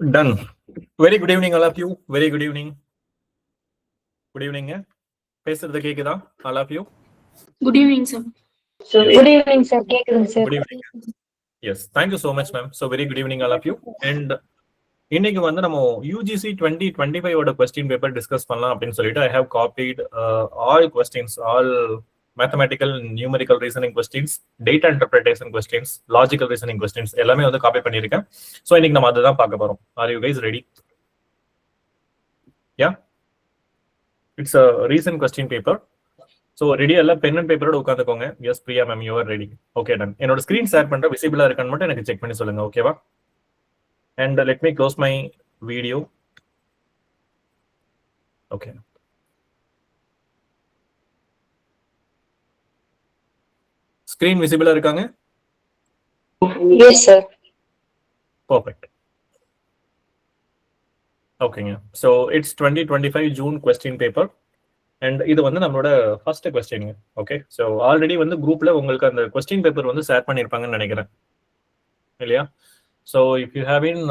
Done. Very good evening, all of you. Very good evening. Good evening. பேசுறது கேக்குதா all of you? Good evening, sir. So Yes. good evening, sir. கேக்குதுங்க sir. Good evening. Yes. Thank you so much, ma'am. So very good evening, all of you. And இன்னைக்கு வந்து நம்ம UGC 2025 ஓட question paper discuss பண்ணலாம் அப்படின்னு சொல்லிட்டு I have copied all questions, all mathematical, numerical reasoning questions, data interpretation questions, logical reasoning questions எல்லாமே வந்து copy பண்ணியிருக்கேன். ஸோ இன்னைக்கு நம்ம அதை தான் பார்க்க போறோம். Are you guys ready? Yeah. It's a recent question paper. So ready எல்லாம் பென் அண்ட் பேப்பரோட உட்காந்துக்கோங்க. Yes Priya ma'am you are ready. Okay done. என்னோட ஸ்கிரீன் ஷேர் பண்ற விசிபிளா இருக்கான்னு மட்டும் எனக்கு செக் பண்ணி சொல்லுங்க. ஓகேவா? And let me close my video. Okay. Screen visible இருக்காங்க? Yes, sir. Perfect. ஓகேங்க. So it's 2025 June question paper. And இது வந்து நம்மளோட first question. Okay, so already வந்து குரூப்ல உங்களுக்கு அந்த கொஸ்டின் பேப்பர் வந்து ஷேர் பண்ணியிருப்பாங்கன்னு நினைக்கிறேன் இல்லையா? So if you have been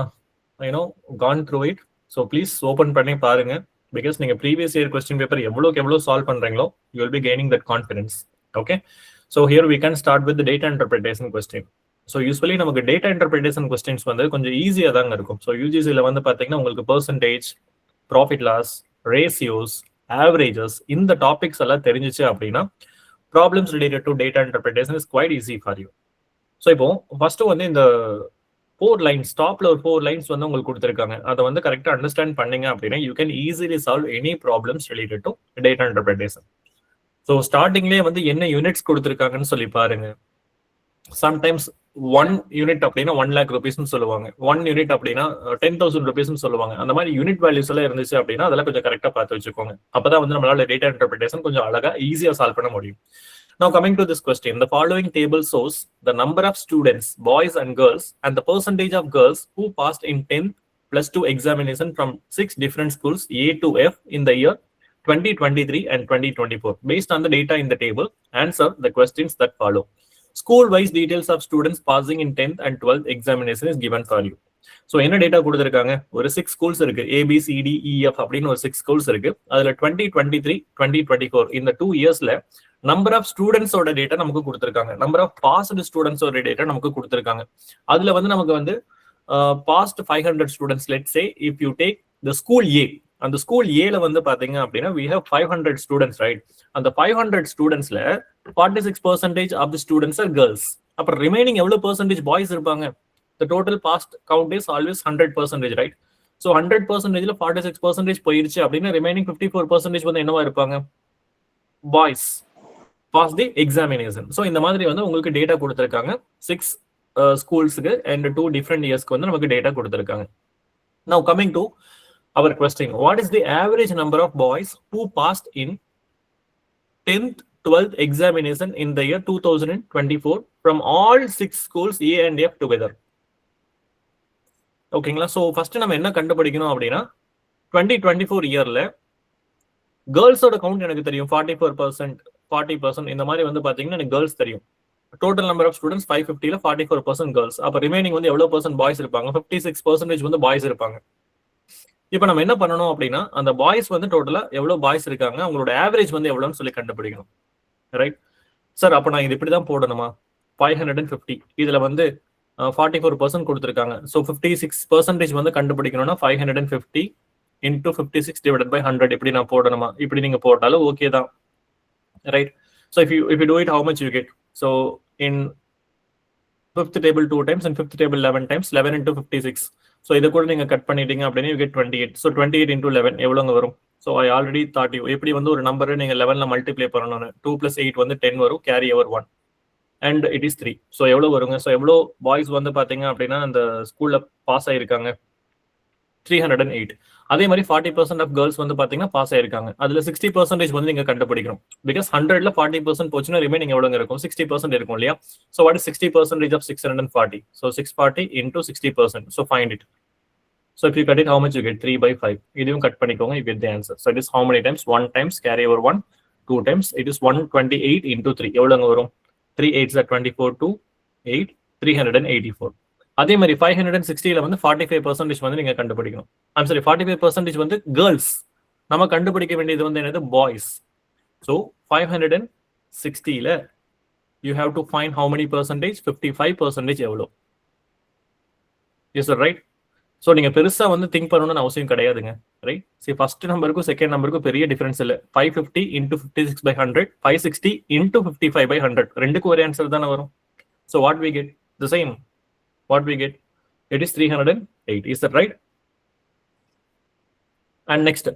gone through it, so please open பண்ணி பாருங்க. பிகாஸ் நீங்க ப்ரீவியஸ் இயர் கொஸ்டின் பேப்பர் எவ்வளோக்கு எவ்வளோ சால்வ் பண்றீங்களோ you will be gaining that confidence. Okay, so here we can start with data interpretation question. So usually நமக்கு data interpretation questions வந்து கொஞ்சம் ஈஸியாக தாங்க இருக்கும். ஸோ யூஜிசியில் வந்து பார்த்தீங்கன்னா உங்களுக்கு percentage, profit loss, ratios, averages, இந்த டாபிக்ஸ் எல்லாம் தெரிஞ்சிச்சு அப்படின்னா problems related to data interpretation is quite easy for you. So இப்போ ஃபர்ஸ்ட் வந்து இந்த 4 லைன்ஸ், டாப்ல ஒரு 4 லைன்ஸ் வந்து உங்களுக்கு கொடுத்துருக்காங்க. அதை வந்து கரெக்டாக அண்டர்ஸ்டாண்ட் பண்ணீங்க அப்படின்னா you can easily solve any problems related to data interpretation. So ஸ்டார்டிங்லேயே வந்து என்ன யூனிட்ஸ் கொடுத்துருக்காங்கன்னு சொல்லி பாருங்க. சம்டைம்ஸ் 1 யூனிட் அப்படின்னா 1 lakh rupeesன்னு சொல்லுவாங்க, 1 யூனிட் அப்படின்னா 10,000 rupeesன்னு சொல்லுவாங்க. அந்த மாதிரி யூனிட் வேல்யூஸ் எல்லாம் இருந்துச்சு அப்படின்னா அதெல்லாம் கொஞ்சம் கரெக்டாக பார்த்து வச்சுக்கோங்க. அப்பதான் வந்து நம்மளால டேட்டா இன்டர்பிரிட்டேஷன் கொஞ்சம் அழகா ஈஸியா சால்வ் பண்ண முடியும். Now coming to this question, the following table shows the number of students, boys and girls, and the percentage of girls who passed in 10th plus 2 examination from 6 different schools A to F in the year 2023 and 2024. Based on the data in the table, answer the questions that follow. School-wise details of students passing in 10th and 12th examination is given for you. So என்ன data கொடுத்துருக்காங்க? ஒரு 6 schools இருக்கு, ABCDEF அப்படின்னு ஒரு 6 schools இருக்கு. அதுல 2023, 2024 இந்த 2 இயர்ஸ்ல நம்பர் ஆஃப் ஸ்டூடெண்ட்ஸோட டேட்டா நமக்கு கொடுத்துருக்காங்க, நம்பர் ஆஃப் பாஸ்டு ஸ்டூடெண்ட்ஸோட டேட்டா நமக்கு கொடுத்துருக்காங்க. அதுல வந்து நமக்கு வந்து passed 500 students. Let's say if you take the school A, அந்த ஸ்கூல் ஏல வந்து பாத்தீங்க அப்படின்னா we have 500 ஸ்டூடெண்ட்ஸ், ரைட்? அந்த 500 ஸ்டூடெண்ட்ஸ்ல 46% of the students are girls. அப்புறம் ரிமைனிங் எவ்வளவு பெர்சன்டேஜ் பாய்ஸ் இருப்பாங்க? The total past count is always 100%, right? So 100%ல 46% போயிருச்சு அப்படின்னா ரிமைனிங் 54% வந்து என்னவா இருப்பாங்க? Boys pass the examination. So இந்த மாதிரி வந்து உங்களுக்கு டேட்டா கொடுத்துருக்காங்க 6 ஸ்கூல்ஸுக்கு அண்ட் 2 டிஃப்ரெண்ட் இயர்ஸ்க்கு வந்து நமக்கு டேட்டா கொடுத்துருக்காங்க. Now coming to our question, what is the average number of boys who passed in 10th 12th examination in the year 2024 from all 6 schools A and F together? ஓகேங்களா? So first நம்ம என்ன கண்டுபிடிக்கணும் அப்படின்னா 2024 இயர்ல கேர்ள்ஸோட count எனக்கு தெரியும் 44%, 40% இந்த மாதிரி வந்து பாத்தீங்கன்னா எனக்கு கேர்ள்ஸ் தெரியும். டோட்டல் நம்பர் ஆஃப் ஸ்டூடெண்ட்ஸ் 550ல 44% கேர்ள்ஸ். அப்ப ரிமைனிங் வந்து எவ்வளவு பர்சன்ட் பாய்ஸ் இருப்பாங்க? 56% வந்து பாய்ஸ் இருப்பாங்க. இப்ப நம்ம என்ன பண்ணணும் அப்படின்னா அந்த பாய்ஸ் வந்து டோட்டலா எவ்வளவு பாய்ஸ் இருக்காங்க, அவங்களோட ஆவரேஜ் வந்து எவ்வளவுன்னு சொல்லி கண்டுபிடிக்கணும், ரைட்? சார் அப்ப நான் இது இப்படிதான் போடணுமா? 550 இதுல வந்து 44% கொடுத்துருக்காங்க. ஸோ 56% வந்து கண்டுபிடிக்கணும்னா 550 into 56 divided by 100 இப்படி நான் போடணுமா? இப்படி நீங்க போட்டாலும் ஓகே தான், right? So if you do it, how much you get? So in 5th table 2 times and 5th table 11 times, 11 into 56. So இதை கூட நீங்க கட் பண்ணிட்டீங்க அப்படின்னா you get 28. ஸோ 28 into 11 எவ்வளோங்க வரும்? So I already thought you எப்படி வந்து ஒரு நம்பரை நீங்க 11ல மல்டிப்ளை பண்ணணும். 2 + 8 வந்து 10 வரும், carry over 1 and it is 3. So எவ்வளவு வருங்க? ஸோ எவ்வளோ பாய்ஸ் வந்து பாத்தீங்க அப்படின்னா அந்த ஸ்கூல்ல பாஸ் ஆயிருக்காங்க? 308. அதே மாதிரி 40% ஆஃப் கேர்ள்ஸ் வந்து பாத்தீங்கன்னா பாஸ் ஆயிருக்காங்க. அதுல 60% வந்து நீங்க கண்டுபிடிக்கணும். பிகாஸ் 100ல 40% போச்சுன்னா ரிமைனிங் எவ்வளவு இருக்கும்? 60% இருக்கும் இல்லையா? So what is 60% of 640? So 640 into 60%. So find it. So if you cut it, how much you get? 3/5. இதையும் கட் பண்ணிக்கோங்க, you get the answer. So it is how many times? 1 times, carry over 1, 2 times. It is 128 into 3. எவ்வளவுங்க வரும்? 3 8s are 24, 2 8, 384. அதே மாதிரி 560ல வந்து 45% வந்து நீங்க கண்டுபிடிக்கணும். I'm sorry 45% வந்து கேர்ள்ஸ். நம்ம கண்டுபிடிக்க வேண்டியது வந்து என்னது பாய்ஸ். ஸோ 560ல you have to find how many percentage? 55% எவ்வளோ? Is right? ஸோ நீங்க பெருசா வந்து திங்க் பண்ணணும்னு அவசியம் கிடையாதுங்க. ரைட்? சரி, ஃபர்ஸ்ட் நம்பருக்கும் செகண்ட் நம்பருக்கும் பெரிய டிஃபரன்ஸ் இல்லை. 550 into 56/100, 560 into 55/100 ரெண்டுக்கும் ஒரே ஆன்சர் தானே வரும். So what we get? The same. What we get? It is 308. Is that right? And next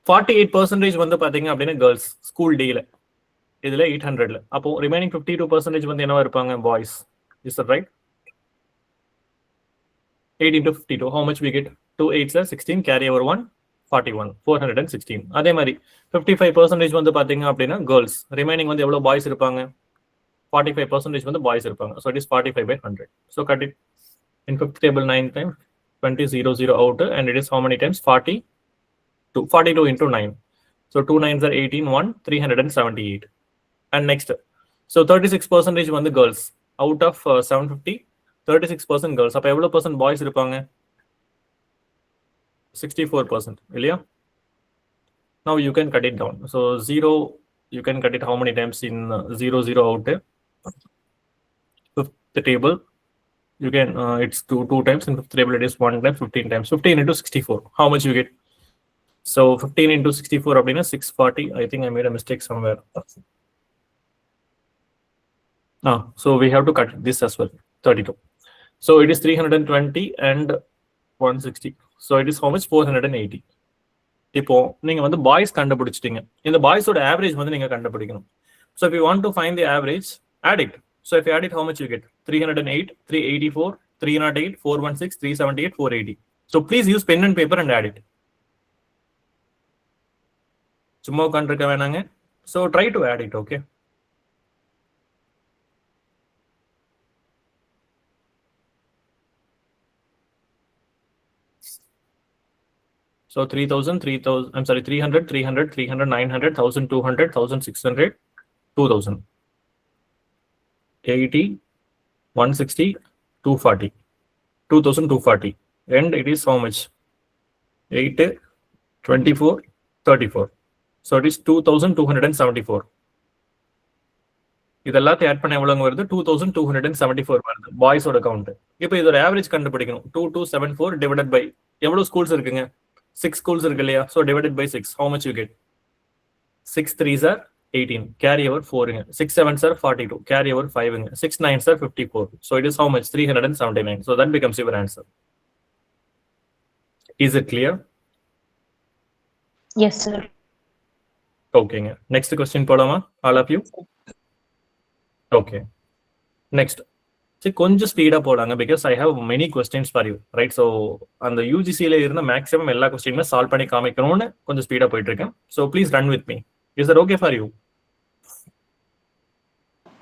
48% வந்து பாத்தீங்க அப்படின்னா கேர்ள்ஸ் ஸ்கூல் டேல இதுல 800ல. அப்போ ரிமைனிங் 52% வந்து என்னவா இருப்பாங்க? Boys. Is that right? 8 into 52. How much we get? 2 8s are 16. Carry over 1 41. 416. அதே மாதிரி 55% வந்து பாத்தீங்க அப்படின்னா கேர்ள்ஸ். ரிமைனிங் வந்து எவ்வளவு பாய்ஸ் இருப்பாங்க? 45% வந்து பாய்ஸ் இருப்பாங்க. So it is 45/100. So cut it in fifth table 9 times 20 0 out, and it is how many times? 42 into 9. So 2 9s are 18 1 378. And next, so 36% வந்து girls. Out of 750, 36% girls. அப்ப எவ்வளவு percent boys இருப்பாங்க? 64% இல்லையா? Now you can cut it down. So 0, you can cut it how many times in 0 0 out? Fifth table, you can it's 2 times. In fifth table it is 1 time, 15 times. 15 into 64. How much you get? So 15 into 64 அப்படின்னா 640. I think I made a mistake somewhere. So we have to cut this as well. 32. So it is 320 and 160. So it is how much? 480. இப்போ நீங்க வந்து boys கண்டுபிடிச்சிட்டீங்க. இந்த பாய்ஸோட average வந்து நீங்க கண்டுபிடிக்கணும். So if you want to find the average, add it. So if you add it, how much you get? 308, 384, 308, 416, 378, 480. So please use pen and paper and add it. சும்மா உட்காந்துருக்க வேணாங்க. So try to add it, okay? So 3000, 3000, I'm sorry, 300, 300, 300, 900, 1200, 1600, 2000. 80, 160, 240, 2240. And it is how much? 8, 24, 34. So it is 2274. இதெல்லாத்தையும் add பண்ண எவ்வளவு வருது? 2274 வருது பாய்ஸோட count. இப்போ இதோட ஆவரேஜ் கண்டுபிடிக்கணும். 2274 டிவைடட் பை எவ்வளவு ஸ்கூல்ஸ் இருக்குங்க? 6 schools இருக்கு இல்லையா? So divided by 6, how much you get? 6 3s are 18, carry over 4ங்க. 6 7s are 42, carry over 5ங்க. 6 9s are 54. So it is how much? 379. So that becomes your answer. Is it clear? Yes, sir. Okay. Next question போலாமா? All of you? Okay. Next. கொஞ்சம் speedo போடாங்க because I have many questions for you, right? So அந்த UGCல இருந்த maximum எல்லா क्वेश्चनமே solve பண்ணி காமிக்கணும்னு கொஞ்சம் speedo போயிட்டு இருக்கேன். So please run with me. Is that okay for you?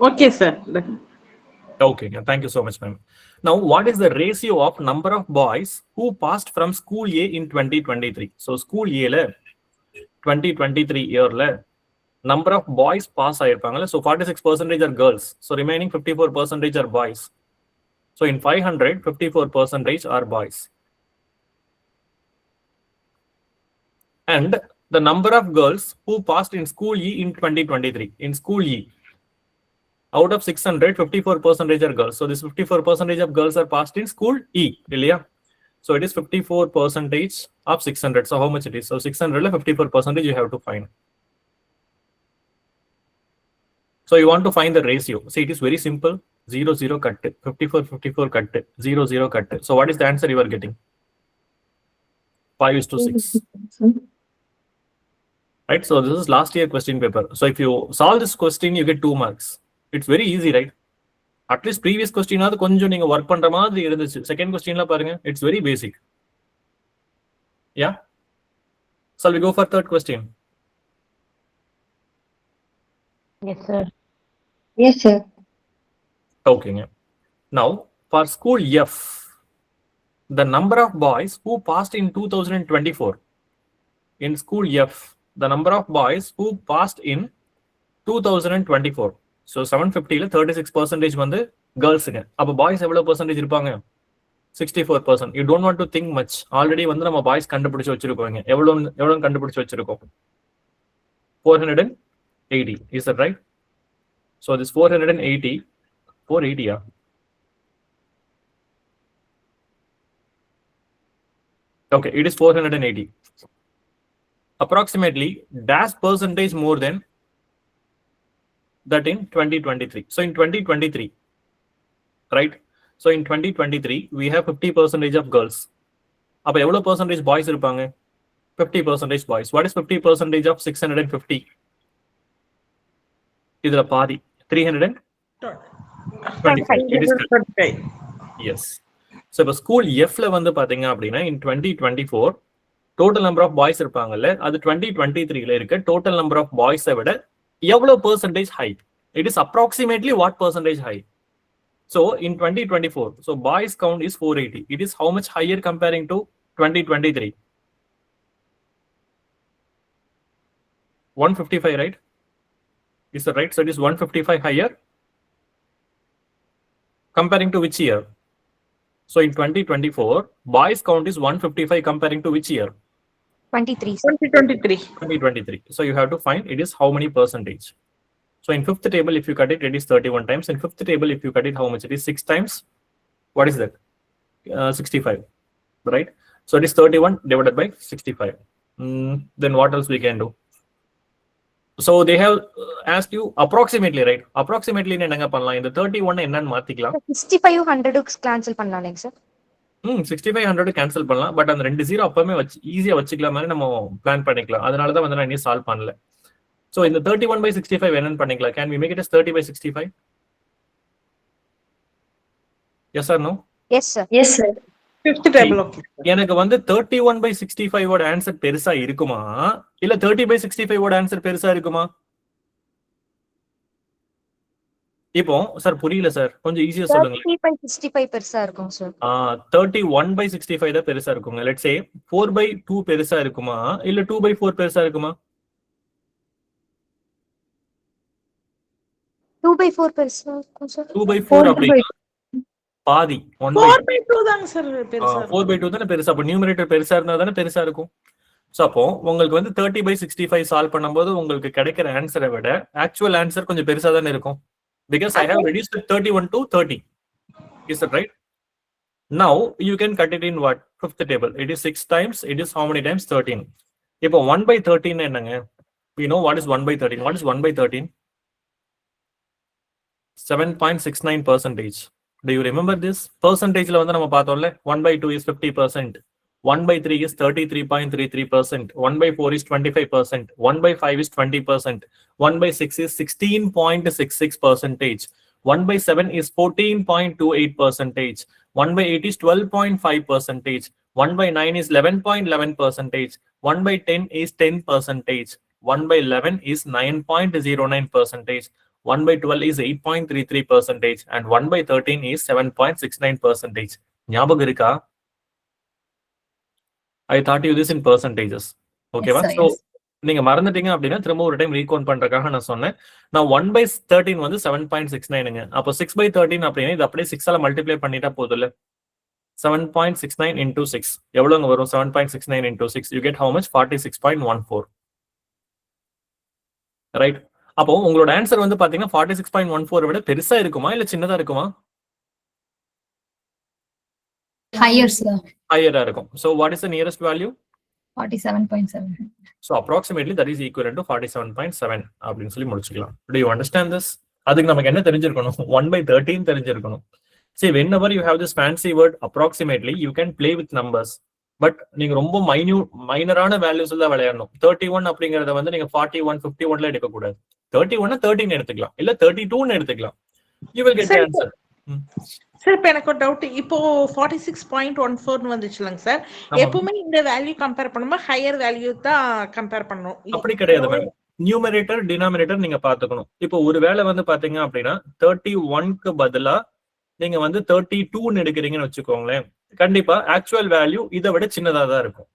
Okay, sir. Okay, thank you so much, ma'am. Now, what is the ratio of number of boys who passed from school A in 2023? So school A ல 2023 yearல number of boys pass ஆயிருப்பாங்கல. So 46% are girls. So remaining 54% are boys. So in 500, 54% are boys. And the number of girls who passed in school E in 2023. In school E, out of 600, 54% are girls. So this 54% of girls are passed in school E. Ilya? So it is 54% of 600. So how much it is? So 600 54% you have to find. So you want to find the ratio. See, it is very simple. 0 0 cut, 54 54 cut, 0 0 cut. So what is the answer you are getting? 5:6. Right? So this is last year question paper. So if you solve this question, you get 2 marks. It's very easy, right? At least previous question ஆவது கொஞ்சம் நீங்க work பண்ற மாதிரி இருந்துச்சு. Second questionல பாருங்க, it's very basic. Yeah? Shall we go for third question? Yes, sir. Yes, sir. Okay. Now, for school F, the number of boys who passed in 2024. In school F, the number of boys who passed in 2024. So 750ல 36% வந்து கேர்ள்ஸுங்க. அப்ப boys எவ்வளவு percentage இருப்பாங்க? 64%. You don't want to think much. Already வந்து நம்ம boys கண்டுபிடிச்சு வச்சிருக்கோங்க. எவ்வளவு கண்டுபிடிச்சு வச்சிருக்கோம்? 480. Is that right? So this 480, 480 yeah. Okay, it is 480. Approximately dash percentage more than that in 2023. So in 2023, right? So in 2023, we have 50% of girls. அப்ப எவ்வளவு percentage boys இருப்பாங்க? 50% boys. What is 50% of 650? இதுல பாதி 325. Yes. So இப்ப school எஃப்ல வந்து பாத்தீங்க அப்படின்னா in 2024 total number of boys இருப்பாங்கல்ல, அது 2023ல இருக்க டோட்டல் நம்பர் ஆஃப் பாய்ஸை விட எவ்வளவு percentage high? It is approximately what percentage high? So in 2024, so boys count is 480. It is how much higher comparing to 2023? 155, right? Is that right? So it is 155 higher comparing to which year? So in 2024, boys count is 155 comparing to which year? 2023. So you have to find it is how many percentage. So in fifth table, if you cut it, it is 31 times. In fifth table, if you cut it, how much? It is 6 times. What is that? 65, right? So it is 31 divided by 65. Then what else we can do? So they have asked you approximately, right? Approximately என்னங்க பண்ணலாம்? இந்த 31 என்னன்னு மாத்திக்கலாம். 65 100 cancel பண்ணலாம்ங்க sir. 65 100 cancel பண்ணலாம். But அந்த 2 0 அப்பவே வச்சு ஈஸியா வச்சுக்கலாம் மாதிரி நம்ம பிளான் பண்ணிக்கலாம். அதனால தான் வந்து நான் இன்னும் சால்வ் பண்ணல. So in the 31 by 65 என்னன்னு பண்ணிக்கலாம்? Can we make it as 30 by 65? Yes or no? Yes sir. Yes sir. Fifth table. எனக்கு வந்து 31 by 65 ஓட ஆன்சர் பெருசா இருக்குமா இல்ல 30 by 65 ஓட ஆன்சர் பெருசா இருக்குமா? இப்போ சார் புரியல சார், கொஞ்சம் ஈஸியா சொல்லுங்க. 30 by 65 பெருசா இருக்கும் சார். 31 by 65 தான் பெருசா இருக்குங்க. லெட்ஸ் சே 4 by 2 பெருசா இருக்குமா இல்ல 2 by 4 பெருசா இருக்குமா? 2 by 4 பெருசா இருக்கும் சார். 2 by 4 அப்படினா பாதி 1 by 4 by 2 தாங்க சார் பெருசா. 4 by 2 தான பெருசா. அப்ப நியூமரேட்டர் பெருசா இருந்தா தான பெருசா இருக்கும். சோ அப்போ உங்களுக்கு வந்து 30 by 65 சால்வ் பண்ணும்போது உங்களுக்கு கிடைக்கிற ஆன்சரை விட ஆக்சுவல் ஆன்சர் கொஞ்சம் பெருசா தான இருக்கும். Because I have reduced 31 to 30. Is that right? Now you can cut it in what? Fifth table. It is 6 times. It is how many times? 13. இப்போ 1 by 13 என்னங்க? We know what is 1 by 13. What is 1 by 13? 7.69%. Do you remember this? Percentageல வந்து நம்ம பார்த்தோம்ல 1 by 2 is 50%. 1 by 3 is 33.33%. 1 by 4 is 25%. 1 by 5 is 20%. 1 by 6 is 16.66%. 1 by 7 is 14.28%. 1 by 8 is 12.5%. 1 by 9 is 11.11%. 1 by 10 is 10%. 1 by 11 is 9.09%. 1 by 12 is 8.33%. And 1 by 13 is 7.69%. ஞாபகம் இருக்கா? I taught you this in percentages. Okay, Yes, sir, so yes. நீங்க மறந்துட்டீங்க அப்படின்னா திரும்ப ஒரு time recount பண்றதுக்காக நான் சொன்னேன். நான் 1 by 13 வந்து 7.69ங்க. அப்போ 6 by 13 அப்படின்னா இது அப்படியே 6 ஆல மல்டிப்ளை பண்ணிட்டா போதும்ல. 7.69 into 6 எவ்வளவுங்க வரும்? 7.69 into 6 you get how much? 46.14. Right. அப்போ உங்களோட ஆன்சர் வந்து பாத்தீங்கன்னா 46.14 விட பெருசா இருக்குமா இல்ல சின்னதா இருக்குமா? Higher, sir. ஹையரா இருக்கும். So what is the nearest value? 47.7. So approximately that is equivalent to 47.7 அப்படின்னு சொல்லி முடிச்சுக்கலாம். Do you understand this? அதுக்கு நமக்கு என்ன தெரிஞ்சிருக்கணும்? 1 by 13 தெரிஞ்சிருக்கணும். See, whenever you have this fancy word approximately, you can play with numbers. But நீங்க ரொம்ப மைனரான வேல்யூஸ் தான் விளையாடணும். 31 அப்படிங்கறத வந்து நீங்க 41, 51ல எடுக்க கூடாது. 31 13 எடுத்துக்கலாம் இல்ல 32ன்னு எடுத்துக்கலாம். You will get the answer. Sir இப்போ எனக்கு ஒரு டவுட். இப்போ 46.14 வந்துச்சுலங்க சார். எப்பவுமே இந்த வேல்யூ கம்பேர் பண்ணும்போது ஹையர் வேல்யூ தான் கம்பேர் பண்ணணும். அப்படி கிடையாது மேம். நியூமரேட்டர் டினாமினேட்டர் நீங்க பாத்துக்கணும். இப்போ ஒரு வேளை வந்து பாத்தீங்க அப்படின்னா 31க்கு பதிலா நீங்க வந்து 32ன்னு எடுக்கிறீங்கன்னு வச்சுக்கோங்களேன். கண்டிப்பா ஆக்சுவல் வேல்யூ இதை விட சின்னதா தான் இருக்கும்.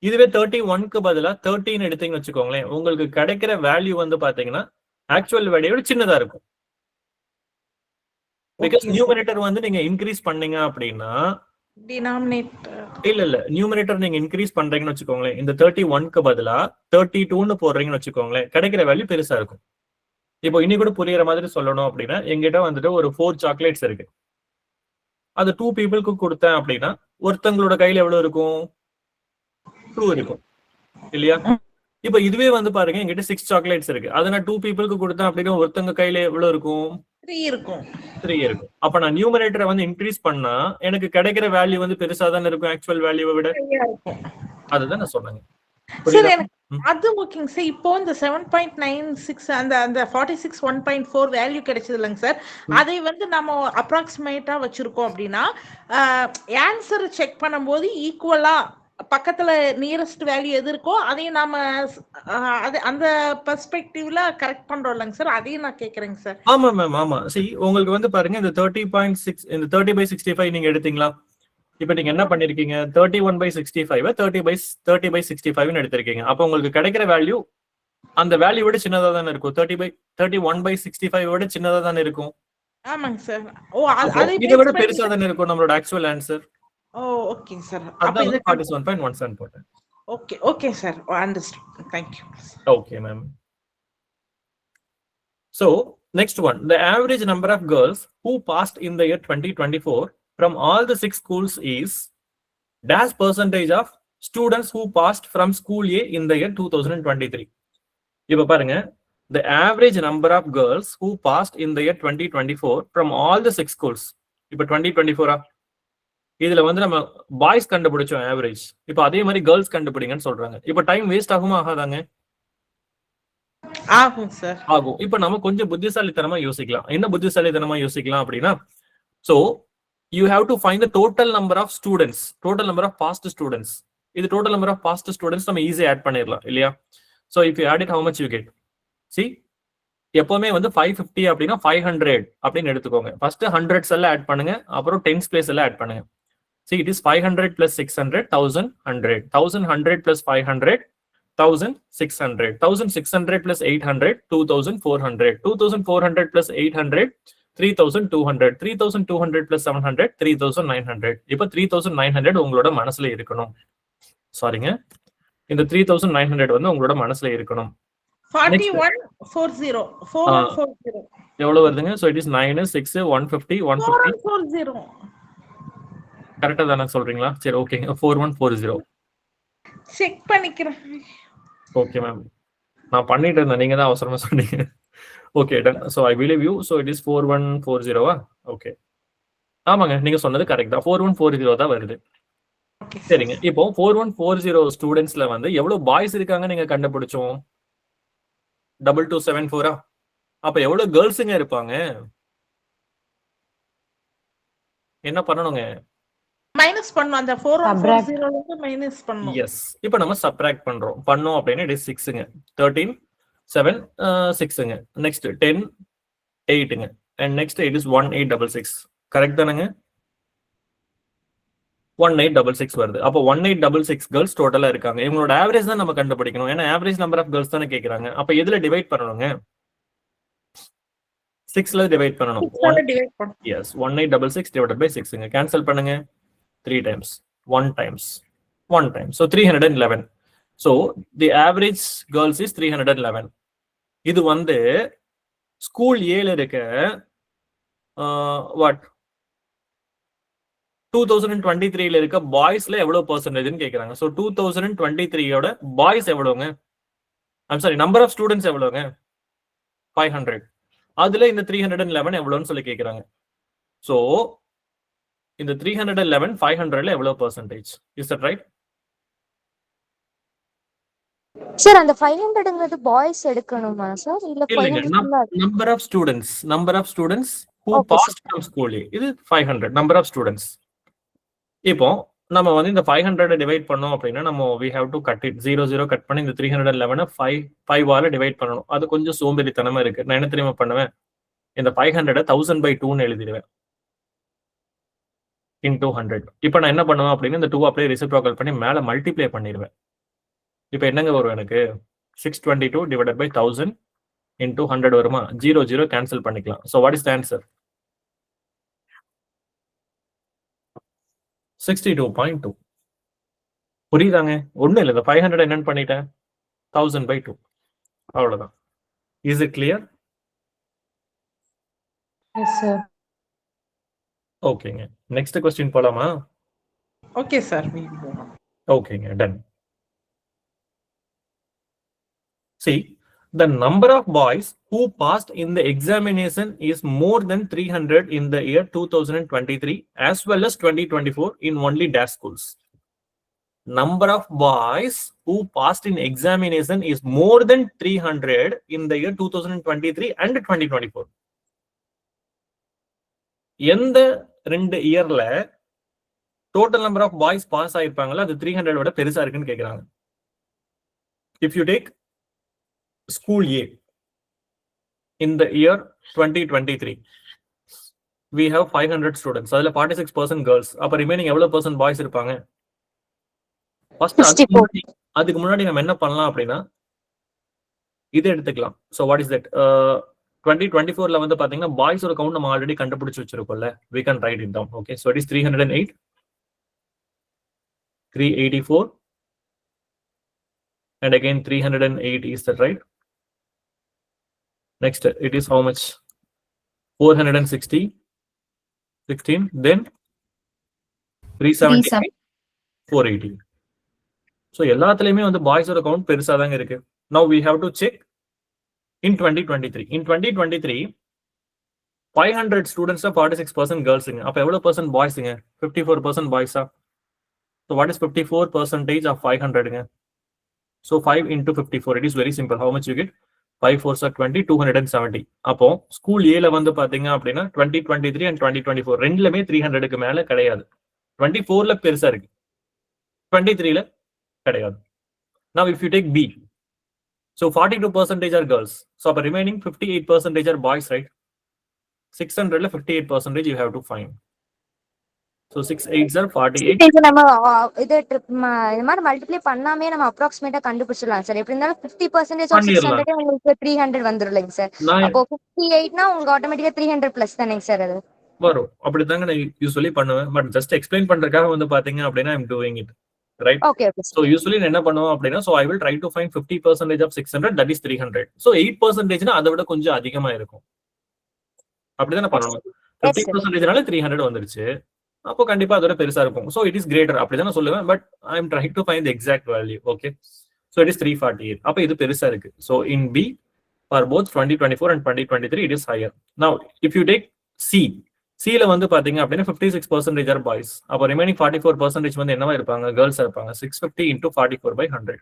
இதுவே 31க்கு பதிலா 13 எடுத்தீங்கன்னு வச்சுக்கோங்களேன், உங்களுக்கு கிடைக்கிற வேல்யூ வந்து பாத்தீங்கன்னா ஆக்சுவல் வேல்யூ விட சின்னதா இருக்கும். Because Okay, sir. நியூமரேட்டர் வந்து நீங்க இன்க்ரீஸ் பண்ணீங்க அப்படின்னா Denominator. இல்ல நியூமரேட்டர் நீங்க இன்க்ரீஸ் பண்றீங்கன்னு வச்சுக்கோங்களேன், இந்த 31க்கு பதிலா 32ன்னு போடுறீங்கன்னு வச்சுக்கோங்களேன், கிடைக்கிற வேல்யூ பெருசா இருக்கும். இப்போ இனி கூட புரியுற மாதிரி சொல்லணும் அப்படின்னா, எங்கிட்ட வந்துட்டு ஒரு 4 சாக்லேட்ஸ் இருக்கு. அது 2 பீப்புளுக்கு கொடுத்தேன் அப்படின்னா ஒருத்தங்களோட கையில எவ்வளவு இருக்கும்? 2 இருக்கும் இல்லையா? இப்ப இதுவே வந்து பாருங்க, எங்கிட்ட 6 சாக்லேட்ஸ் இருக்கு. அதை நான் 2 பீப்புளுக்கு கொடுத்தேன் அப்படின்னா ஒருத்தங்க கையில எவ்வளவு இருக்கும்? 3 இருக்கும். 3 இருக்கும். அப்ப நான் நியூமரேட்டரை வந்து இன்க்ரீஸ் பண்ணா எனக்கு கிடைக்கிற வேல்யூ வந்து பெருசா தானே இருக்கும் ஆக்சுவல் வேல்யூவை விட. சரியா இருக்கும். அதுதான் நான் சொன்னேங்க. சார் எனக்கு அது ஓகேங்க சார். இப்போ இந்த 7.96 அந்த 46 1.4 வேல்யூ கிடைச்சது இல்லைங்க சார், அதை வந்து நம்ம அப்ராக்சிமேட்டா வச்சிருக்கோம் அப்படின்னா ஆன்சர் செக் பண்ணும்போது ஈக்குவலா பக்கத்துல நியரஸ்ட் வேல்யூ எது இருக்கோ அதையும் நாம அந்த பெர்ஸ்பெக்டிவ்ல கரெக்ட் பண்றோம் இல்லைங்க சார், அதையும் நான் கேக்குறேங்க சார். ஆமா மேம், ஆமா. உங்களுக்கு வந்து பாருங்க, இந்த 30.6 இந்த 30/65 நீங்க எடுத்தீங்களா? இப்ப நீங்க என்ன பண்ணிருக்கீங்க? 31/65 30/65 எடுத்திருக்கீங்க. அப்ப உங்களுக்கு கிடைக்கிற வேல்யூ அந்த வேல்யூ விட சின்னதா தானே இருக்கும். 31/65 விட சின்னதா தானே இருக்கும். ஆமாங்க சார். ஓ இதை விட பெருசா தானே இருக்கும் நம்மளோட ஆக்சுவல் ஆன்சர். ஓ ஓகேங்க சார். அப்ப இது 47.17 போட்டேன். Okay sir, understand. Thank you. Okay ma'am. So next one, the average number of girls who passed in the year 2024 from all the 6 schools is dash percentage of students who passed from school A in the year 2023. இப்ப பாருங்க, the average number of girls who passed in the year 2024 from all the 6 schools. இப்ப 2024 இதுல வந்து நம்ம boys கண்டுபிடிச்சோம் average. இப்ப அதே மாதிரி கேர்ள்ஸ் கண்டுபிடிங்கன்னு சொல்றாங்க. இப்ப டைம் வேஸ்ட் ஆகுமா ஆகாதாங்க? ஆகும் சார். ஆகும். இப்ப நம்ம கொஞ்சம் புத்திசாலித்தனமா யோசிக்கலாம். என்ன புத்திசாலித்தனமா யோசிக்கலாம் அப்படின்னா, so you have to find the total number of students, total number of past students. இது total number of past students நம்ம ஈஸியா ஆட் பண்ணிடலாம் இல்லையா? so if you add it, how much you get? see, எப்பவுமே வந்து 550 அப்படின்னா 500 அப்படின்னு எடுத்துக்கோங்க. ஃபர்ஸ்ட் 100s எல்லாம் ஆட் பண்ணுங்க, அப்புறம் 10s பிளேஸ் எல்லாம் ஆட் பண்ணுங்க. see, it is 500 plus 600 1100, 1100 plus 500 1600, 1600 plus 800 2400, 2400 plus 800 3200, 3200 plus 700 3900. இப்ப 3900 உங்களோட மனசுல இருக்கணும். சாரிங்க, இந்த 3900 வந்து உங்களோட மனசுல இருக்கணும். 4140 4140 எவ்வளவு வருதுங்க? so it is 9 6 150 150 4140. கரெக்ட்டா தான சொல்றீங்களா? சரி, ஓகேங்க. 4140 செக் பண்ணிக்கிறேன். ஓகே மேம், நான் பண்ணிட்டு இருந்தேன், நீங்க தான் அவசரமா சொன்னீங்க. Okay done. so I believe you. so it is 4140. Okay, ஆமாங்க, நீங்க சொன்னது கரெக்ட் தான். 4140 தான் வருது. சரிங்க, இப்போ 4140 ஸ்டூடெண்ட்ஸ்ல வந்து எவ்வளவு பாய்ஸ் இருக்காங்க நீங்க கண்டுபிடிச்சோம்? 2274. அப்ப எவ்வளவு கேர்ள்ஸுங்க இருப்பாங்க? என்ன பண்ணணுங்க? மைனஸ் பண்ணனும். அந்த 4140 ல இருந்து மைனஸ் பண்ணனும். எஸ். இப்போ நம்ம சப்ட்ராக்ட் பண்ணோம் அப்படினா it is 6ங்க. 13 7 6ங்க. நெக்ஸ்ட் 10 8ங்க. and next it is 1866. Correct தானங்க? 1866 வருது. அப்போ 1866 கேர்ள்ஸ் டோட்டலா இருக்காங்க. இவங்களோட ஆவரேஜ் தான் நம்ம கண்டுபிடிக்கணும். ஏன்னா ஆவரேஜ் நம்பர் ஆஃப் கேர்ள்ஸ் தானே கேக்குறாங்க. அப்ப எதுல டிவைட் பண்ணணுங்க? 6ல டிவைட் பண்ணணும். 6ல டிவைட் பண்ணனும். எஸ், 1866 divided by 6ங்க. கேன்சல் பண்ணுங்க. 3 times 1 times 1 time, so 311. so the average girls is 311. இது வந்து ஸ்கூல் ஏல இருக்க what 2023 ல இருக்க பாய்ஸ்ல எவ்வளவு பெர்சன்டேஜ்னு கேக்குறாங்க. so 2023 யோட பாய்ஸ் எவ்வளவுங்க? I'm sorry, number of students எவ்வளவுங்க? 500. அதுல இந்த 311 எவ்வளவுன்னு சொல்லி கேக்குறாங்க. so இந்த 311 500ல எவ்வளவு பெர்சன்டேஜ்? Is that right? சார் அந்த 500ங்கிறது பாய்ஸ் எடுக்கணுமா சார்? இல்ல 500 number of students who passed from school A. இது 500 நம்பர் ஆஃப் ஸ்டூடண்ட்ஸ். இப்போ நம்ம வந்து இந்த 500 டிவைட் பண்ணோம் அப்படின்னா நம்ம we have to cut it 0 cut பண்ணி இந்த 311 5 ஆல டிவைட் பண்ணனும். அது கொஞ்சம் சோம்பேறித்தனமா இருக்கு. நான் என்ன தெரியுமா பண்ணுவேன்? இந்த 500 1000/2 ன்னு எழுதிடுவேன். into 100. இப்போ நான் என்ன பண்ணுவேன் அப்படின்னா இந்த 2 அப்படியே ரெசிப்ரோக்கல் பண்ணி மேல மல்டிப்ளை பண்ணிடுவேன். இப்போ என்னங்க வரும் எனக்கு? 622 divided by 1000 into 100 வருமா? 0 கேன்சல் பண்ணிக்கலாம். so what is the answer? 62.2. புரியுதாங்க? ஒன்றும் இல்லை, இந்த 500 என்னன்னு பண்ணிட்டேன், 1000/2. அவ்வளோதான். Is it clear? Yes, sir. ஓகேங்க. நெக்ஸ்ட் கொஸ்டின் போலாமா? Okay, sir. ஓகேங்க, ton. See, the number of boys who passed in the examination is more than 300 in the year 2023 as well as 2024 in only dash schools. Number of boys who passed in examination is more than 300 in the year 2023 and 2024. எந்த 2 இயர்ல total number of boys pass ஆயிருப்பாங்களோ அது 300 விட பெருசா இருக்குன்னு கேக்குறாங்க. If you take school A in the year 2023, we have 500 students. அதுல 46% girls. அப்ப remaining எவ்வளவு percent boys இருப்பாங்க? ஃபர்ஸ்ட் அதுக்கு முன்னாடி நம்ம என்ன பண்ணலாம் அப்படின்னா இது எடுத்துக்கலாம். So what is that? 2024ல வந்து பாத்தீங்கன்னா பாய்ஸோட கவுண்ட் நம்ம ஆல்ரெடி கண்டுபிடிச்சு வச்சிருக்கோம்ல. we can write it down. Okay, so it is 308, 384, and again 308. Is that right? Next, it is how much? 460, 16, then 370, 480. So எல்லாத்துலயுமே வந்து பாய்ஸோட கவுண்ட் பெருசா தாங்க இருக்கு. Now we have to check in 2023. In 2023, 500 students, 46% girls. அப்ப எவ்வளவு percent boys? 54% boys. So what is 54% of 500? So 5 into 54. It is very simple. How much you get? 5 4s are 20, 270. அப்போ school ஏல வந்து பாத்தீங்க அப்படின்னா 2023 and 2024 ரெண்டுலமே 300க்கு மேல கிடையாது. 24ல பெருசா இருக்கு, 23ல கிடையாது. Now if you take B, so 42% are girls. So the remaining 58% are boys, right? 600ல 58% you have to find. So 6 8s are 48. நம்ம இது இந்த மாதிரி மல்டிப்ளை பண்ணாமே நம்ம அப்ராக்சிமேட்டா கண்டுபிடிச்சிடலாம் சார். எப்படி இருந்தாலும் 50% ஆஃப் 600 உங்களுக்கு 300 வந்துரும்லைங்க சார். அப்போ 58னா உங்களுக்கு ஆட்டோமேட்டிக்கா 300 பிளஸ் தானேங்க சார் அது வரும். அப்படிதாங்க நான் யூசுவலி பண்ணுவேன். பட் ஜஸ்ட் எக்ஸ்பிளைன் பண்றதுக்காக வந்து பாத்தீங்க அப்படின்னா I am doing it. Right? Okay. So usually என்ன பண்ணுவோம் அப்படின்னா, so I will try to find 50% of 600, that is 300. So 8% அதை விட கொஞ்சம் அதிகமா இருக்கும். அப்படிதானே பண்ணணும். 50%னால 300 வந்துருச்சு. அப்போ கண்டிப்பா அதோட பெருசா இருக்கும். So it is greater. அப்படிதான் நான் சொல்லுவேன். But I am trying to find the exact value. Okay. So it is 348. அப்ப இது பெருசா இருக்கு. So in B, for both 2024 and 2023, it is higher. Now if you take C, C ல வந்து பாத்தீங்க அப்படின்னா 56% are boys. அப்ப ரிமைனிங் 44% வந்து என்னவா இருப்பாங்க? கேர்ள்ஸ் இருப்பாங்க. 650 into 44/100.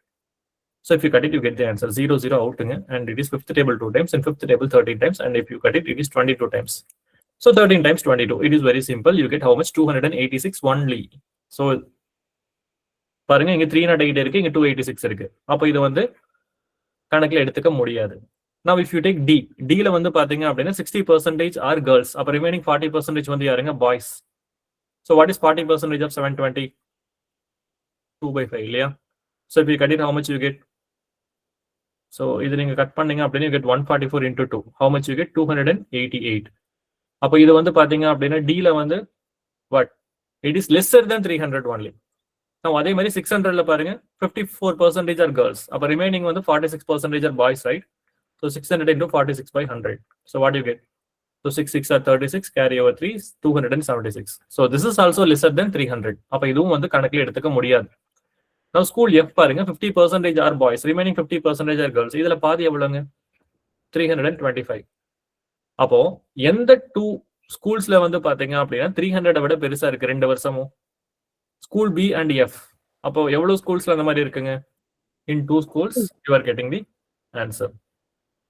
So if you cut it, you get the answer. 0 0 outங்க, and it is fifth table 2 times and fifth table 13 times, and if you cut it, it is 22 times. So 13 times 22. It is very simple. You get how much? 286 only. So பாருங்க, இங்க 308 இருக்கு, இங்க 286 இருக்கு. அப்ப இது வந்து கணக்குல எடுத்துக்க முடியாது. Now if you take D, D ல வந்து பாத்தீங்க அப்படின்னா 60% are girls. அப்ப remaining 40% வந்து யாருங்க? Boys. So what is 40% of 720? 2/5 இல்லையா? So if you cut it, how much you get? So இது நீங்க கட் பண்ணீங்க அப்படின்னா you get 144 into 2. How much you get? 288. அப்ப இது வந்து பாத்தீங்க அப்படின்னா D ல வந்து what? It is lesser than 300 only. Now அதே மாதிரி 600ல பாருங்க 54% are girls. அப்ப remaining வந்து 46% are boys, right? So 600 into 46/100. So what do you get? So 6 6 are 36, carry over 3 is 276. So this is also lesser than 300. அப்ப இதுவும் வந்து கணக்குல எடுத்துக்க முடியாது. Now school F பாருங்க 50% are boys, remaining 50% are girls. இதுல பாதி எவ்வளவுங்க? 325. அப்போ எந்த 2 ஸ்கூல்ஸ்ல வந்து பாத்தீங்க அப்படின்னா 300 விட பெருசா இருக்கு 2 வருஷமும்? School B and F. அப்போ எவ்வளவு ஸ்கூல்ஸ்ல அந்த மாதிரி இருக்குங்க? In 2 schools you are getting the answer.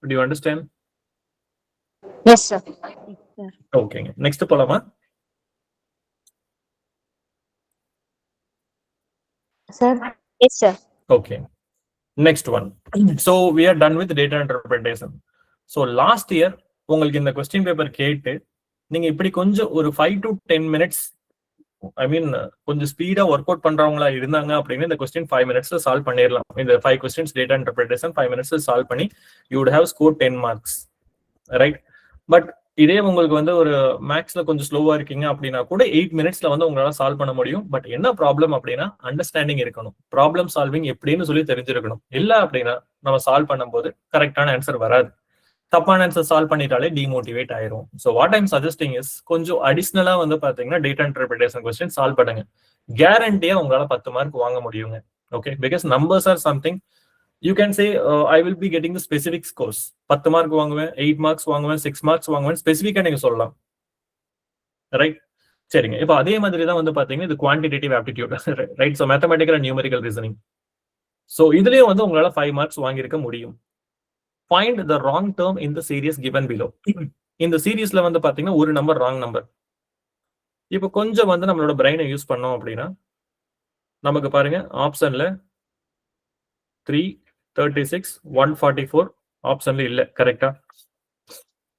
Do you understand? Yes sir. Okay. Next போலாமா? Sir. Yes sir. Okay. Next one. So we are done with data interpretation. So last year உங்களுக்கு இந்த question paper கேட்டு நீங்க இப்படி கொஞ்சம் ஒரு 5 to 10 minutes, I mean கொஞ்சம் speedo work out பண்றவங்களா இருந்தாங்க அப்படின்னா இந்த கொஸ்டின் 5 minutesல சால்வ் பண்ணிடலாம். இந்த 5 questions data interpretation 5 minutesல சால்வ் பண்ணி you would have scored 10 marks, right? But இதே உங்களுக்கு வந்து ஒரு மேக்ஸ்ல கொஞ்சம் ஸ்லோவா இருக்கீங்க அப்படின்னா கூட 8 மினிட்ஸ்ல வந்து உங்களால சால்வ் பண்ண முடியும். பட் என்ன ப்ராப்ளம் அப்படின்னா அண்டர்ஸ்டாண்டிங் இருக்கணும். ப்ராப்ளம் சால்விங் எப்படின்னு சொல்லி தெரிஞ்சிருக்கணும். இல்ல அப்படின்னா நம்ம சால்வ் பண்ணும்போது கரெக்டான ஆன்சர் வராது. தப்பான ஆன்சர் சால்வ் பண்ணிட்டாலே டிமோட்டிவேட் ஆயிரும். So what I'm suggesting is கொஞ்சம் அடிஷ்னலா வந்து பாத்தீங்கன்னா டேட்டா இன்டர்பிரேஷன் கொஸ்டின் சால்வ் பண்ணுங்க. கேரண்டியா உங்களால 10 மார்க் வாங்க முடியுங்க. Okay, because numbers or something you can say I will be getting the specific scores. 10 mark வாங்குவேன், 8 மார்க்ஸ் வாங்குவேன், 6 மார்க்ஸ் வாங்குவேன், ஸ்பெசிஃபிக்கா நீங்க சொல்லலாம். ரைட், சரிங்க. இப்போ அதே மாதிரி தான் வந்து பாத்தீங்கன்னா இது quantitative aptitude, right? So mathematical and numerical reasoning. So இதுலயும் வந்து உங்களால 5 மார்க்ஸ் வாங்கியிருக்க முடியும். Find the wrong term in the series given below. இந்த சீரீஸ்ல வந்து பாத்தீங்கன்னா ஒரு நம்பர் ராங் நம்பர். இப்போ கொஞ்சம் வந்து நம்மளோட பிரெயினை யூஸ் பண்ணோம் அப்படின்னா நமக்கு பாருங்க ஆப்ஷன்ல 3, 36, 144 ஆப்ஷன்ல இல்ல. கரெக்டா?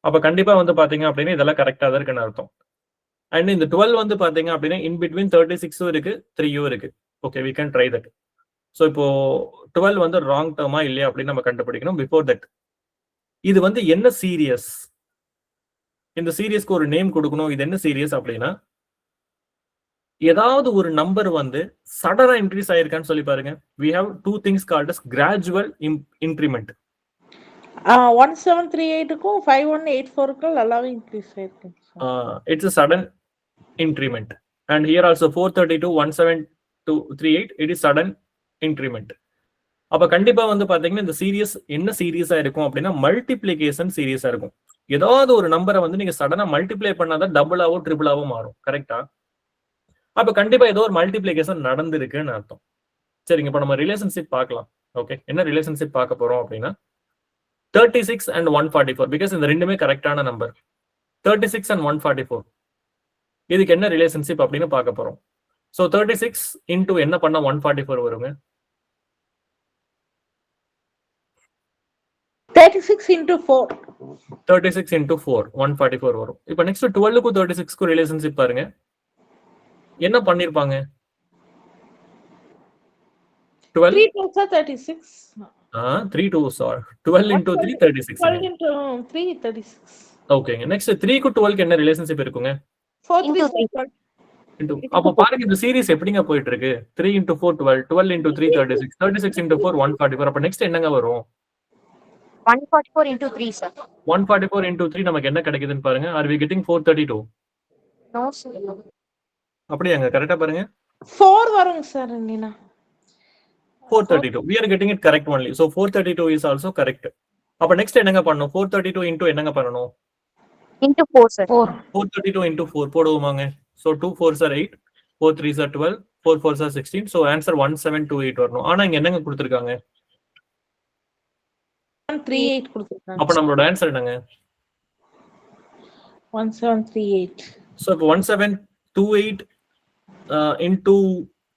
அப்ப கண்டிப்பா வந்து பாத்தீங்க அப்படின்னா இதெல்லாம் கரெக்டா தான் இருக்குன்னு அர்த்தம். அண்ட் இந்த 12 வந்து பாத்தீங்க அப்படின்னா இன் பிட்வீன் 36 இருக்கு, 3 இருக்கு. Okay, we can try that. So இப்போ 12 வந்து ராங் டேர்மா இல்லையா அப்படின்னு நம்ம கண்டுபிடிக்கணும். பிஃபோர் தட் இது வந்து என்ன சீரியஸ், இந்த சீரியஸ்க்கு ஒரு நேம் கொடுக்கணும். இது என்ன சீரியஸ் அப்படின்னா ஏதாவது ஒரு நம்பர் வந்து சடனா இன்க்ரீஸ் ஆயிருக்கான்னு சொல்லி பாருங்க. we have two things called as gradual increment. 1738க்கும் 5184க்கும் நல்லாவே இன்க்ரீஸ் ஆயிருக்கு. It's a sudden increment. And here also 432, 1738 it is sudden increment. அப்ப கண்டிப்பா வந்து பாத்தீங்கன்னா இந்த சீரியஸ் என்ன சீரியஸா இருக்கும் அப்படின்னா மல்டிப்ளிகேஷன் சீரியஸா இருக்கும். ஏதாவது ஒரு நம்பரை வந்து நீங்க சடனா மல்டிப்ளை பண்ணாதான் டபுளாவோ ட்ரிபிளாவோ மாறும். கரெக்டா? அப்ப கண்டிப்பா ஏதோ ஒரு மல்டிப்ளிகேஷன் நடந்திருக்குன்னு அர்த்தம். சரிங்க, இப்ப நம்ம ரிலேஷன்ஷிப் பார்க்கலாம். ஓகே, என்ன ரிலேஷன்ஷிப் பார்க்க போறோம் அப்படின்னா 36 and 144, பிகாஸ் இந்த ரெண்டுமே கரெக்டான நம்பர். 36 and 144 இதுக்கு என்ன ரிலேஷன்ஷிப் அப்படின்னு பார்க்க போறோம். ஸோ 36 இன்டூ என்ன பண்ணா 144 வருங்க? 36 into 4. 36 into 4 144 வரும். இப்போ நெக்ஸ்ட் 12க்கும் 36க்கும் ரிலேஷன்ஷிப் பாருங்க. என்ன பண்ணிருப்பாங்க? 12 3 2s are 36. 3 2s are 12 into 3 36. 12 into 3 36. ஓகேங்க. நெக்ஸ்ட் 3 க்கு 12 க்கு என்ன ரிலேஷன்ஷிப் இருக்குங்க? 4 3 12. அப்ப பாருங்க இந்த சீரிஸ் எப்படிங்க போயிட்டு இருக்கு? 3 into 4 12, 12 into 3 36, 36 into 4 144. அப்ப நெக்ஸ்ட் என்னங்க வரும்? 144 into 3 sir. 144 into 3 நமக்கு என்ன கிடைக்குதுன்னு பாருங்க. Are we getting 432? No sir. அப்படியாங்க? கரெக்ட்டா பாருங்க. 4 வருங்க sir Neena. 432. We are getting it correct only. So 432 is also correct. அப்ப நெக்ஸ்ட் என்னங்க பண்ணனும்? 432 into என்னங்க பண்ணனும்? Into 4 sir. 432 into 4 போடுவோமாங்க. So 2 4s are 8, 4 3s are 12, 4 4s are 16. So answer 1728 வரணும். ஆனா இங்க என்னங்க கொடுத்திருக்காங்க? 138 கொடுத்திருக்காங்க. அப்ப நம்மளோட ஆன்சர் என்னங்க? 1738. So இப்போ 1728 into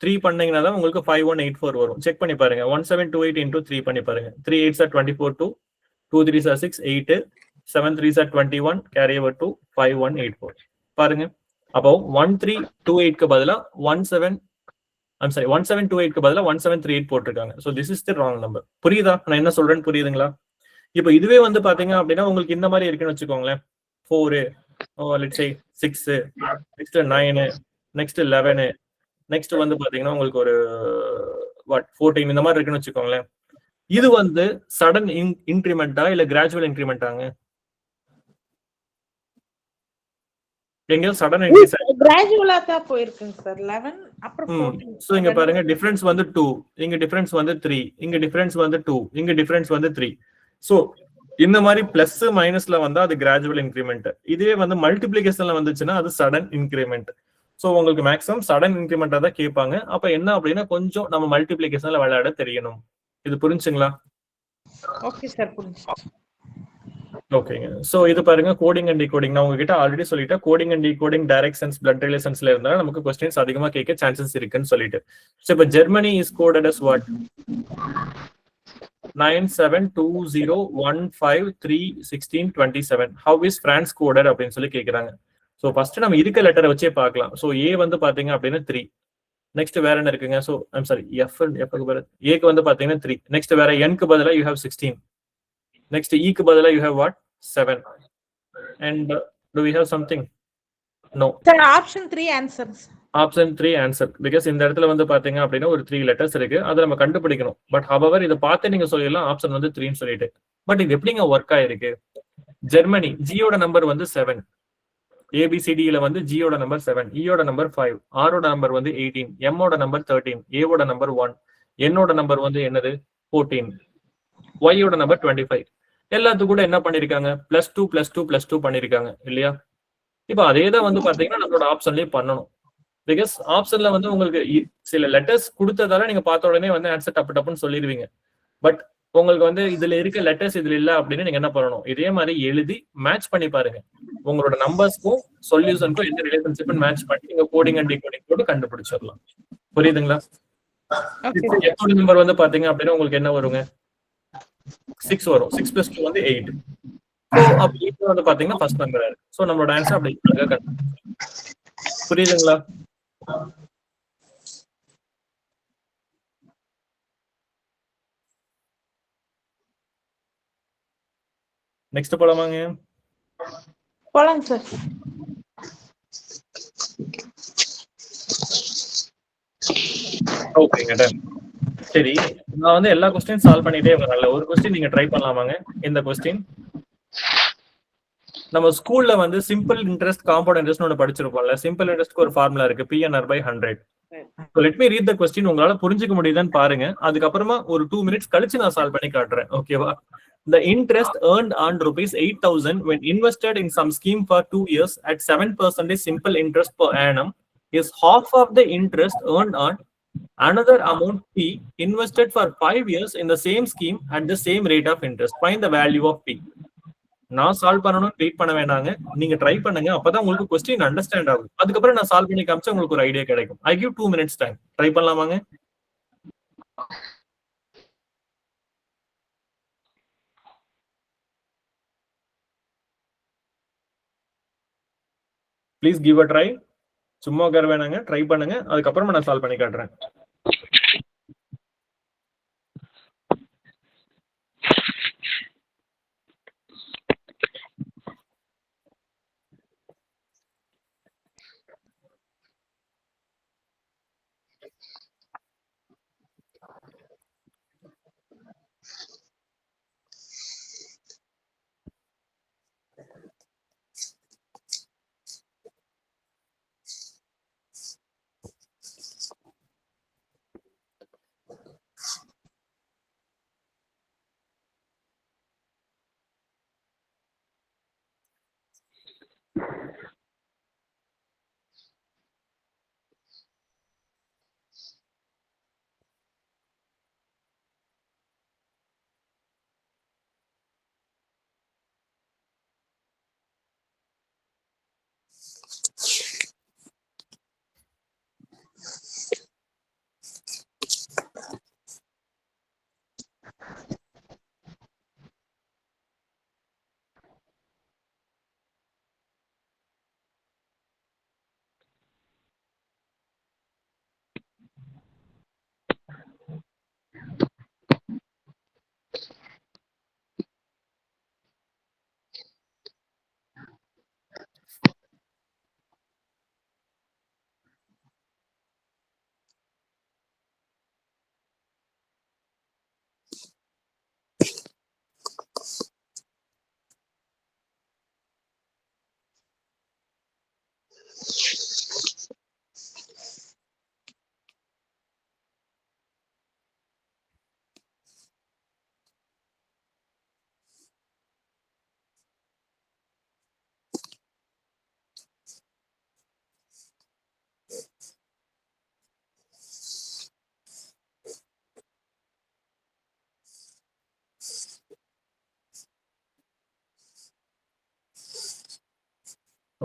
3 பண்ணீங்கன்னா தான் உங்களுக்கு 5184 வரும். செக் பண்ணி பாருங்க. 1728 into 3 பண்ணி பாருங்க. 3 8s are 24 2, 2 3s are 6 8, 7 3s are 21, carry over to 5184. பாருங்க. அப்போ 1328 க்கு பதிலா 1728 க்கு பதிலா 1738 போட்டுருக்காங்க. So this is the wrong number. புரியுதா? நான் என்ன சொல்றேன்னு புரியுதுங்களா? இப்போ இதுவே வந்து பாத்தீங்க அப்படின்னா உங்களுக்கு இந்த மாதிரி இருக்குன்னு வச்சுக்கோங்களேன். 4 let's say 6, next 9, next 11, next வந்து பாத்தீங்கன்னா உங்களுக்கு ஒரு 14 இந்த மாதிரி இருக்குன்னு வச்சுக்கோங்களேன். இது வந்து சடன் இன்கிரிமெண்டா இல்ல கிராஜுவல் இன்கிரிமெண்டாங்க? எங்க சடன் இன்க்ரீஸ் கிராஜுவலா தான் போயிருக்குங்க சார். 11 அப்புறம் 14. சோ இங்க பாருங்க டிஃபரன்ஸ் வந்து 2, இங்க டிஃபரன்ஸ் வந்து 3, இங்க டிஃபரன்ஸ் வந்து 2, இங்க டிஃபரன்ஸ் வந்து 3. சோ இந்த மாதிரி பிளஸ் மைனஸ்ல வந்தா அது கிராஜுவல் இன்கிரிமெண்ட். இதே வந்து மல்டிப்ளிகேஷன்ல வந்துச்சுன்னா அது சடன் இன்கிரிமெண்ட். சோ உங்களுக்கு மேக்ஸிமம் சடன் இன்கிரிமெண்டா தான் கேட்பாங்க. அப்ப என்ன அப்படின்னா கொஞ்சம் நம்ம மல்டிப்ளிகேஷன்ல விளையாட தெரியணும். இது புரிஞ்சுங்களா? ஓகே சார், புரிஞ்சுச்சு. ஓகேங்க. சோ இது பாருங்க கோடிங் அண்ட் டிகோடிங். நான் உங்ககிட்ட ஆல்ரெடி சொல்லிட்டேன். Coding and decoding directions blood ரிலேஷன்ஸ்ல இருந்தா நமக்கு क्वेश्चंस அதிகமா கேட்க சான்சஸ் இருக்குன்னு சொல்லிட்டு. சோ இப்போ Germany is coded as what? 9720153167. How is France coded அப்படின்னு சொல்லி கேக்குறாங்க. சோ ஃபர்ஸ்ட் நம்ம இருக்க லெட்டரை வச்சே பார்க்கலாம். சோ A வந்து பாத்தீங்க அப்படின்னா 3. நெக்ஸ்ட் வேற என்ன இருக்குங்க? சோ ஐம் சாரி F க்கு பதிலா A க்கு வந்து பாத்தீங்கன்னா 3. நெக்ஸ்ட் வேற N க்கு பதிலா you have 16. நெக்ஸ்ட் E க்கு பதிலா you have what? 7. And do we have something? No. Sir, option 3 answers. Option 3 answer. Because இந்த இடத்துல வந்து பாத்தீங்க அப்படின்னா ஒரு 3 லெட்டர்ஸ் இருக்கு, அதை நம்ம கண்டுபிடிக்கணும். பட் ஹவவர் இதை பார்த்து நீங்க சொல்லிடலாம் ஆப்ஷன் வந்து 3ன்னு சொல்லிட்டு. பட் இது எப்படிங்க ஒர்க் ஆயிருக்கு? ஜெர்மனி ஜியோட நம்பர் வந்து 7, ஏபிசிடியில வந்து ஜியோட நம்பர் 7, இயோட நம்பர் 5, ஆரோட நம்பர் வந்து 18, எம்மோட நம்பர் 13, ஏவோட நம்பர் 1, என்னோட நம்பர் வந்து என்னது 14, ஒய்யோட நம்பர் 25. எல்லாத்துக்கும் கூட என்ன பண்ணிருக்காங்க? +2 பண்ணிருக்காங்க இல்லையா? இப்போ அதே தான் வந்து பாத்தீங்கன்னா நம்மளோட ஆப்ஷன்லயே பண்ணணும். பிகாஸ் ஆப்ஷன்ல வந்து உங்களுக்கு சில லெட்டர்ஸ் கொடுத்ததால நீங்க பார்த்த உடனே வந்து ஆன்சர் டப்புன்னு சொல்லிடுவீங்க. பட் உங்களுக்கு வந்து இதுல இருக்க லெட்டர்ஸ் இதுல இல்ல அப்படின்னு நீங்க என்ன பண்ணணும்? இதே மாதிரி எழுதி மேட்ச் பண்ணி பாருங்க. உங்களோட நம்பர்ஸ்க்கும் சொல்யூஷனுக்கும் எந்த ரிலேஷன்ஷிப் மேட்ச் பண்ணி நீங்க கோடிங் அண்ட் டிகோடிங் போட்டு கண்டுபிடிச்சிடலாம். புரியுதுங்களா? எத்தோட நம்பர் வந்து பாத்தீங்க அப்படின்னா உங்களுக்கு என்ன வருங்க? 6 வரும். 6 + 2 வந்து 8. ஸோ அப்படி வந்து பாத்தீங்கன்னா ஃபர்ஸ்ட் நம்பர் இருக்கு. ஸோ நம்மளோட ஆன்சர் அப்படி புரியுதுங்களா? நெக்ஸ்ட் போலாமாங்க? போலாம் சார். ஓகேங்க டன். சரி, நான் வந்து எல்லா क्वेश्चन சால்வ் பண்ணிட்டே வரல. ஒரு क्वेश्चन நீங்க ட்ரை பண்ணலாமாங்க? இந்த क्वेश्चन நம்ம ஸ்கூல்ல வந்து சிம்பிள் இன்ட்ரெஸ்ட் காம்பவுண்ட் இன்ட்ரெஸ்ட் ஒன்னு படிச்சிருப்போம்ல. சிம்பிள் இன்ட்ரெஸ்ட்க்கு ஒரு ஃபார்முலா இருக்கு, PNR/100. So let me read the question. உங்களால புரிஞ்சுக்க முடியுதான்னு பாருங்க. அதுக்கு அப்புறமா ஒரு 2 மினிட்ஸ் கழிச்சு நான் சால்வ் பண்ணி காட்டுறேன். ஓகேவா? The interest earned on ₹8,000 when invested in some scheme for 2 years at 7% simple interest per annum is half of the interest earned on another amount P invested for 5 years in the same scheme at the same rate of interest. Find the value of P. நான் solve பண்ணணும், wait பண்ண வேண்டாங்க. நீங்க try பண்ணுங்க, அப்பதான் உங்களுக்கு question understand ஆகும். அதுக்கப்புறம் நான் சால்வ் பண்ணி காமிச்சா உங்களுக்கு ஒரு ஐடியா கிடைக்கும். I give 2 minutes time. Try பண்ணலாமாங்க? Please give a try. சும்மா உட்கார வேணாங்க, ட்ரை பண்ணுங்க. அதுக்கப்புறமா நான் சால்வ் பண்ணி காட்டுறேன்.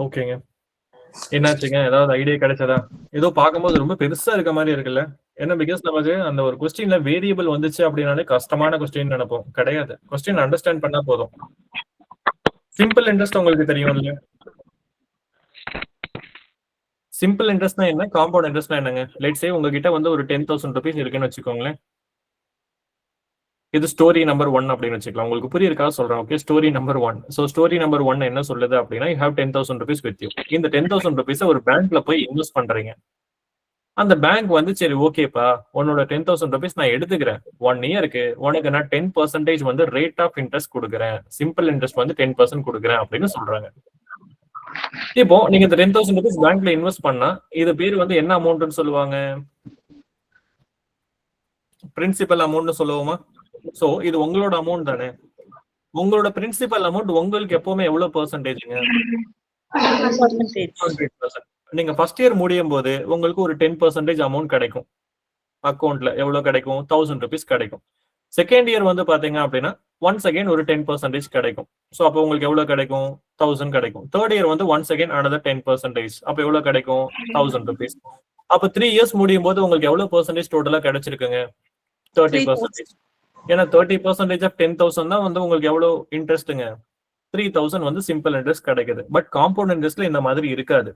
ஓகேங்க, என்னாச்சுங்க? ஏதாவது ஐடியா கிடைச்சதா? ஏதோ பார்க்கும்போது ரொம்ப பெருசா இருக்க மாதிரி இருக்குல்ல. ஏன்னா பிகாஸ் நமக்கு அந்த ஒரு क्वेश्चनல வேரியபிள் வந்துச்சு அப்படினாலே கஷ்டமான क्वेश्चन நினைப்போம். கிடையாது, क्वेश्चन அண்டர்ஸ்டாண்ட் பண்ணா போதும். சிம்பிள் இன்ட்ரெஸ்ட் உங்களுக்கு தெரியும்ல. சிம்பிள் இன்ட்ரெஸ்ட்னா என்ன, காம்பவுண்ட் இன்ட்ரெஸ்ட்னா என்னங்க? லெட்ஸ் சே உங்ககிட்ட வந்து ஒரு 10,000 ரூபீஸ் இருக்குன்னு வச்சுக்கோங்களேன். இது ஸ்டோரி நம்பர் 1 அப்படின்னு வச்சுக்கலாம். உங்களுக்கு புரியிருக்கா சொல்றேன். Okay, story number 1. So story number 1 என்ன சொல்லுது அப்படின்னா, you have 10,000 rupees with you. இந்த 10,000 rupees ஒரு பேங்க்ல போய் இன்வெஸ்ட் பண்றீங்க. அந்த பேங்க் வந்து சரி ஓகேப்பா, உன்னோட 10,000 rupees நான் எடுத்துக்கிறேன், 1 இயருக்கு உனக்கு நான் 10% வந்து ரேட் ஆஃப் இன்ட்ரெஸ்ட் கொடுக்குறேன், சிம்பிள் இன்ட்ரெஸ்ட் வந்து 10% கொடுக்குறேன் அப்படின்னு சொல்றாங்க. இப்போ நீங்க இந்த 10,000 rupees பேங்க்ல இன்வெஸ்ட் பண்ணா இது பேர் வந்து என்ன அமௌண்ட்னு சொல்லுவாங்க? பிரின்சிபல் அமௌண்ட்னு சொல்லுவோமா? சோ இது உங்களோட அமௌண்ட் தானே. உங்களோட பிரின்சிபல் அமௌண்ட் உங்களுக்கு எப்பவுமே எவ்வளவு பெர்சன்டேஜ்ங்க? 100%. நீங்க ஃபர்ஸ்ட் இயர் முடியும் போது உங்களுக்கு ஒரு 10% அமௌண்ட் கிடைக்கும். அக்கௌண்ட்ல எவ்வளவு கிடைக்கும்? 1000 rupees கிடைக்கும். செகண்ட் இயர் வந்து பாத்தீங்க அப்படின்னா ஒன்ஸ் அகைன் ஒரு 10% கிடைக்கும். சோ அப்போ உங்களுக்கு எவ்வளவு கிடைக்கும்? 1000 கிடைக்கும். தேர்ட் இயர் வந்து ஒன்ஸ் அகைன் another 10%. அப்ப எவ்வளவு கிடைக்கும்? 1000 rupees. அப்ப 3 இயர்ஸ் முடியும் போது உங்களுக்கு எவ்வளவு பெர்சன்டேஜ் டோட்டலா கிடைச்சிருக்குங்க? 30%. ஏன்னா 30% ஆஃப் 10,000 தான் வந்து உங்களுக்கு எவ்வளவு இன்ட்ரெஸ்ட்டுங்க? 3,000 வந்து சிம்பிள் இன்ட்ரெஸ்ட் கிடைக்குது. பட் காம்பவுண்ட் இன்ட்ரெஸ்ட்ல இந்த மாதிரி இருக்காது.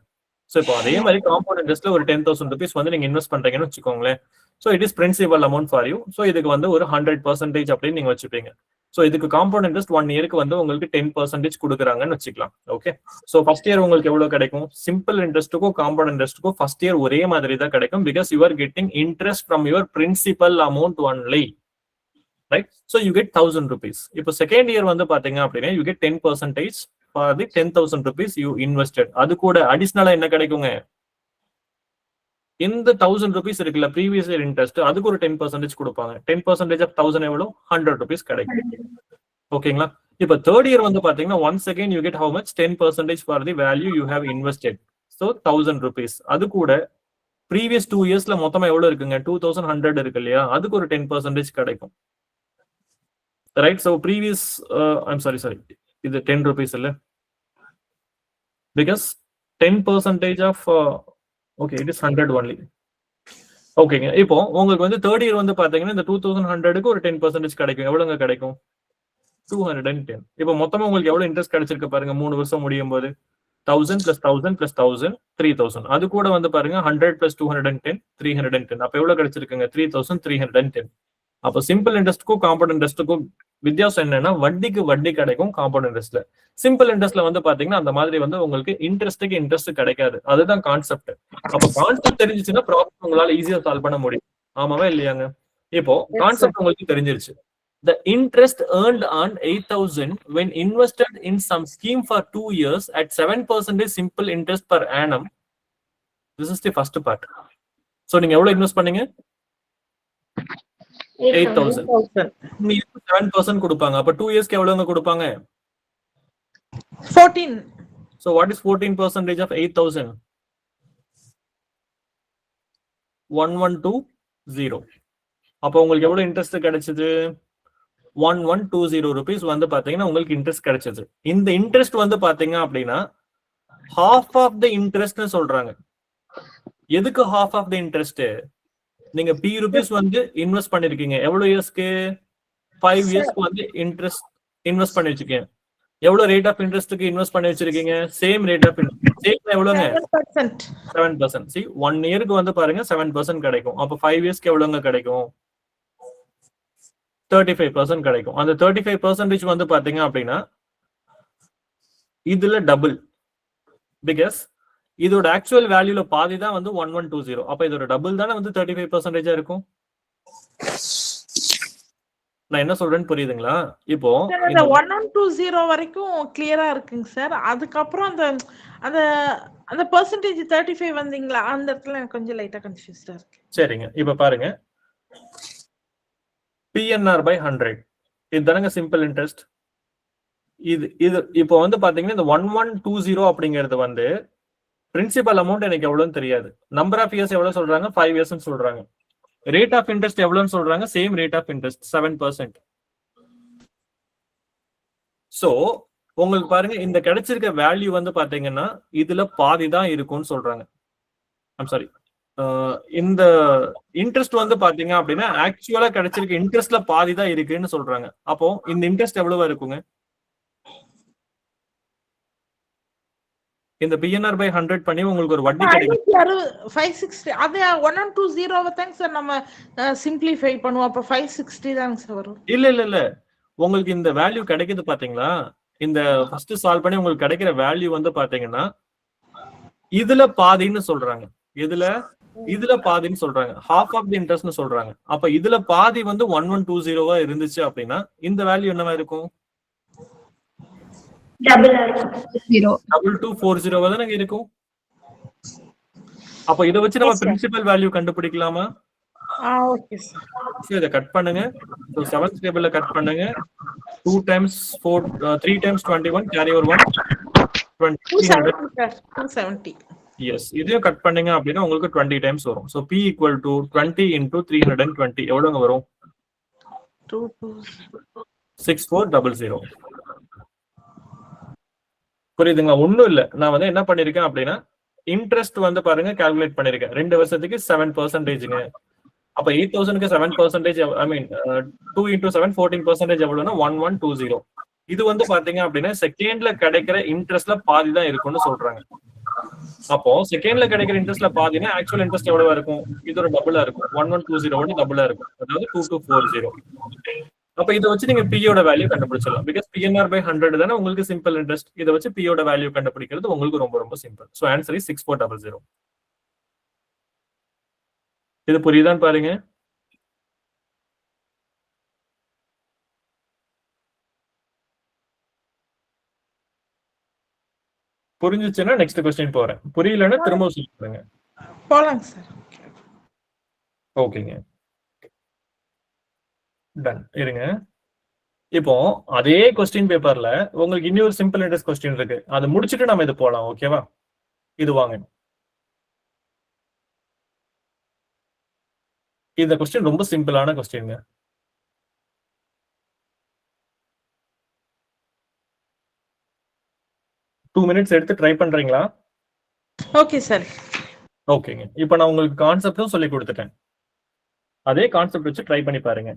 ஸோ இப்போ அதே மாதிரி காம்பவுண்ட் இன்ட்ரெஸ்ட்ல ஒரு 10,000 rupees வந்து நீங்க இன்வெஸ்ட் பண்றீங்கன்னு வச்சுக்கோங்களேன். So it is principal amount for you. So இதுக்கு வந்து ஒரு 100% அப்படின்னு நீங்க வச்சுப்பீங்க. ஸோ இதுக்கு காம்பவுண்ட் இன்ட்ரெஸ்ட் 1 இயருக்கு வந்து உங்களுக்கு 10% கொடுக்குறாங்கன்னு வச்சுக்கலாம். ஓகே, ஸோ ஃபர்ஸ்ட் இயர் உங்களுக்கு எவ்வளவு கிடைக்கும்? சிம்பிள் இன்ட்ரெஸ்ட்டுக்கும் காம்பவுண்ட் இன்ட்ரெஸ்ட்டுக்கும் ஃபர்ஸ்ட் இயர் ஒரே மாதிரி தான் கிடைக்கும். Because you are getting interest from your principal amount only. Right, so you get 1000 rupees. இப்போ செகண்ட் இயர் வந்து பாத்தீங்க அப்படின்னா you get 10% for the 10,000 rupees you invested. அது கூட அடிஷனலா என்ன கிடைக்குங்க? இந்த 1000 rupees இருக்குல்ல ப்ரீவியஸ் இயர் இன்ட்ரெஸ்ட், அதுக்கு ஒரு 10% கொடுப்பாங்க. 10% ஆஃப் 1000 எவ்வளவு? 100 rupees கிடைக்கும். ஓகேங்களா? இப்போ தேர்ட் இயர் வந்து பாத்தீங்கன்னா once again you get how much? 10% for the value you have invested. So 1000 rupees. அது கூட ப்ரீவியஸ் 2 இயர்ஸ்ல மொத்தமா எவ்வளவு இருக்குங்க? 2100 இருக்கு இல்லையா? அதுக்கு ஒரு 10% கிடைக்கும். Right, so previous I'm sorry இது 10 rupees இல்ல, because 10% of okay it is 100 only. ஓகேங்க, இப்போ உங்களுக்கு வந்து தேர்ட் இயர் வந்து பாத்தீங்கன்னா இந்த 2100க்கு ஒரு 10% கிடைக்கும். எவ்வளவுங்க கிடைக்கும்? 210. இப்போ மொத்தமா உங்களுக்கு எவ்வளவு இன்ட்ரெஸ்ட் கிடைச்சிருக்கு பாருங்க 3 வருஷம் முடியும் போது. 1000 plus 1000 plus 1000 3000. அது கூட வந்து பாருங்க 100 plus 210 310. அப்ப எவ்வளவு கிடைச்சிருக்குங்க? 3310. அப்போ சிம்பிள் இன்ட்ரெஸ்ட்க்கும் காம்பவுண்ட் இன்ட்ரெஸ்ட்டுக்கும் வித்தியாசம் என்னன்னா வட்டிக்கு வட்டி கிடைக்கும் காம்பவுண்ட் இன்ட்ரெஸ்ட்ல. சிம்பிள் இன்ட்ரெஸ்ட்ல வந்து பாத்தீங்கன்னா அந்த மாதிரி வந்து உங்களுக்கு இன்ட்ரெஸ்ட்டுக்கு இன்ட்ரெஸ்ட் கிடைக்காது. அதுதான் கான்செப்ட். அப்போ கான்செப்ட் தெரிஞ்சிச்சுன்னா ப்ராப்ளம் உங்களால ஈஸியா சால்வ் பண்ண முடியும். ஆமாவா இல்லையாங்க? இப்போ கான்செப்ட் உங்களுக்கு தெரிஞ்சிருச்சு. The interest earned on 8,000 when invested in some scheme for 2 years at 7% simple interest per annum. This is the first part. So நீங்க எவ்வளவு இன்வெஸ்ட் பண்ணீங்க? 8,000. 7% கொடுப்பாங்க. அப்ப 2 இயர்ஸ்க்கு எவ்வளவுங்க கொடுப்பாங்க? 14. So what is 14% of 8,000? 1120. அப்ப உங்களுக்கு எவ்வளவு இன்ட்ரெஸ்ட் கிடைச்சது? 1120 rupees வந்து பாத்தீங்கன்னா உங்களுக்கு இன்ட்ரெஸ்ட் கிடைச்சது. இந்த இன்ட்ரெஸ்ட் வந்து பாத்தீங்க அப்படின்னா half of the interest சொல்றாங்க. எதுக்கு half of the interest? நீங்க P rupees வந்து இன்வெஸ்ட் பண்ணிருக்கீங்க. எவ்வளவு இயர்ஸ்க்கு? 5 இயர்ஸ்க்கு வந்து இன்ட்ரெஸ்ட் இன்வெஸ்ட் பண்ணி வச்சிருக்கீங்க. எவ்வளவு ரேட் ஆஃப் இன்ட்ரெஸ்ட்க்கு இன்வெஸ்ட் பண்ணி வச்சிருக்கீங்க? Same rate of interest. Same எவ்வளவுங்க? 7%. See 1 இயருக்கு வந்து பாருங்க 7% கிடைக்கும். அப்ப 5 இயர்ஸ்க்கு எவ்வளவுங்க கிடைக்கும்? 35% கிடைக்கும். அந்த 35% வந்து பாத்தீங்க அப்படின்னா இதுல டபுள். பிகாஸ் இதோட ஆக்சுவல் வேல்யூல பாதி தான் வந்து 1120. அப்ப இதோட டபுள் தானே வந்து 35% இருக்கும். நான் என்ன சொல்றேன்னு புரியுதுங்களா? இப்போ இந்த 1120 வரைக்கும் கிளியரா இருக்குங்க சார். அதுக்கப்புறம் அந்த அந்த அந்த பெர்சன்டேஜ் 35 வந்தீங்களா? அந்த இடத்துல எனக்கு கொஞ்சம் லைட்டா கன்ஃபியூஸ்டா இருக்கு. சரிங்க, இப்ப பாருங்க PNR by 100 இதுதானங்க சிம்பிள் இன்ட்ரெஸ்ட். இது இப்போ வந்து பாத்தீங்கன்னா இந்த 1120 அப்படிங்கிறது வந்து பிரின்சிபல் அமௌண்ட் எனக்கு எவ்வளவுன்னு தெரியாது. நம்பர் ஆஃப் இயர்ஸ் எவ்வளவு சொல்றாங்க? 5 இயர்ஸ் சொல்றாங்க. ரேட் ஆஃப் இன்ட்ரெஸ்ட் எவ்வளவுன்னு சொல்றாங்க? Same rate of interest 7%. So உங்களுக்கு பாருங்க இந்த கிடைச்சிருக்க வேல்யூ வந்து பாத்தீங்கன்னா இதுல பாதி தான் இருக்கும்னு சொல்றாங்க. ஐம் சாரி, இந்த இன்ட்ரெஸ்ட் வந்து பாத்தீங்க அப்படின்னா ஆக்சுவலா கிடைச்சிருக்க இன்ட்ரெஸ்ட்ல பாதி தான் இருக்குன்னு சொல்றாங்க. அப்போ இந்த இன்ட்ரெஸ்ட் எவ்வளவு இருக்குங்க? இந்த பிஎன்ஆர் பை 100 பண்ணி உங்களுக்கு ஒரு வட்டி கிடைக்கும். 560 அது 120 தாங்க சார் நம்ம சிம்பிளிஃபை பண்ணுவோம். அப்ப 560 தாங்க சார் வரும். இல்ல உங்களுக்கு இந்த வேல்யூ கிடைக்குது பாத்தீங்களா? இந்த ஃபர்ஸ்ட் சால்வ் பண்ணி உங்களுக்கு கிடைக்கிற வேல்யூ வந்து பாத்தீங்கன்னா இதுல பாதின்னு சொல்றாங்க. இதுல பாதின்னு சொல்றாங்க. half of the interestனு சொல்றாங்க. அப்ப இதுல பாதி வந்து 1120 இருந்துச்சு அப்படின்னா இந்த வேல்யூ என்னவா இருக்கும்? டபுள் 2240 தானே இருக்கும். அப்ப இத வச்சு நம்ம பிரின்சிபல் வேல்யூ கண்டுபிடிக்கலாமா? Okay sir. சோ இத கட் பண்ணுங்க. சோ 7th டேபிள்ல கட் பண்ணுங்க. 2 times 4 3 times 21 carry over 1 270. yes இதையும் கட் பண்ணீங்க அப்படினா உங்களுக்கு 20 times வரும். So p equal to 20 into 320 எவ்வளவுங்க வரும்? 6400. புரியுதுங்களா? ஒண்ணும் இல்ல. நான் வந்து என்ன பண்ணிருக்கேன் அப்படின்னா இன்ட்ரெஸ்ட் வந்து பாருங்க கால்குலேட் பண்ணிருக்கேன். 2 வருஷத்துக்கு 7%ங்க. அப்ப 8000க்கு 7% ஐ மீன் 2 into 7 14% எவ்வளவுனா 1120. இது வந்து பாத்தீங்க அப்படின்னா செகண்ட்ல கிடைக்கிற இன்ட்ரெஸ்ட்ல பாதி தான் இருக்கும்னு சொல்றாங்க. அப்போ செகண்ட்ல கிடைக்கிற இன்ட்ரெஸ்ட்ல பாதினா ஆக்சுவல் இன்ட்ரெஸ்ட் எவ்வளவா இருக்கும்? இதோட டபுளா இருக்கும். 1120 டபுளா இருக்கும். அதாவது 2240. அப்ப இத வச்சு நீங்க p யோட வேல்யூ கண்டுபிடிச்சலாம். because PNR by 100 தான உங்களுக்கு சிம்பிள் இன்ட்ரெஸ்ட். இத வச்சு p யோட வேல்யூ கண்டுபிடிக்கிறது உங்களுக்கு ரொம்ப ரொம்ப சிம்பிள். So answer is 6400. இது புரியுதான்னு பாருங்க. புரிஞ்சுச்சுன்னா நெக்ஸ்ட் क्वेश्चन போறேன். புரியலன்னா திரும்ப சொல்லுங்க. போலாம் சார். ஓகேங்க. டன். இருங்க. இப்போ அதே क्वेश्चन பேப்பர்ல உங்களுக்கு இன்னொரு சிம்பிள் இன்ட்ரெஸ்ட் क्वेश्चन இருக்கு. அது முடிச்சிட்டு நாம இது போலாம். ஓகேவா? இது வாங்க. இந்த क्वेश्चन ரொம்ப சிம்பிளான क्वेश्चनங்க. டூ மினிட்ஸ் எடுத்து ட்ரை பண்றீங்களா? Okay sir. ஓகேங்க. இப்போ நான் உங்களுக்கு கான்செப்டும் சொல்லி கொடுத்துட்டேன். அதே கான்செப்ட் வச்சு ட்ரை பண்ணி பாருங்க.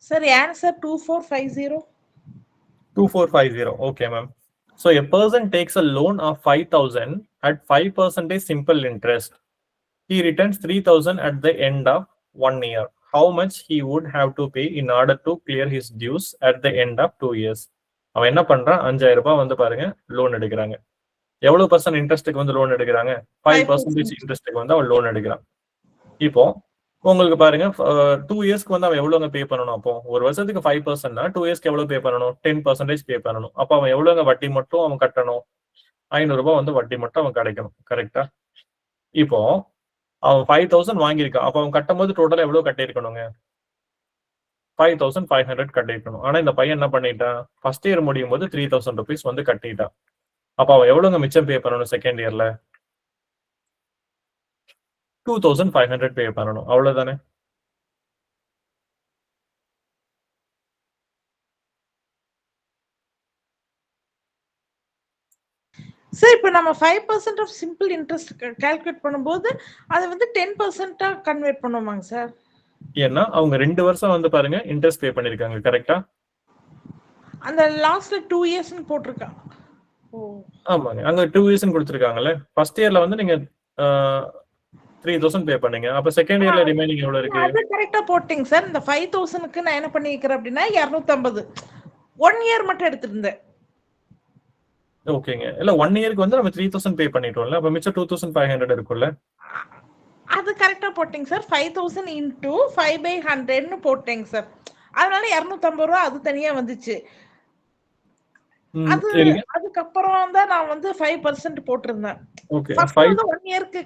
Sir, answer 2450. 2450. Okay, ma'am. So a person takes a loan of 5,000 at 5% simple interest. He returns 3,000 at the end of 1 year. How much he would have to pay in order to clear his dues at the end of 2 years? அவன் என்ன பண்றான்? 5000 ரூபாய் வந்து பாருங்க loan எடுக்கிறாங்க. எவ்வளவு percent இன்ட்ரெஸ்ட்டுக்கு வந்து loan எடுக்கிறாங்க? 5% இன்ட்ரெஸ்ட்டுக்கு வந்து அவன் லோன் எடுக்கிறான். இப்போ உங்களுக்கு பாருங்க 2 இயர்ஸ்க்கு வந்து அவன் எவ்வளவுங்க பே பண்ணணும்? அப்போ ஒரு வருஷத்துக்கு 5%னா 2 இயர்ஸ்க்கு எவ்வளவு பே பண்ணணும்? 10% பே பண்ணணும். அப்ப அவன் எவ்வளவுங்க வட்டி மட்டும் அவன் கட்டணும்? 500 ரூபாய் வந்து வட்டி மட்டும் அவன் கிடைக்கணும். கரெக்டா? இப்போ அவன் 5000 வாங்கியிருக்கான். அப்ப அவன் கட்டும் போது டோட்டலா எவ்வளவு கட்டியிருக்கணுங்க? 5500 கட்டியிருக்கணும். ஆனா இந்த பையன் என்ன பண்ணிட்டான்? ஃபர்ஸ்ட் இயர் முடியும் போது 3000 ருபீஸ் வந்து கட்டிட்டான். அப்ப அவன் எவ்வளவுங்க மிச்சம் பே பண்ணணும் செகண்ட் இயர்ல? 2500 பே பண்ணணும். அவ்வளவுதானே? சார் இப்போ நம்ம 5% ஆஃப் சிம்பிள் இன்ட்ரெஸ்ட் கால்குலேட் பண்ணும்போது அது வந்து 10%ஆ கன்வெர்ட் பண்ணுவாங்க சார். ஏன்னா அவங்க 2 வருஷம் வந்து பாருங்க இன்ட்ரெஸ்ட் பே பண்ணிருக்காங்க. கரெக்ட்டா? அந்த லாஸ்ட்ல 2 இயர்ஸ்னு போட்டுருக்காங்க. ஆமாங்க. அங்க 2 இயர்ஸ்னு கொடுத்திருக்காங்கல்ல. ஃபர்ஸ்ட் இயர்ல வந்து நீங்க 3000 பே பண்ணீங்க. அப்ப செகண்ட் இயர்ல ரிமைனிங் எவ்வளவு இருக்கு? அது கரெக்ட்டா போட்டிங்க சார். இந்த 5000க்கு நான் என்ன பண்ணிக்கிறேன் அப்படினா 250 1 இயர் மட்டும் எடுத்துட்டேன். ஓகேங்க. இல்ல 1 இயருக்கு வந்து நம்ம 3000 பே பண்ணிட்டோம்ல. அப்ப மிச்சம் 2500 இருக்கும்ல. அது கரெக்ட்டா போட்டிங்க சார். 5000 into 5/100 னு போட்டேங்க சார். அதனால 250 ரூபா அது தனியா வந்துச்சு. அது அதுக்கப்புறம் தான் நான் வந்து 5% போட்டிருந்தேன். ஃபர்ஸ்ட் வந்து 1 இயருக்கு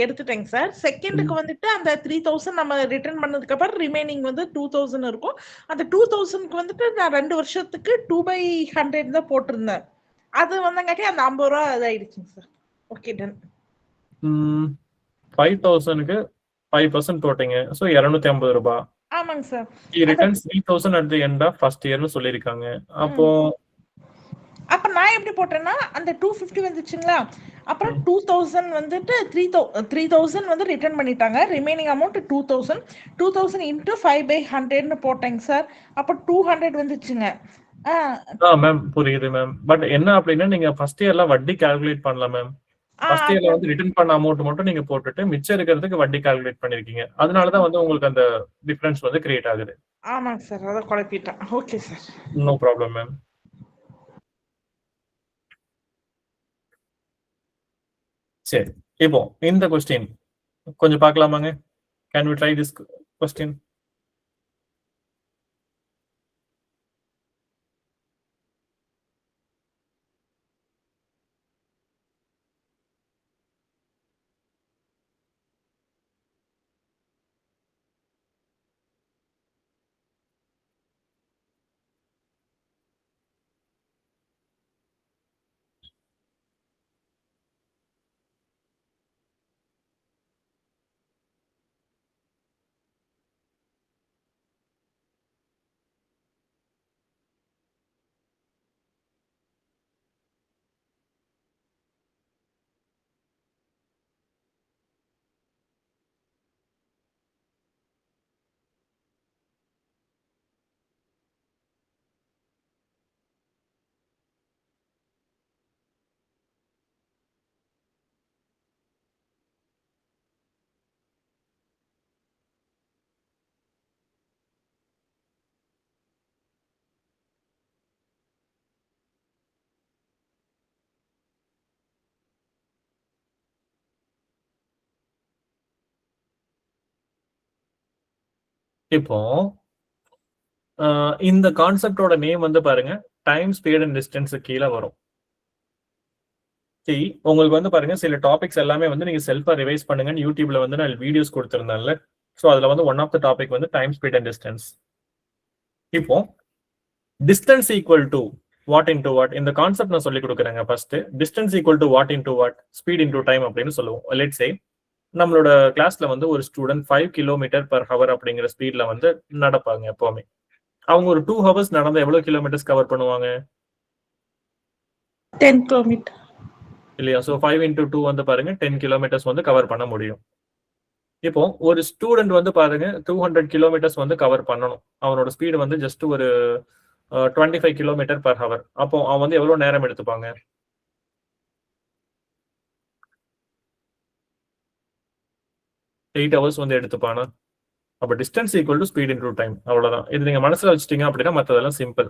எடுத்துட்டேங்க சார். செகண்டுக்கு வந்துட்டு அந்த 3000 நம்ம ரிட்டர்ன் பண்ணதுக்கு அப்புறம் ரிமைனிங் வந்து 2000 இருக்கும். அந்த 2000க்கு வந்துட்டு நான் 2 வருஷத்துக்கு 2/100 தான் போட்டிருந்தேன். அது வந்தங்காட்டி அந்த 50 ரூபா இதாயிடுச்சுங்க சார். Okay done. 5000க்கு 5% போட்டீங்க. சோ 250 ரூபாய். ஆமாங்க sir. He returns 3000 at the end of first year னு சொல்லிருக்காங்க. அப்போ நான் எப்படி போட்டேன்னா அந்த 250 வந்துச்சுங்களா, அப்புறம் 2000 வந்துட்டு 3000 வந்து ரிட்டர்ன் பண்ணிட்டாங்க. ரிமைனிங் அமௌண்ட் 2000 இன்டு 5/100 போட்டேங்க சார். அப்ப 200 வந்துச்சுங்க. மேம் புரியுது மேம். பட் என்ன அப்படின்னா நீங்க ஃபர்ஸ்ட் இயர்ல வட்டி கால்குலேட் பண்ணலாம் மேம். ஃபர்ஸ்ட் இயர்ல வந்து ரிட்டர்ன் பண்ண அமௌண்ட் மட்டும் நீங்க போட்டுட்டு மிச்சம் இருக்கிறதுக்கு வட்டி கால்குலேட் பண்ணிருக்கீங்க. அதனால தான் வந்து உங்களுக்கு அந்த டிஃபரன்ஸ் வந்து கிரியேட் ஆகுது. ஆமாங்க சார், அத குழப்பிட்டேன். Okay sir. No problem ma'am. சரி, இப்போ இந்த क्वेश्चन கொஞ்சம் பார்க்கலாமாங்க? Can we try this question? இப்போ இந்த கான்செப்டோட நேம் வந்து பாருங்க டைம் ஸ்பீட் அண்ட் டிஸ்டன்ஸ் கீழே வரும். சரி, உங்களுக்கு வந்து பாருங்க சில டாபிக்ஸ் எல்லாமே வந்து நீங்க செல்ஃபா ரிவைஸ் பண்ணுங்கன்னு யூடியூப்ல வந்து நான் வீடியோஸ் கொடுத்திருந்தேன்ல. ஸோ அதுல வந்து ஒன் ஆஃப் த டாபிக் வந்து டைம் ஸ்பீட் அண்ட் டிஸ்டன்ஸ். இப்போ distance equal to what into what இந்த கான்செப்ட் நான் சொல்லி கொடுக்குறேங்க. First distance equal to what into what, speed into time அப்படின்னு சொல்லுவோம். லெட்ஸ் சே நம்மளோட கிளாஸ்ல வந்து ஒரு ஸ்டூடெண்ட் 5 km/h அப்படிங்கிற ஸ்பீட்ல வந்து நடப்பாங்க எப்பவுமே. அவங்க ஒரு 2 hours நடந்து எவ்வளவு கிலோமீட்டர்ஸ் கவர் பண்ணுவாங்க? 10 km இல்லையா? சோ 5 into 2 வந்து பாருங்க 10 kilometers வந்து கவர் பண்ண முடியும். இப்போ ஒரு ஸ்டூடெண்ட் வந்து பாருங்க 200 kilometers வந்து கவர் பண்ணணும். அவனோட ஸ்பீடு வந்து ஜஸ்ட் ஒரு 25 km/h. அப்போ அவன் வந்து எவ்வளவு நேரம் எடுத்துப்பாங்க? 8 hours வந்து எடுத்துப்பானா? அப்ப distance equal to speed into time. அவ்வளவுதான். இது நீங்க மனசுல வச்சுட்டீங்க அப்படின்னா மத்ததெல்லாம் சிம்பிள்.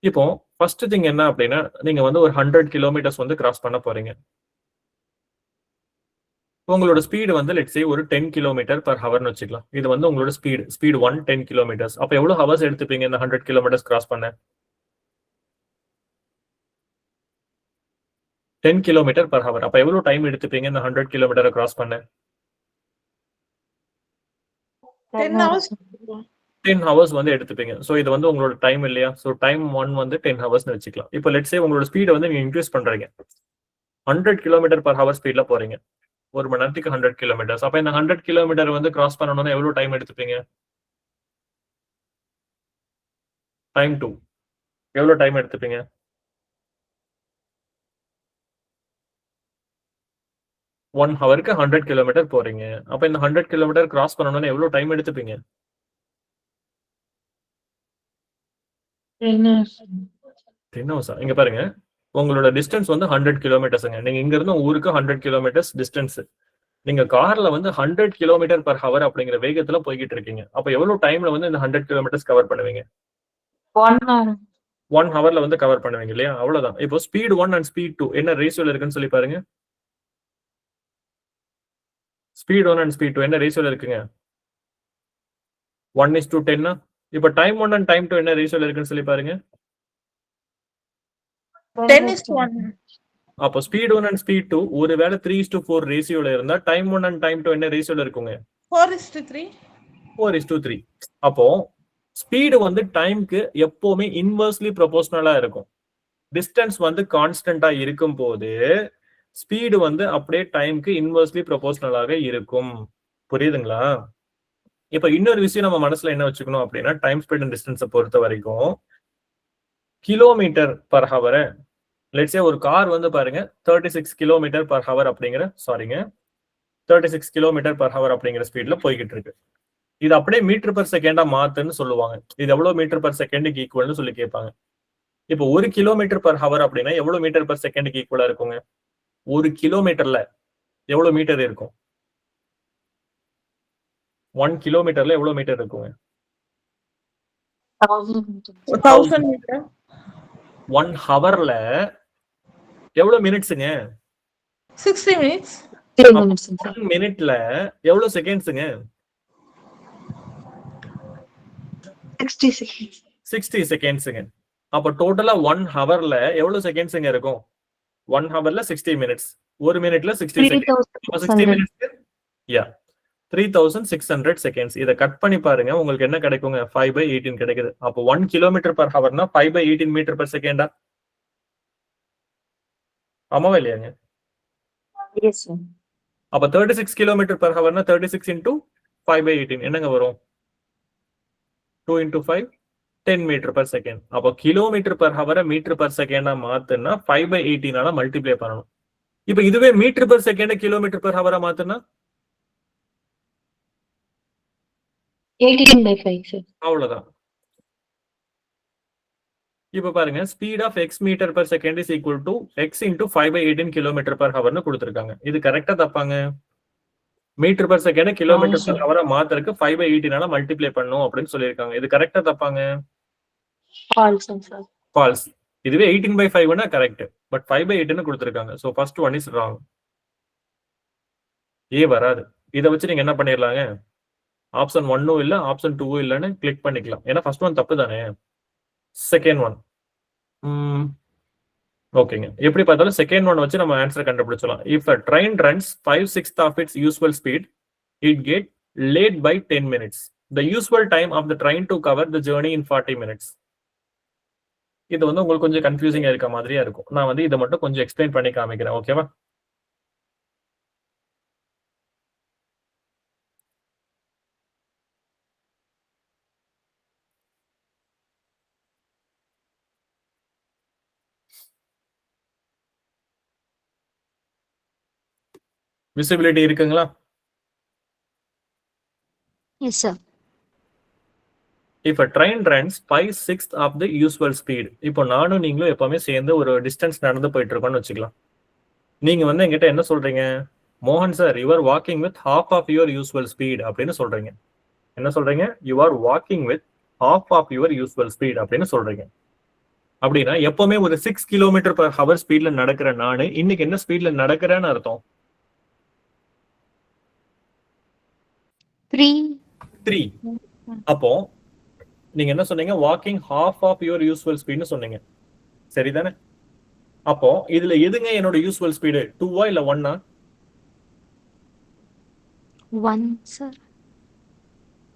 இப்போ ஃபர்ஸ்ட் திங் என்ன அப்படின்னா நீங்க வந்து ஒரு 100 kilometers வந்து கிராஸ் பண்ண போறீங்க. உங்களோட ஸ்பீடு வந்து லெட்ஸ் சே ஒரு 10 km/h வச்சுக்கலாம். இது வந்து உங்களோட ஸ்பீட் 1 10 kilometers. அப்ப எவ்வளவு ஹவர்ஸ் எடுத்துப்பீங்க இந்த 100 kilometers கிராஸ் பண்ண? 10 km/h. அப்ப எவ்வளவு டைம் எடுத்துப்பீங்க இந்த 100 kilometer கிராஸ் பண்ண? 10 hours 10 hours வந்து எடுத்துப்பீங்க. சோ இது வந்து உங்களோட டைம் இல்லையா? சோ டைம் 1 வந்து 10 hours னு வெச்சுக்கலாம். இப்போ லெட்ஸ் சே உங்களோட ஸ்பீட வந்து நீங்க இன்கிரீஸ் பண்றீங்க. 100 km/h ஸ்பீட்ல போறீங்க. ஒரு மணி நேரத்துக்கு 100 kilometers. அப்ப இந்த 100 km வந்து கிராஸ் பண்ணனும்னா எவ்வளவு டைம் எடுத்துப்பீங்க? டைம் 2. எவ்வளவு டைம் எடுத்துப்பீங்க? 1 ஹவருக்கு 100 km போறீங்க. அப்ப இந்த 100 km கிராஸ் பண்ணனும்னா எவ்வளவு டைம் எடுத்துப்பீங்க? 10 hours. இங்க பாருங்க. உங்களோட டிஸ்டன்ஸ் வந்து 100 kilometersங்க. நீங்க இங்க இருந்து ஊருக்கு 100 kilometers டிஸ்டன்ஸ். நீங்க கார்ல வந்து 100 km/h அப்படிங்கிற வேகத்துல போய்கிட்டு இருக்கீங்க. அப்ப எவ்வளவு டைம்ல வந்து இந்த 100 kilometers கவர் பண்ணுவீங்க? 1 ஹவர்ல வந்து கவர் பண்ணுவீங்க இல்லையா? அவ்வளவுதான். இப்போ ஸ்பீட் 1 அண்ட் ஸ்பீட் 2 என்ன ரேஷியோல இருக்குன்னு சொல்லி பாருங்க. ஸ்பீட் 1 அண்ட் ஸ்பீட் 2 என்ன ரேஷியோல இருக்குங்க? 1:10 இப்ப டைம் 1 அண்ட் டைம் 2 என்ன ரேஷியோல இருக்குன்னு சொல்லி பாருங்க. 10:1. அப்போ ஸ்பீட் 1 அண்ட் ஸ்பீட் 2 ஒருவேளை 3:4 ரேஷியோல இருந்தா டைம் 1 அண்ட் டைம் 2 என்ன ரேஷியோல இருக்குங்க? 4:3. 4:3. அப்போ ஸ்பீடு வந்து டைம்க்கு எப்பவுமே இன்வெர்ஸ்லி ப்ரொபோஷனலா இருக்கும். டிஸ்டன்ஸ் வந்து கான்ஸ்டன்டா இருக்கும் போது ஸ்பீடு வந்து அப்படியே டைம்க்கு இன்வெர்ஸ்லி ப்ரொபோஷனலாக இருக்கும். புரியுதுங்களா? இப்ப இன்னொரு விஷயம் நம்ம மனசுல என்ன வச்சுக்கணும் அப்படின்னா, டைம் ஸ்பீட் அண்ட் டிஸ்டன்ஸை பொறுத்த வரைக்கும் கிலோமீட்டர் பர் ஹவர், லெட்ஸே ஒரு கார் வந்து பாருங்க 36 கிலோமீட்டர் பர் ஹவர் அப்படிங்கிற 36 கிலோமீட்டர் பர் ஹவர் அப்படிங்கிற ஸ்பீட்ல போய்கிட்டு இருக்கு. இது அப்படியே மீட்டர் பர் செகண்டா மாத்துன்னு சொல்லுவாங்க. இது எவ்வளவு மீட்டர் பர் செகண்டுக்கு ஈக்குவல்னு சொல்லி கேட்பாங்க. இப்போ 1 கிலோமீட்டர் பர் ஹவர் அப்படின்னா எவ்வளவு மீட்டர் பர் செகண்டுக்கு ஈக்குவலா இருக்குங்க? 1 கிலோமீட்டர்ல எவ்வளவு மீட்டர் இருக்கும்? 1 கிலோமீட்டர்ல எவ்வளவு மீட்டர் இருக்குங்க? 1000 மீட்டர். 1 ஹவர்ல எவ்வளவு மினிட்ஸுங்க? 60 minutes. 1 மினிட்ல எவ்வளவு செகண்ட்ஸுங்க? 60 செகண்ட்ஸுங்க. அப்ப டோட்டலா 1 ஹவர்ல எவ்வளவு செகண்ட்ஸுங்க இருக்கும்? 1 ஹவர்ல 60 மினிட்ஸ், 1 மினிட்ல 60 செகண்ட்ஸ். 60 மினிட்ஸ்க்கு 3600 செகண்ட்ஸ். இத கட் பண்ணி பாருங்க, உங்களுக்கு என்ன கிடைக்குங்க? 5/18 கிடைக்குது. அப்போ 1 கிலோமீட்டர் பர் ஹவர்னா 5/18 மீட்டர் பர் செகண்டா? ஆமாவா இல்லையாங்க? அப்ப 36 கிலோமீட்டர் பர் ஹவர்னா 36 into 5/18 என்னங்க வரும்? 2 into 5 10 மீட்டர் பர் செகண்ட். அப்போ கிலோமீட்டர் பர் ஹவரை மீட்டர் பர் செகண்டா மாத்துனா 5/18 மல்டிப்ளை பண்ணணும். இப்ப இதுவே metre per second kilometre per ஹவரா மாத்துனா 18/5. அவ்வளவுதான். இப்ப பாருங்க, speed of x metre per second is equal to x into 5/18 kilometre per ஹவர்னு கொடுத்திருக்காங்க. இது கரெக்டா தப்பாங்க? Metre per second kilometre per ஹவரா மாத்திரக்கு 5/18 மல்டிப்ளை பண்ணும் அப்படின்னு சொல்லியிருக்காங்க. இது கரெக்டா தப்பாங்க? ஃபால்ஸ். இதுவே 18/5 கரெக்ட், பட் 5/18 கொடுத்திருக்காங்க. So first one is wrong. A வராது. இதை வச்சு நீங்க என்ன பண்ணிடலாங்க? ஆப்ஷன் 1 இல்ல ஆப்ஷன் 2 இல்லன்னு கிளிக் பண்ணிக்கலாம். ஏன்னா ஃபர்ஸ்ட் ஒன் தப்பு தானே. செகண்ட் ஒன் ஓகேங்க. எப்படி பார்த்தாலும் செகண்ட் ஒன் வச்சு நம்ம ஆன்சர் கண்டுபிடிச்சலாம். If a train runs 5/6 of its usual speed, it get late by 10 minutes. The usual time of the train to cover the journey in 40 minutes. இது வந்து உங்களுக்கு கொஞ்சம் கன்ஃபியூசிங்கா இருக்க மாதிரியா இருக்கும். நான் வந்து இதை மட்டும் கொஞ்சம் எக்ஸ்பிளைன் பண்ணி காமிக்கிறேன். ஓகேவா? விசிபிலிட்டி இருக்குங்களா? Yes, sir. If a train runs 5/6 of the usual speed, இப்போ நானும் நீங்களும் எப்பவுமே சேர்ந்து ஒரு டிஸ்டன்ஸ் நடந்து போயிட்டு இருக்கோம்னு வச்சுக்கலாம். நீங்க வந்து என்கிட்ட என்ன சொல்றீங்க? மோகன் sir, you are walking with half of your usual speed அப்படின்னு சொல்றீங்க. என்ன சொல்றீங்க? You are walking with half of your usual speed அப்படின்னு சொல்றீங்க. அப்படின்னா எப்பவுமே ஒரு 6 கிலோமீட்டர் பர் ஹவர் ஸ்பீட்ல நடக்கிற நானு இன்னைக்கு என்ன ஸ்பீட்ல நடக்கிறேன்னு அர்த்தம்? 3. அப்போ நீங்க என்ன சொன்னீங்க? Walking half of your usual speedனு சொன்னீங்க, சரிதானே? அப்போ இதுல எதுங்க என்னோட யூசுவல் ஸ்பீடு? 2 இல்ல 1? 1, sir.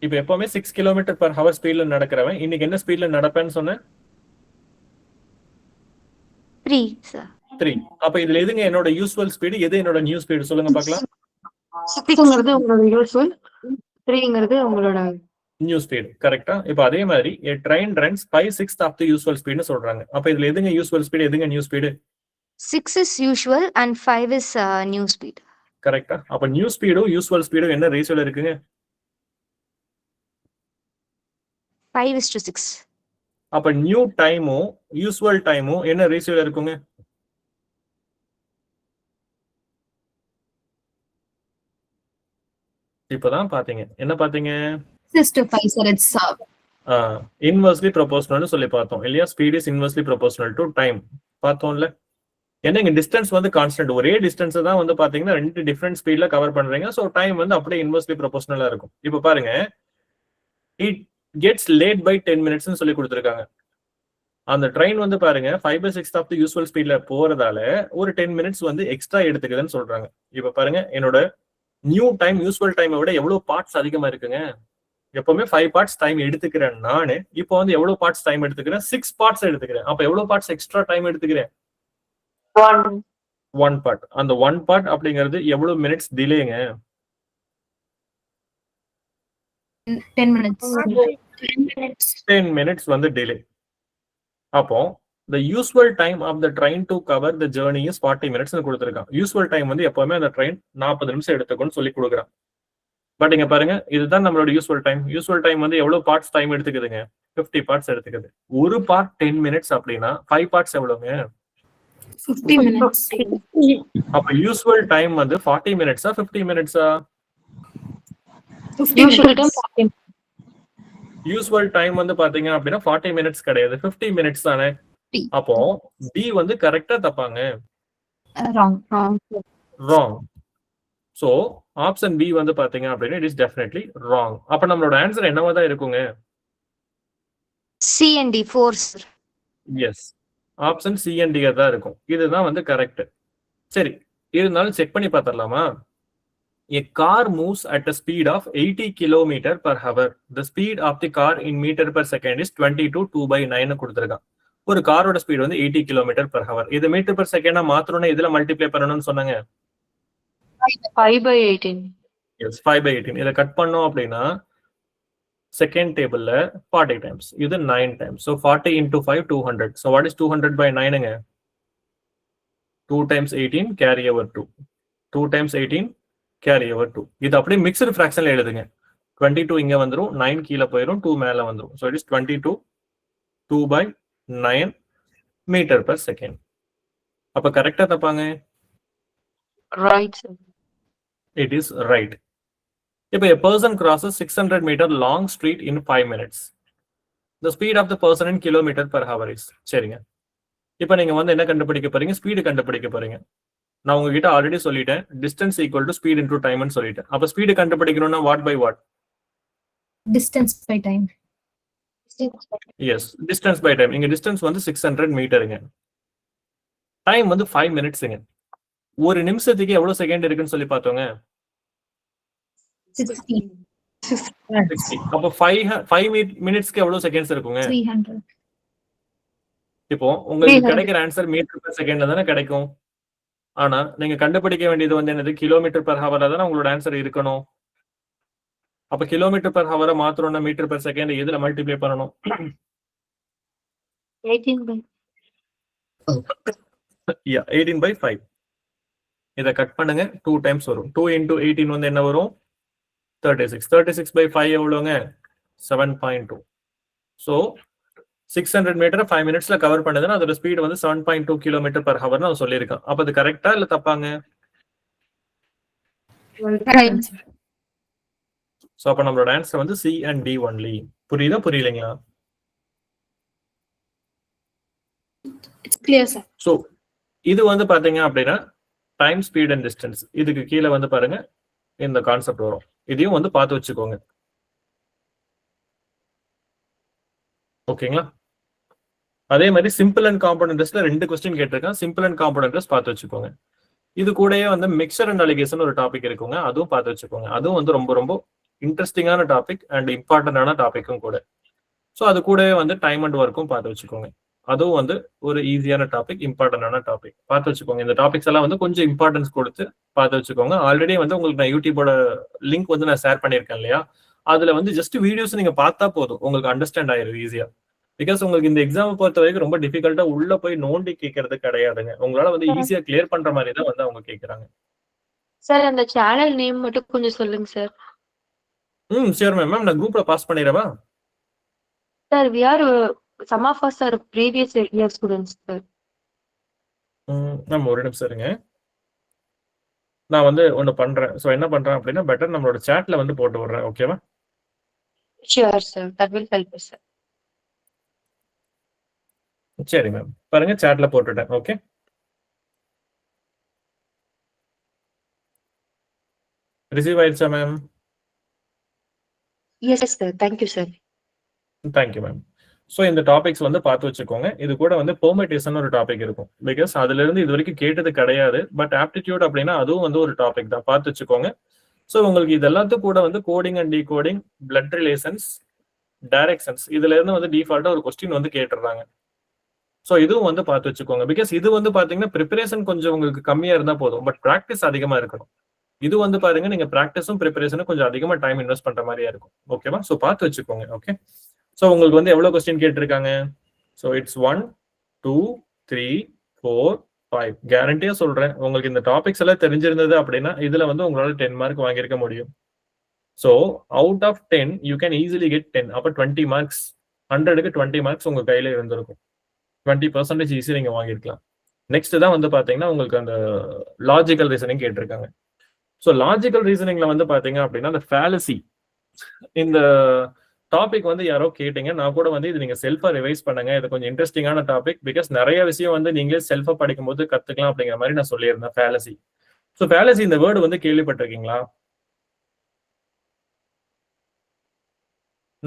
இப்போ எப்பவுமே 6 கிலோமீட்டர் பர் ஹவர் ஸ்பீட்ல நடக்கிறவன் இன்னைக்கு என்ன ஸ்பீட்ல நடப்பேன்னு சொன்னேன்? 3, sir. 3. அப்ப இதுல எதுங்க என்னோட யூசுவல் ஸ்பீடு, எது என்னோட நியூ ஸ்பீடு சொல்லுங்க பார்க்கலாம். 6ங்கிறது உங்களோட யூசுவல், 3ங்கிறது உங்களோட நியூ ஸ்பீடு. கரெக்ட்டா? இப்போ அதே மாதிரி a train runs 5/6 of the usual speedனு சொல்றாங்க. அப்ப இதுல எதுங்க யூசுவல் ஸ்பீடு, எதுங்க new speed? 6 is usual and 5 is new speed. கரெக்ட்டா? அப்ப நியூ ஸ்பீடும் யூசுவல் ஸ்பீடும் என்ன ரேஷியோல இருக்குங்க? 5:6. அப்ப நியூ டைமும் யூசுவல் டைமும் என்ன ரேஷியோல இருக்குங்க? இப்பதான் பாத்தீங்க. என்ன பாத்தீங்க? 6:5, sir. It's இன்வெர்ஸ்லி ப்ரொபோஷனல்னு சொல்லி பார்த்தோம் இல்லையா? Speed is inversely proportional to time பார்த்தோம்ல. ஏன்னா இங்க டிஸ்டன்ஸ் வந்து கான்ஸ்டன்ட், ஒரே டிஸ்டன்ஸ் தான் வந்து பாத்தீங்கன்னா 2 டிஃபரெண்ட் ஸ்பீட்ல கவர் பண்றீங்க. ஸோ டைம் வந்து அப்படியே இன்வெர்ஸ்லி ப்ரொபோஷனலா இருக்கும். இப்போ பாருங்க, gets late by 10 minutes னு சொல்லி கொடுத்திருக்காங்க. அந்த ட்ரெயின் வந்து பாருங்க 5/6 ஆஃப் தி யூசுவல் ஸ்பீட்ல போறதால ஒரு 10 மினிட்ஸ் வந்து எக்ஸ்ட்ரா எடுத்துக்குதுன்னு சொல்றாங்க. இப்ப பாருங்க என்னோட நியூ டைம் யூசுவல் டைமை விட எவ்வளவு பார்ட்ஸ் அதிகமா இருக்குங்க. எப்பவுமே 5 பார்ட்ஸ் டைம் எடுத்துக்கிறேன் நானு. இப்போ வந்து எவ்வளவு பார்ட்ஸ் டைம் எடுத்துக்கிறேன்? 6 பார்ட்ஸ் எடுத்துக்கிறேன். அப்ப எவ்வளவு பார்ட்ஸ் எக்ஸ்ட்ரா டைம் எடுத்துக்கிறேன்? 1 பார்ட். அந்த 1 பார்ட் அப்படிங்கிறது எவ்வளவு மினிட்ஸ் டிலேங்க? 10 minutes. 10 மினிட்ஸ் வந்து டிலே. அப்போ the usual time of the train to cover the journey is 40 minutes னு கொடுத்திருக்கான். யூசுவல் டைம் வந்து எப்பவுமே அந்த ட்ரெயின் 40 நிமிஷம் எடுத்துக்கும்னு சொல்லி கொடுக்குறான். பட் இங்க பாருங்க இதுதான் நம்மளோட யூசுவல் டைம். யூசுவல் டைம் வந்து எவ்வளவு பார்ட்ஸ் டைம் எடுத்துக்குதுங்க? 50 பார்ட்ஸ் எடுத்துக்குது. ஒரு பார்ட் 10 மினிட்ஸ் அப்படின்னா 5 பார்ட்ஸ் எவ்வளவுங்க? 50 minutes. அப்ப யூசுவல் டைம் வந்து 40 மினிட்ஸா 50 மினிட்ஸா? 50 minutes. யூசுவல் டைம் வந்து பாத்தீங்க அப்படின்னா 40 மினிட்ஸ் கிடையாது, 50 மினிட்ஸ் தானே. அப்போ டி வந்து கரெக்டா தப்பாங்க? Wrong. Wrong. So option B வந்து பாத்தீங்க அப்படின்னா இட் இஸ் டெஃபினெட்லி ராங். அப்ப நம்மளோட ஆன்சர் என்னவா தான் இருக்குங்க? C and D 4 sir. Yes, option C and D தான் இருக்கும். இதுதான் வந்து கரெக்ட். சரி, இருந்தாலும் செக் பண்ணி பார்த்துடலாமா? A car moves at a speed of 80 km per hour. The speed of the car in meter per second is 22/2/9 கொடுத்திருக்கான். ஒரு காரோட ஸ்பீட் வந்து 80 km per hour. இது மீட்டர் per second மாத்தணும்னா இதுல மல்டிப்ளை பண்ணணும்னு சொன்னாங்க. 5/18. எஸ், 5/18. இதை கட் பண்ணோம் அப்படின்னா செகண்ட் டேபிள்ல 40 டைம்ஸ், இது 9 times. So 40 into 5 200. So what is 200/9ங்க? 2 times 18 carry over 2. 2 times 18 carry over 2. இது அப்படியே மிக்ஸ்டு ஃபிராக்ஷன்ல எழுதுங்க. 22 இங்க வந்துரும், 9 கீழே போயிடும், 2 மேல வந்துரும். So it is 22 2/9 metre per second. அப்ப கரெக்டா தப்பாங்க? Right sir. It is right. இப்போ a person crosses 600 meter long street in 5 minutes. The speed of the person in kilometer per hour is. சரிங்க. இப்போ நீங்க வந்து என்ன கண்டுபிடிக்க போறீங்க? ஸ்பீடு கண்டுபிடிக்க போறீங்க. நான் உங்ககிட்ட ஆல்ரெடி சொல்லிட்டேன், distance equal to speed into டைம்னு சொல்லிட்டேன். அப்ப ஸ்பீடு கண்டுபிடிக்கணும்னா what by what? Distance by time. Yes, distance by time. இங்க டிஸ்டன்ஸ் வந்து 600 மீட்டருங்க. டைம் வந்து 5 மினிட்ஸுங்க. ஒரு நிமிஷத்துக்கு எவ்வளவு செகண்ட் இருக்குன்னு சொல்லி பார்த்தோங்க? 60. 60. அப்ப 5 மினிட்ஸ்க்கு எவ்வளவு செகண்ட்ஸ் இருக்குங்க? 300. இப்போ உங்களுக்கு கிடைக்கிற ஆன்சர் மீட்டர் per செகண்ட்ல தானே கிடைக்கும். ஆனா நீங்க கண்டுபிடிக்க வேண்டியது வந்து என்னது? கிலோமீட்டர் per ஹவர்ல தானே உங்களோட ஆன்சர் இருக்கணும். அப்ப கிலோமீட்டர் per ஹவரை மாத்தணும்னா மீட்டர் per செகண்ட் எதுல மல்டிப்ளை பண்ணணும்? 18/5. இத கட் பண்ணுங்க, 2 டைம்ஸ் வரும். 2 into 18 வந்து என்ன வரும்? 36. 36/5 எவ்வளவுங்க? 7.2. சோ 600 மீட்டர் 5 மினிட்ஸ்ல கவர் பண்ணதுன்னா அதோட ஸ்பீட் வந்து 7.2 கிலோமீட்டர் per ஹவர் நான் சொல்லியிருக்கேன். அப்ப அது கரெக்டா இல்ல தப்பாங்க? Right. சோ அப்ப நம்மளோட ஆன்சர் வந்து சி அண்ட் டி ஒன்லி. புரியுதா புரியலைங்களா? It's clear, sir. சோ இது வந்து பாத்தீங்க அப்படின்னா டைம், ஸ்பீட் அண்ட் டிஸ்டன்ஸ். இதுக்கு கீழே வந்து பாருங்க இந்த கான்செப்ட் வரும். இதையும் வந்து பார்த்து வச்சுக்கோங்க. ஓகேங்களா? அதே மாதிரி சிம்பிள் அண்ட் காம்பவுண்ட் இன்ட்ரெஸ்ட்ல 2 கொஸ்டின் கேட்டிருக்கேன். சிம்பிள் அண்ட் காம்பவுண்ட் இன்ட்ரெஸ்ட் பார்த்து வச்சுக்கோங்க. இது கூடயே வந்து மிக்சர் அண்ட் அலிகேஷன் ஒரு டாபிக் இருக்குங்க, அதுவும் பார்த்து வச்சுக்கோங்க. அதுவும் வந்து ரொம்ப ரொம்ப இன்ட்ரெஸ்டிங்கான டாபிக் அண்ட் இம்பார்ட்டன்டான டாபிக்கும் கூட. ஸோ அது கூடவே வந்து டைம் அண்ட் ஒர்க்கும் பார்த்து வச்சுக்கோங்க. அதுவும் வந்து ஒரு ஈஸியான டாபிக், இம்பார்ட்டன்டான டாபிக் பார்த்து வச்சுக்கோங்க. இந்த டாபிக்ஸ் எல்லாம் வந்து கொஞ்சம் இம்பார்ட்டன்ஸ் கொடுத்து பார்த்து வச்சுக்கோங்க. ஆல்ரெடி வந்து உங்களுக்கு நான் யூடியூபோட லிங்க் வந்து நான் ஷேர் பண்ணியிருக்கேன் இல்லையா? அதுல வந்து ஜஸ்ட் வீடியோஸ் நீங்க பார்த்தா போதும், உங்களுக்கு அண்டர்ஸ்டாண்ட் ஆயிரும் ஈஸியா. பிகாஸ் உங்களுக்கு இந்த எக்ஸாம் பொறுத்த வரைக்கும் ரொம்ப டிஃபிகல்ட்டா உள்ள போய் நோண்டி கேட்கறது கிடையாதுங்க. உங்களால வந்து ஈஸியா கிளியர் பண்ற மாதிரி தான் வந்து அவங்க கேட்கறாங்க. சார் அந்த சேனல் நேம் மட்டும் கொஞ்சம் சொல்லுங்க சார். Sure ma'am. நான் குரூப்ல பாஸ் பண்ணிரவா? Sir we are some of us are previous year students sir. நம்ம ஒரு நிமிஷம் இருங்க, நான் வந்து ஒன்னு பண்றேன். சோ என்ன பண்றேன் அப்படின்னா பெட்டர் நம்மளோட சாட்ல வந்து போட்டு விடுறேன். ஓகேவா? Sure sir, that will help us sir. சரி மேம், பாருங்க சாட்ல போட்டுட்டேன். ஓகே, ரிசீவ் ஆயிடுச்சா ma'am? Yes sir, thank you sir. Thank you ma'am. So இந்த டாபிக்ஸ் வந்து பார்த்து வச்சுக்கோங்க. இது கூட வந்து பெர்மிட்டேஷன் ஒரு டாபிக் இருக்கும். பிகாஸ் அதுல இருந்து இது வரைக்கும் கேட்டது கிடையாது. பட் ஆப்டிடியூட் அப்படின்னா அதுவும் வந்து ஒரு டாபிக் தான், பார்த்து வச்சுக்கோங்க. ஸோ உங்களுக்கு இது எல்லாத்துக்கும் கூட வந்து coding and decoding, blood relations, directions, இதுல இருந்து வந்து டிஃபால்ட்டா ஒரு கொஸ்டின் வந்து கேட்டுறாங்க. ஸோ இதுவும் வந்து பார்த்து வச்சுக்கோங்க. பிகாஸ் இது வந்து பாத்தீங்கன்னா ப்ரிப்பரேஷன் கொஞ்சம் உங்களுக்கு கம்மியா இருந்தா போதும், பட் ப்ராக்டிஸ் அதிகமா இருக்கணும். இது வந்து பாருங்க, நீங்க ப்ராக்டிஸும் ப்ரிப்பரேஷனும் கொஞ்சம் அதிகமா டைம் இன்வெஸ்ட் பண்ற மாதிரியா இருக்கும். ஓகேவா? ஸோ பார்த்து வச்சுக்கோங்க. ஓகே, ஸோ உங்களுக்கு வந்து எவ்வளவு கொஸ்டின் கேட்டிருக்காங்க? So it's 1 2 3 4 5. கேரண்டியா சொல்றேன், உங்களுக்கு இந்த டாபிக்ஸ் எல்லாம் தெரிஞ்சிருந்தது அப்படின்னா இதுல வந்து உங்களால 10 மார்க் வாங்கியிருக்க முடியும். So out of 10 you can easily get 10. அப்ப 20 மார்க்ஸ், 100க்கு 20 மார்க்ஸ் உங்க கையில இருந்திருக்கும். 20% ஈஸி நீங்க வாங்கிருக்கலாம். நெக்ஸ்ட் தான் வந்து பாத்தீங்கன்னா உங்களுக்கு அந்த லாஜிக்கல் ரீசனிங் கேட்டிருக்காங்க. ஸோ லாஜிக்கல் ரீசனிங்ல வந்து பாத்தீங்க அப்படின்னா அந்த ஃபேலசி, இந்த டாபிக் வந்து யாரோ கேட்டீங்க, நான் கூட வந்து இது நீங்க செல்ஃபா ரிவைஸ் பண்ணுங்க, இது கொஞ்சம் இன்ட்ரெஸ்டிங்கான டாபிக். பிகாஸ் நிறைய விஷயம் வந்து நீங்களே செல்ஃபா படிக்கும் போது கத்துக்கலாம் அப்படிங்கிற மாதிரி நான் சொல்லியிருந்தேன். ஃபேலசி. ஸோ ஃபேலசி இந்த வேர்டு வந்து கேள்விப்பட்டிருக்கீங்களா?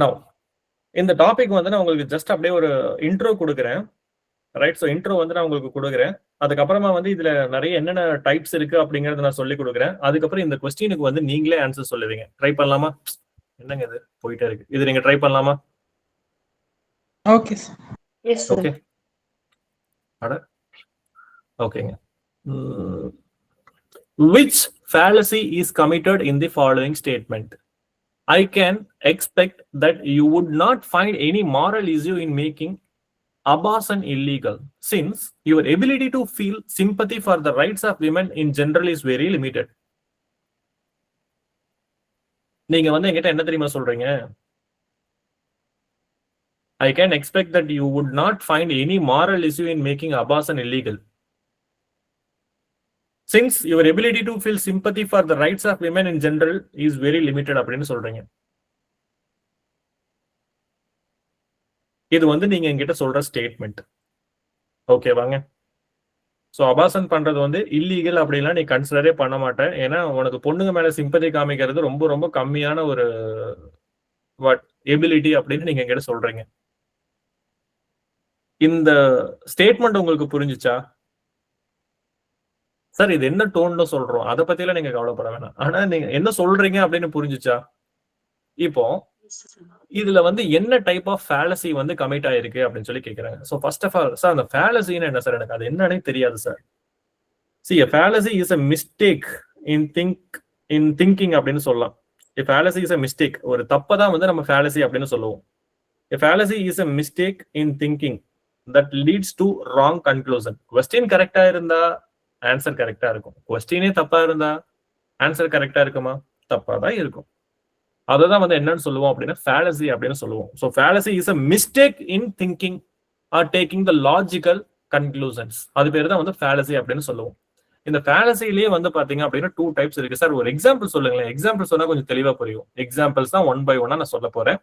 நவ் இந்த டாபிக் வந்து நான் உங்களுக்கு ஜஸ்ட் அப்படியே ஒரு இன்ட்ரோ கொடுக்குறேன். ரைட், ஸோ இன்ட்ரோ வந்து நான் உங்களுக்கு கொடுக்குறேன். அதுக்கப்புறமா வந்து இதுல நிறைய என்னென்ன டைப்ஸ் இருக்கு அப்படிங்கறத நான் சொல்லி கொடுக்குறேன். அதுக்கப்புறம் இந்த கொஸ்டினுக்கு வந்து நீங்களே ஆன்சர் சொல்லுவீங்க. ட்ரை பண்ணலாமா? என்னங்க இது போயிட்டே இருக்கு, இது நீங்க ட்ரை பண்ணலாமா? Okay sir. Yes, sir. Okay, அட ஓகேங்க. Which fallacy is committed in the following statement? I can expect that you would not find any moral issue in making abortion illegal, since your ability to feel sympathy for the rights of women in general is very limited. நீங்க வந்து என்கிட்ட என்ன தெரியுமா சொல்றீங்க? I can expect that you would not find any moral issue in making abortion illegal, since your ability to feel sympathy for the rights of women in general is very limited அப்படின்னு சொல்றீங்க. இது வந்து நீங்க என்கிட்ட சொல்ற statement. ஓகேவாங்க? So abortion பண்றது வந்து illegal அப்படின்லாம் நீ கன்சிடரே பண்ண மாட்டேன். ஏன்னா உனக்கு பொண்ணுங்க மேல சிம்பதி காமிக்கிறது ரொம்ப ரொம்ப கம்மியான ஒரு எபிலிட்டி அப்படின்னு நீங்க என்கிட்ட சொல்றீங்க. இந்த ஸ்டேட்மெண்ட் உங்களுக்கு புரிஞ்சுச்சா? சார் இது என்ன டோன்ல சொல்றோம் அதை பத்தி எல்லாம் நீங்க கவலைப்பட வேணாம். ஆனா நீங்க என்ன சொல்றீங்க அப்படின்னு புரிஞ்சுச்சா? இப்போ இதுல வந்து என்ன டைப் ஆஃப் ஃபேலசி வந்து கமிட் ஆயிருக்கு அப்படின்னு சொல்லி கேக்குறாங்க. So first of all sir, அந்த ஃபேலசின்னு என்ன சார்? எனக்கு அது என்னன்னே தெரியாது சார். See, a fallacy is a mistake in thinking அப்படின்னு சொல்லலாம். A fallacy is a mistake. ஒரு தப்பை தான் வந்து நம்ம fallacy அப்படின்னு சொல்லுவோம். A fallacy is a mistake in thinking that leads to wrong conclusion. Question கரெக்டா இருந்தா ஆன்சர் கரெக்டா இருக்கும். கொஸ்டினே தப்பா இருந்தா ஆன்சர் கரெக்டா இருக்குமா? தப்பா தான் இருக்கும். அததான் வந்து என்னன்னு சொல்லுவோம் அப்படின்னா ஃபேலசி அப்படின்னு சொல்லுவோம். So fallacy is a mistake in thinking are taking the logical conclusions. அது பேர் தான் வந்து ஃபேலசி அப்படின்னு சொல்லுவோம். இந்த ஃபேலசிலேயே வந்து பாத்தீங்க அப்படின்னா 2 டைப்ஸ் இருக்கு. சார் ஒரு எக்ஸாம்பிள் சொல்லுங்களேன். எக்ஸாம்பிள் சொன்னா கொஞ்சம் தெளிவா புரியும். எக்ஸாம்பிள்ஸ் தான் 1 by 1 நான் சொல்ல போறேன்.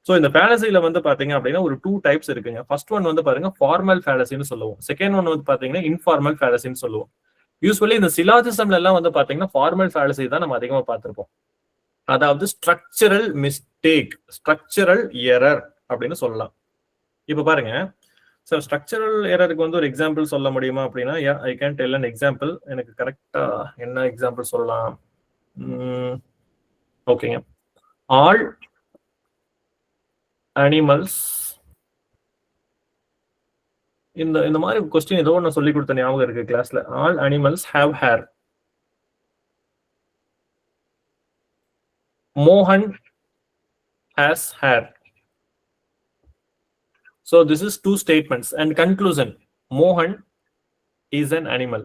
ஸோ இந்த ஃபேலசில வந்து பாத்தீங்க அப்படின்னா ஒரு 2 டைப்ஸ் இருக்குங்க. ஃபர்ஸ்ட் ஒன் வந்து பாருங்க ஃபார்மல் ஃபேலசின்னு சொல்லுவோம். செகண்ட் ஒன் வந்து பாத்தீங்கன்னா இன்ஃபார்மல் ஃபேலசின்னு சொல்லுவோம். யூஸ்வலி இந்த சிலாஜிசம்ல எல்லாம் வந்து பாத்தீங்கன்னா ஃபார்மல் ஃபேலசி தான் நம்ம அதிகமா பார்த்திருப்போம். அதாவது ஸ்ட்ரக்சரல் மிஸ்டேக், ஸ்ட்ரக்சரல் எரர் அப்படின்னு சொல்லலாம். இப்ப பாருங்க சார், ஸ்ட்ரக்சரல் எரருக்கு வந்து ஒரு எக்ஸாம்பிள் சொல்ல முடியுமா அப்படின்னா, I can tell an example. எனக்கு கரெக்டா என்ன எக்ஸாம்பிள் சொல்லலாம்? ஓகேங்க, ஆல் அனிமல்ஸ், இந்த மாதிரி கொஸ்டின் ஏதோ நான் சொல்லி கொடுத்த ஞாபகம் இருக்கு கிளாஸ்ல. All animals have hair. Mohan has hair. So this is 2 statements and conclusion. Mohan is an animal.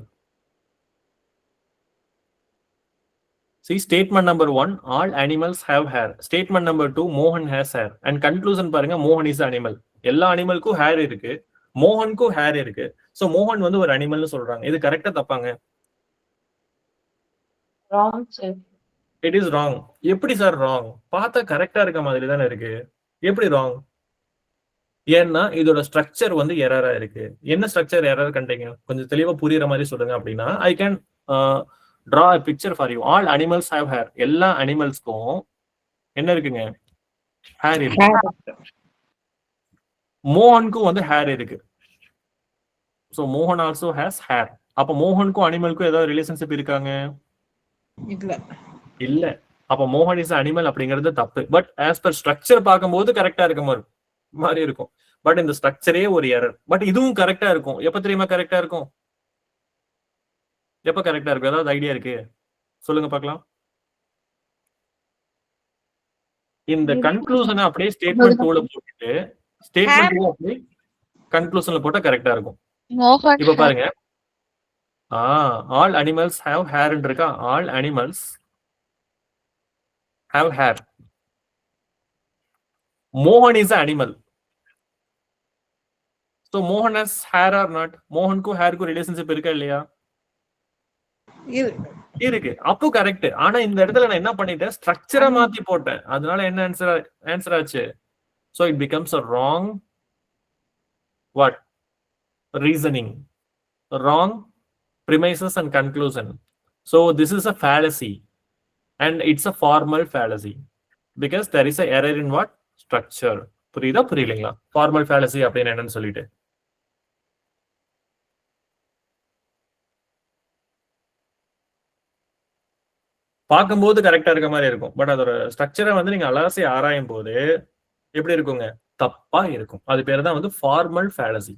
See, statement number 1, all animals have hair. Statement number 2, Mohan has hair. And conclusion பாருங்க, Mohan is an animal. எல்லா அனிமலுக்கும் hair இருக்கு, மோகனுக்கும் hair இருக்கு. So மோகன் வந்து ஒரு அனிமல்னு சொல்றாங்க. இது கரெக்டா தப்பாங்க? Wrong, sir. It is wrong. எப்படி சார் wrong? பார்த்தா கரெக்டா இருக்க மாதிரி தானே இருக்கு. எப்படி wrong? ஏன்னா இதோட ஸ்ட்ரக்சர் வந்து எரரா இருக்கு. என்ன ஸ்ட்ரக்சர் எரர் கண்டீங்க? கொஞ்சம் தெளிவா புரியுற மாதிரி சொல்லுங்க அப்படின்னா, I can draw a picture for you. All animals have hair. எல்லா அனிமல்ஸ்க்கும் என்ன இருக்குங்க? ஹேர் இருக்கு. மோகனுக்கும் வந்து ஹேர் இருக்கு. ஸோ மோகன் ஆல்சோ ஹேஸ் ஹேர். அப்போ மோகனுக்கும் அனிமலுக்கும் ஏதாவது ரிலேஷன்ஷிப் இருக்காங்க? இல்ல இல்ல. அப்போ மோகன் இஸ் அனிமல் அப்படிங்கிறது தப்பு. பட் ஆஸ் பர் ஸ்ட்ரக்சர் பார்க்கும்போது கரெக்டா இருக்க மாதிரி இருக்கும். பட் இந்த ஸ்ட்ரக்சரே ஒரு எரர். பட் இதுவும் கரெக்டா இருக்கும். எப்ப தெரியுமா கரெக்டா இருக்கும்? எப்ப கரெக்டா இருக்கும்? ஏதாவது ஐடியா இருக்கு? சொல்லுங்க பார்க்கலாம். இந்த கன்க்ளூஷனை அப்படியே ஸ்டேட்மெண்ட் 2ல போட்டுட்டு ஸ்டேட்மெண்ட் 2 அப்படியே கன்க்ளூஷன்ல போட்டா கரெக்டா இருக்கும். இப்ப பாருங்க, ஆல் அனிமல்ஸ் ஹேவ் ஹேர் இருக்கா? All animals have hair. மோகன் is animal. So Mohan has hair or not? மோகனுக்கும் ஹேருக்கும் ரிலேஷன்ஷிப் இருக்கா இல்லையா? இருக்கு. அப்போ கரெக்ட். ஆனா இந்த இடத்துல நான் என்ன பண்ணிட்டேன்? ஸ்ட்ரக்சரை மாத்தி போட்டேன். அதனால என்ன ஆன்சர் ஆச்சு? So it becomes a wrong what? Reasoning. Wrong premises and conclusion. So this is a fallacy and it's a formal fallacy because there is a error in what? Structure. புரியுதா புரியலீங்களா? ஃபார்மல் ஃபேலசி அப்படின்னு என்னன்னு சொல்லிட்டு பார்க்கும்போது கரெக்டா இருக்க மாதிரி இருக்கும். But அதோட ஸ்ட்ரக்சரை வந்து நீங்க அலசி ஆராயும் போது எப்படி இருக்குங்க? தப்பா இருக்கும். அது பேர் தான் வந்து formal fallacy.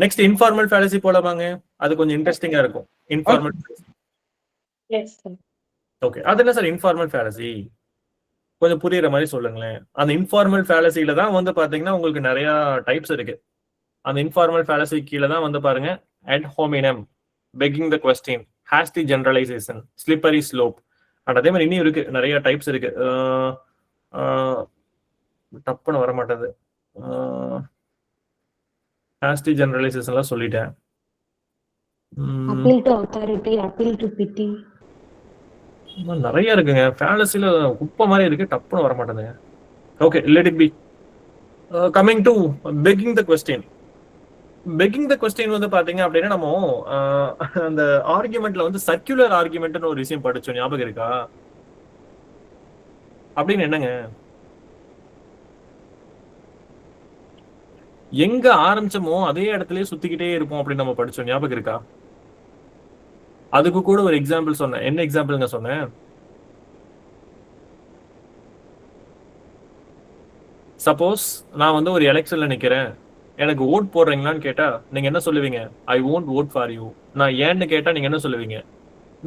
Next informal fallacy போலவாங்க. அது கொஞ்சம் இன்ட்ரெஸ்டிங்கா இருக்கும். இன்ஃபார்மல் ஓகே, அது என்ன சார் இன்ஃபார்மல் ஃபேலசி? கொஞ்சம் புரியுற மாதிரி சொல்லுங்களேன். அந்த இன்ஃபார்மல் ஃபேலசியில தான் வந்து பாத்தீங்கன்னா உங்களுக்கு நிறைய டைப்ஸ் இருக்கு. அந்த இன்ஃபார்மல் ஃபேலசி கீழே தான் வந்து பாருங்க, ad hominem, begging the question, hasty generalization, slippery slope, and அதே மாதிரி இன்னும் இருக்கு, நிறைய டைப்ஸ் இருக்கு. தப்புன்னு வர மாட்டேது. hasty generalization எல்லாம் சொல்லிட்டேன். appeal to authority, appeal to pity, நிறைய இருக்குங்க. ஃபேலசில குப்பை மாதிரி இருக்கு, டப்புன்னு வர மாட்டேங்குது. Okay, let it be. Coming to begging the question. Begging the question வந்து பாத்தீங்க அப்படின்னா நம்ம அந்த ஆர்குமெண்ட்ல வந்து சர்க்குலர் ஆர்குமெண்ட்னு ஒரு விஷயம் படிச்சோம், ஞாபகம் இருக்கா? அப்படின்னு என்னங்க? எங்க ஆரம்பிச்சோமோ அதே இடத்துலயே சுத்திக்கிட்டே இருப்போம் அப்படின்னு நம்ம படிச்சோம், ஞாபகம் இருக்கா? அதுக்கு கூட ஒரு எக்ஸாம்பிள் சொன்னேன். என்ன எக்ஸாம்பிள்ங்க சொன்னேன்? சப்போஸ் நான் வந்து ஒரு எலெக்ஷன்ல நிக்கிறேன், எனக்கு ஓட் போடுறீங்களான்னு கேட்டா நீங்க என்ன சொல்லுவீங்க? ஐ won't vote for you. நான் ஏன்னு கேட்டா நீங்க என்ன சொல்லுவீங்க?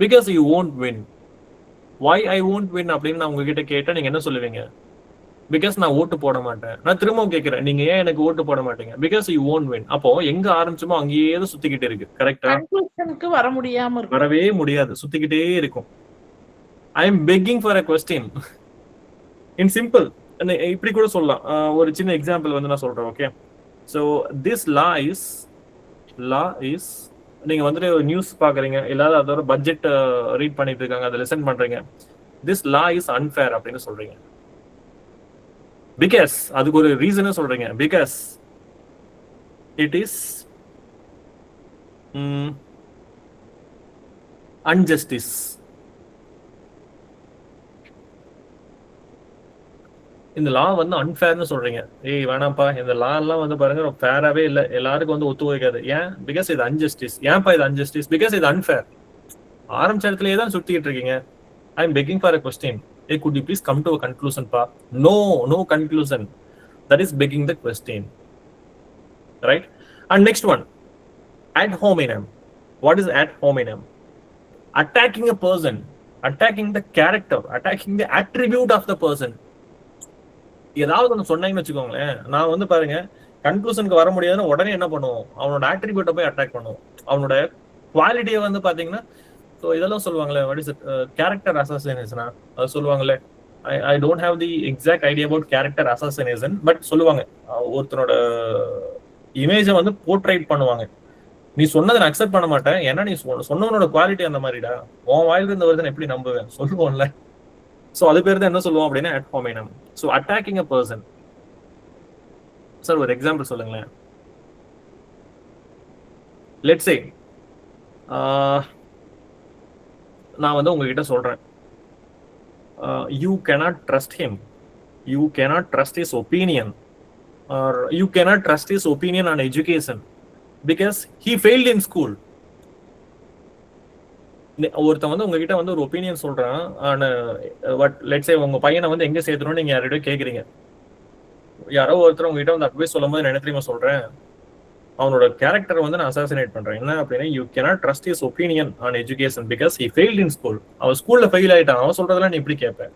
Because you won't win. why I won't win அப்படின்னு நான் உங்ககிட்ட கேட்டா நீங்க என்ன சொல்லுவீங்க? பிகாஸ் நான் ஓட்டு போட மாட்டேன். நான் திரும்பவும் கேட்கிறேன், நீங்க ஏன் எனக்கு ஓட்டு போட மாட்டீங்க? Because you won't win. அப்போ எங்க ஆரம்பிச்சோமோ அங்கேயே தான் சுத்திக்கிட்டே இருக்கு. கரெக்டா? கன்க்ளூஷனுக்கு வர முடியாம இருக்கு. வரவே முடியாது, சுத்திக்கிட்டே இருக்கும். I am begging for a question. In simple இப்படி கூட சொல்லலாம். ஒரு சின்ன எக்ஸாம்பிள் வந்து நான் சொல்றேன். Okay, so this law is நீங்க வந்துட்டு நியூஸ் பாக்குறீங்க, இல்லாத அதோட பட்ஜெட் ரீட் பண்ணிட்டு இருக்காங்க, அதை லிசன் பண்றீங்க. திஸ் லா இஸ் அன்ஃபேர் அப்படின்னு சொல்றீங்க. பிகாஸ் அதுக்கு ஒரு ரீசன் சொல்றீங்க. Because it is injustice. இந்த லா வந்து அன்ஃபேர்னு சொல்றீங்க. ஏய் வேணாம்ப்பா, இந்த லா எல்லாம் வந்து பாருங்க ஃபேராவே இல்லை, எல்லாருக்கும் வந்து ஒத்து வைக்காது. ஏன்? பிகாஸ் இது அன்ஜஸ்டிஸ். ஏன்ப்பா இது அன்ஜஸ்டிஸ்? பிகாஸ் இது அன்ஃபேர். ஆரம்பிச்ச இடத்துலயே தான் சுத்திக்கிட்டு இருக்கீங்க. I am begging for a question. Hey, could you please come to a conclusion, pa? No conclusion. That is begging the question. Right? And next one, ad hominem. What is ad hominem? Attacking a person, attacking the character, attacking the attribute of the person. ஏதாவது ஒன்று சொன்னாங்கன்னு வச்சுக்கோங்களேன், நான் வந்து பாருங்க கன்க்ளூஷனுக்கு வர முடியாதுன்னு உடனே என்ன பண்ணுவோம்? அவனோட ஆட்ரிபியூட்டை போய் அட்டாக் பண்ணுவோம். அவனோட குவாலிட்டியை வந்து பாத்தீங்கன்னா, ஸோ இதெல்லாம் சொல்லுவாங்களே, வாட் இஸ் இட், கேரக்டர் அசாசினேஷனா அது சொல்லுவாங்களே. I don't have the exact idea about character assassination, but சொல்லுவாங்க ஒருத்தனோட இமேஜை வந்து போர்ட்ரைட் பண்ணுவாங்க. நீ சொன்னதை நான் அக்செப்ட் பண்ண மாட்டேன், ஏன்னா நீ சொன்னவனோட குவாலிட்டி அந்த மாதிரிடா, உன் வாயில இருந்த வருது எப்படி நம்புவேன் சொல்லுவோம்ல. ஸோ அது பேர் தான் என்ன சொல்லுவோம் அப்படின்னா ad hominem. So attacking a person. Sir ஒரு எக்ஸாம்பிள் சொல்லுங்களேன். லெட்ஸ் சே நான் வந்து உங்ககிட்ட சொல்றேன், you cannot trust him, you cannot trust his opinion, or you cannot trust his opinion on education because he failed in school. ஒருத்தன் வந்து உங்ககிட்ட வந்து ஒரு ஒப்பீனியன் சொல்றான், பட் லெட்ஸ் சே உங்க பையனை வந்து எங்க சேர்த்தணும்னு நீங்க யார்கிட்டயோ கேக்குறீங்க. யாரோ ஒருத்தர் உங்ககிட்ட வந்து அட்வைஸ் சொல்லும் போது என்ன தெரியுமா சொல்றேன், அவனோட கேரக்டர் வந்து நான் அசாசினேட் பண்றேன். என்ன அப்படின்னா, you cannot trust his opinion on education because he failed in school. அவன் ஸ்கூல்ல ஃபெயில் ஆயிட்டான், அவன் சொல்றதெல்லாம் நீ இப்படி கேட்பேன்.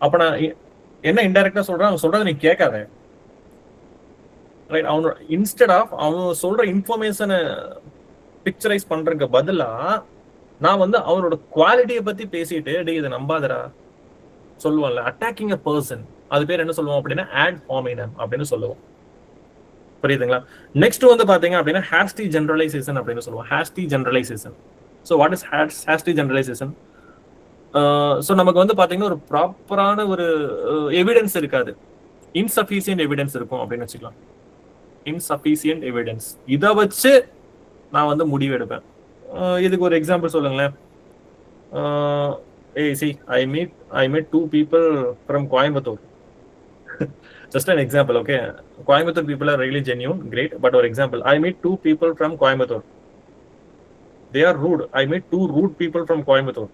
அப்ப நான் என்ன இன்டைரக்டா சொல்றேன், அவன் சொல்றதை நீ கேட்காத. ரைட்? அவனோட இன்ஸ்டெட் ஆஃப் அவன் சொல்ற இன்ஃபர்மேஷனை பிக்சரைஸ் பண்றதுக்கு பதிலா நான் வந்து அவனோட குவாலிட்டியை பத்தி பேசிட்டு, டே இதை நம்பாதரா சொல்லுவான்ல, அட்டாக்கிங் அ பர்சன், அது பேர் என்ன சொல்லுவோம் அப்படின்னா ad hominem அப்படின்னு சொல்லுவோம். புரியுதுங்களா? நெக்ஸ்ட் வந்து பாத்தீங்க அப்படின்னா ஹாஸ்டி ஜெனரலைசேஷன் அப்படின்னு சொல்லுவோம். ஹாஸ்டி generalisation. So what is ஹாஸ்டி generalisation? So நமக்கு வந்து பாத்தீங்கன்னா ஒரு ப்ராப்பரான ஒரு எவிடன்ஸ் இருக்காது, இன்சஃபிஷியன்ட் எவிடன்ஸ் இருக்கும் அப்படின்னு வச்சுக்கலாம். இன்சஃபிஷியன்ட் எவிடன்ஸ், இதை வச்சு நான் வந்து முடிவு எடுப்பேன். இதுக்கு ஒரு எக்ஸாம்பிள் சொல்லுங்களேன். I met two people from Coimbatore. Just an example, okay? Coimbatore people are really genuine, great. But for example, I meet two people from Coimbatore. They are rude. I met two rude people from Coimbatore.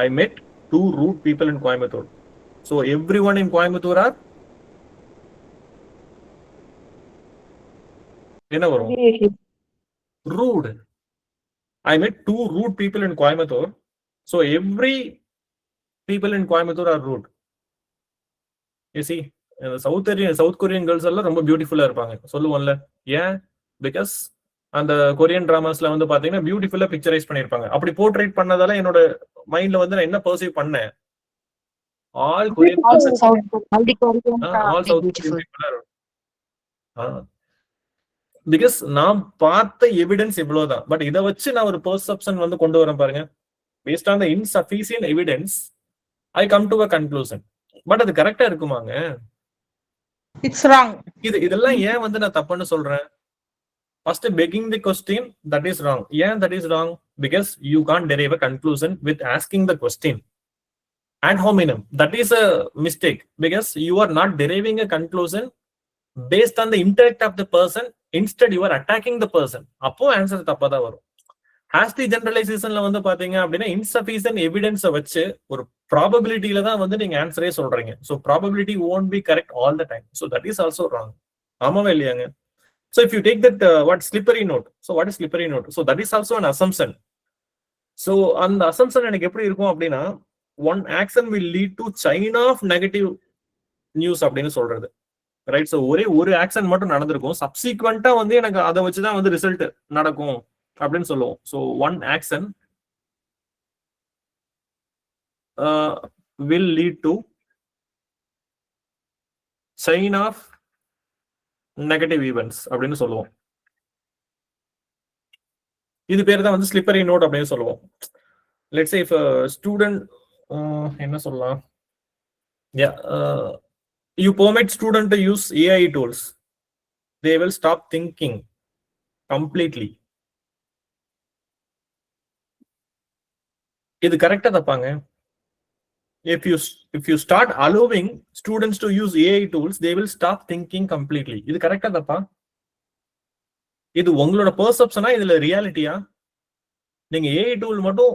I met two rude people in Coimbatore. So everyone in Coimbatore are என்ன வரும்? Rude. I met two rude people in Coimbatore. So every people in Coimbatore are rude. You see, South Korean girls எல்லாம் ரொம்ப பியூட்டிஃபுல்லா இருப்பாங்க சொல்லுவோம்ல. ஏன்? Because அந்த Korean டிராமாஸ்ல வந்து பாத்தீங்கன்னா பியூட்டிஃபுல்லா பிக்சரைஸ் பண்ணிருப்பாங்க. அப்படி போர்ட்ரேட் பண்ணதால என்னோட மைண்ட்ல வந்து நான் என்ன பர்சீவ் பண்ணேன், ஆல் கொரியன் பிகாஸ் நான் பார்த்த எவிடன்ஸ் இவ்வளவுதான். பட் இதை வச்சு நான் ஒரு பெர்செப்ஷன் வந்து கொண்டு வரேன் பாருங்க. Based on the insufficient evidence I come to a conclusion. But அது கரெக்டா இருக்குமாங்க? It's wrong. இதெல்லாம் ஏன் வந்து நான் தப்புன்னு சொல்றேன்? First begging the question, that is wrong. ஏன் that is wrong? Because you can't derive a conclusion with asking the question. Ad hominem, that is a mistake because you are not deriving a conclusion based on the intellect of the person. Instead you are attacking the person. அப்போ answer தப்பா தான் வரும். ஹாஸ்டி ஜெனரலைசேஷன்ல வந்து பாத்தீங்க அப்படின்னா insufficient எவிடன்ஸை வச்சு ஒரு ப்ராபபிலிட்டியில தான் வந்து நீங்க ஆன்சரே சொல்றீங்க. So probability won't be correct all the time. So that is also wrong. ஆமாவா இல்லையாங்க? So if you take that what slippery note, so what is slippery note? So that is also an assumption. So அந்த assumption எனக்கு எப்படி இருக்கும் அப்படின்னா, one action will lead to chain of negative news அப்படின்னு சொல்றது. Right? So ஒரே ஒரு action மட்டும் நடந்திருக்கும், சப்சீக்வெண்டா வந்து எனக்கு அதை வச்சுதான் வந்து ரிசல்ட் நடக்கும் அப்படின்னு சொல்லுவோம். So one action will lead to chain of negative events அப்படின்னு சொல்லுவோம். இது பேர் தான் வந்து ஸ்லிப்பரி நோட் அப்படின்னு சொல்லுவோம். லெட்ஸ் சே இஃப் ஸ்டூடெண்ட் என்ன சொல்லலாம், you permit student to use AI tools, they will stop thinking completely. இது கரெக்டா தப்பாங்க? If you start allowing students to use AI tools, they will stop thinking completely. இது கரெக்டா தப்பா? இது உங்களோட பெர்செப்ஷனா, இதுல ரியாலிட்டியா? நீங்க AI டூல் மட்டும்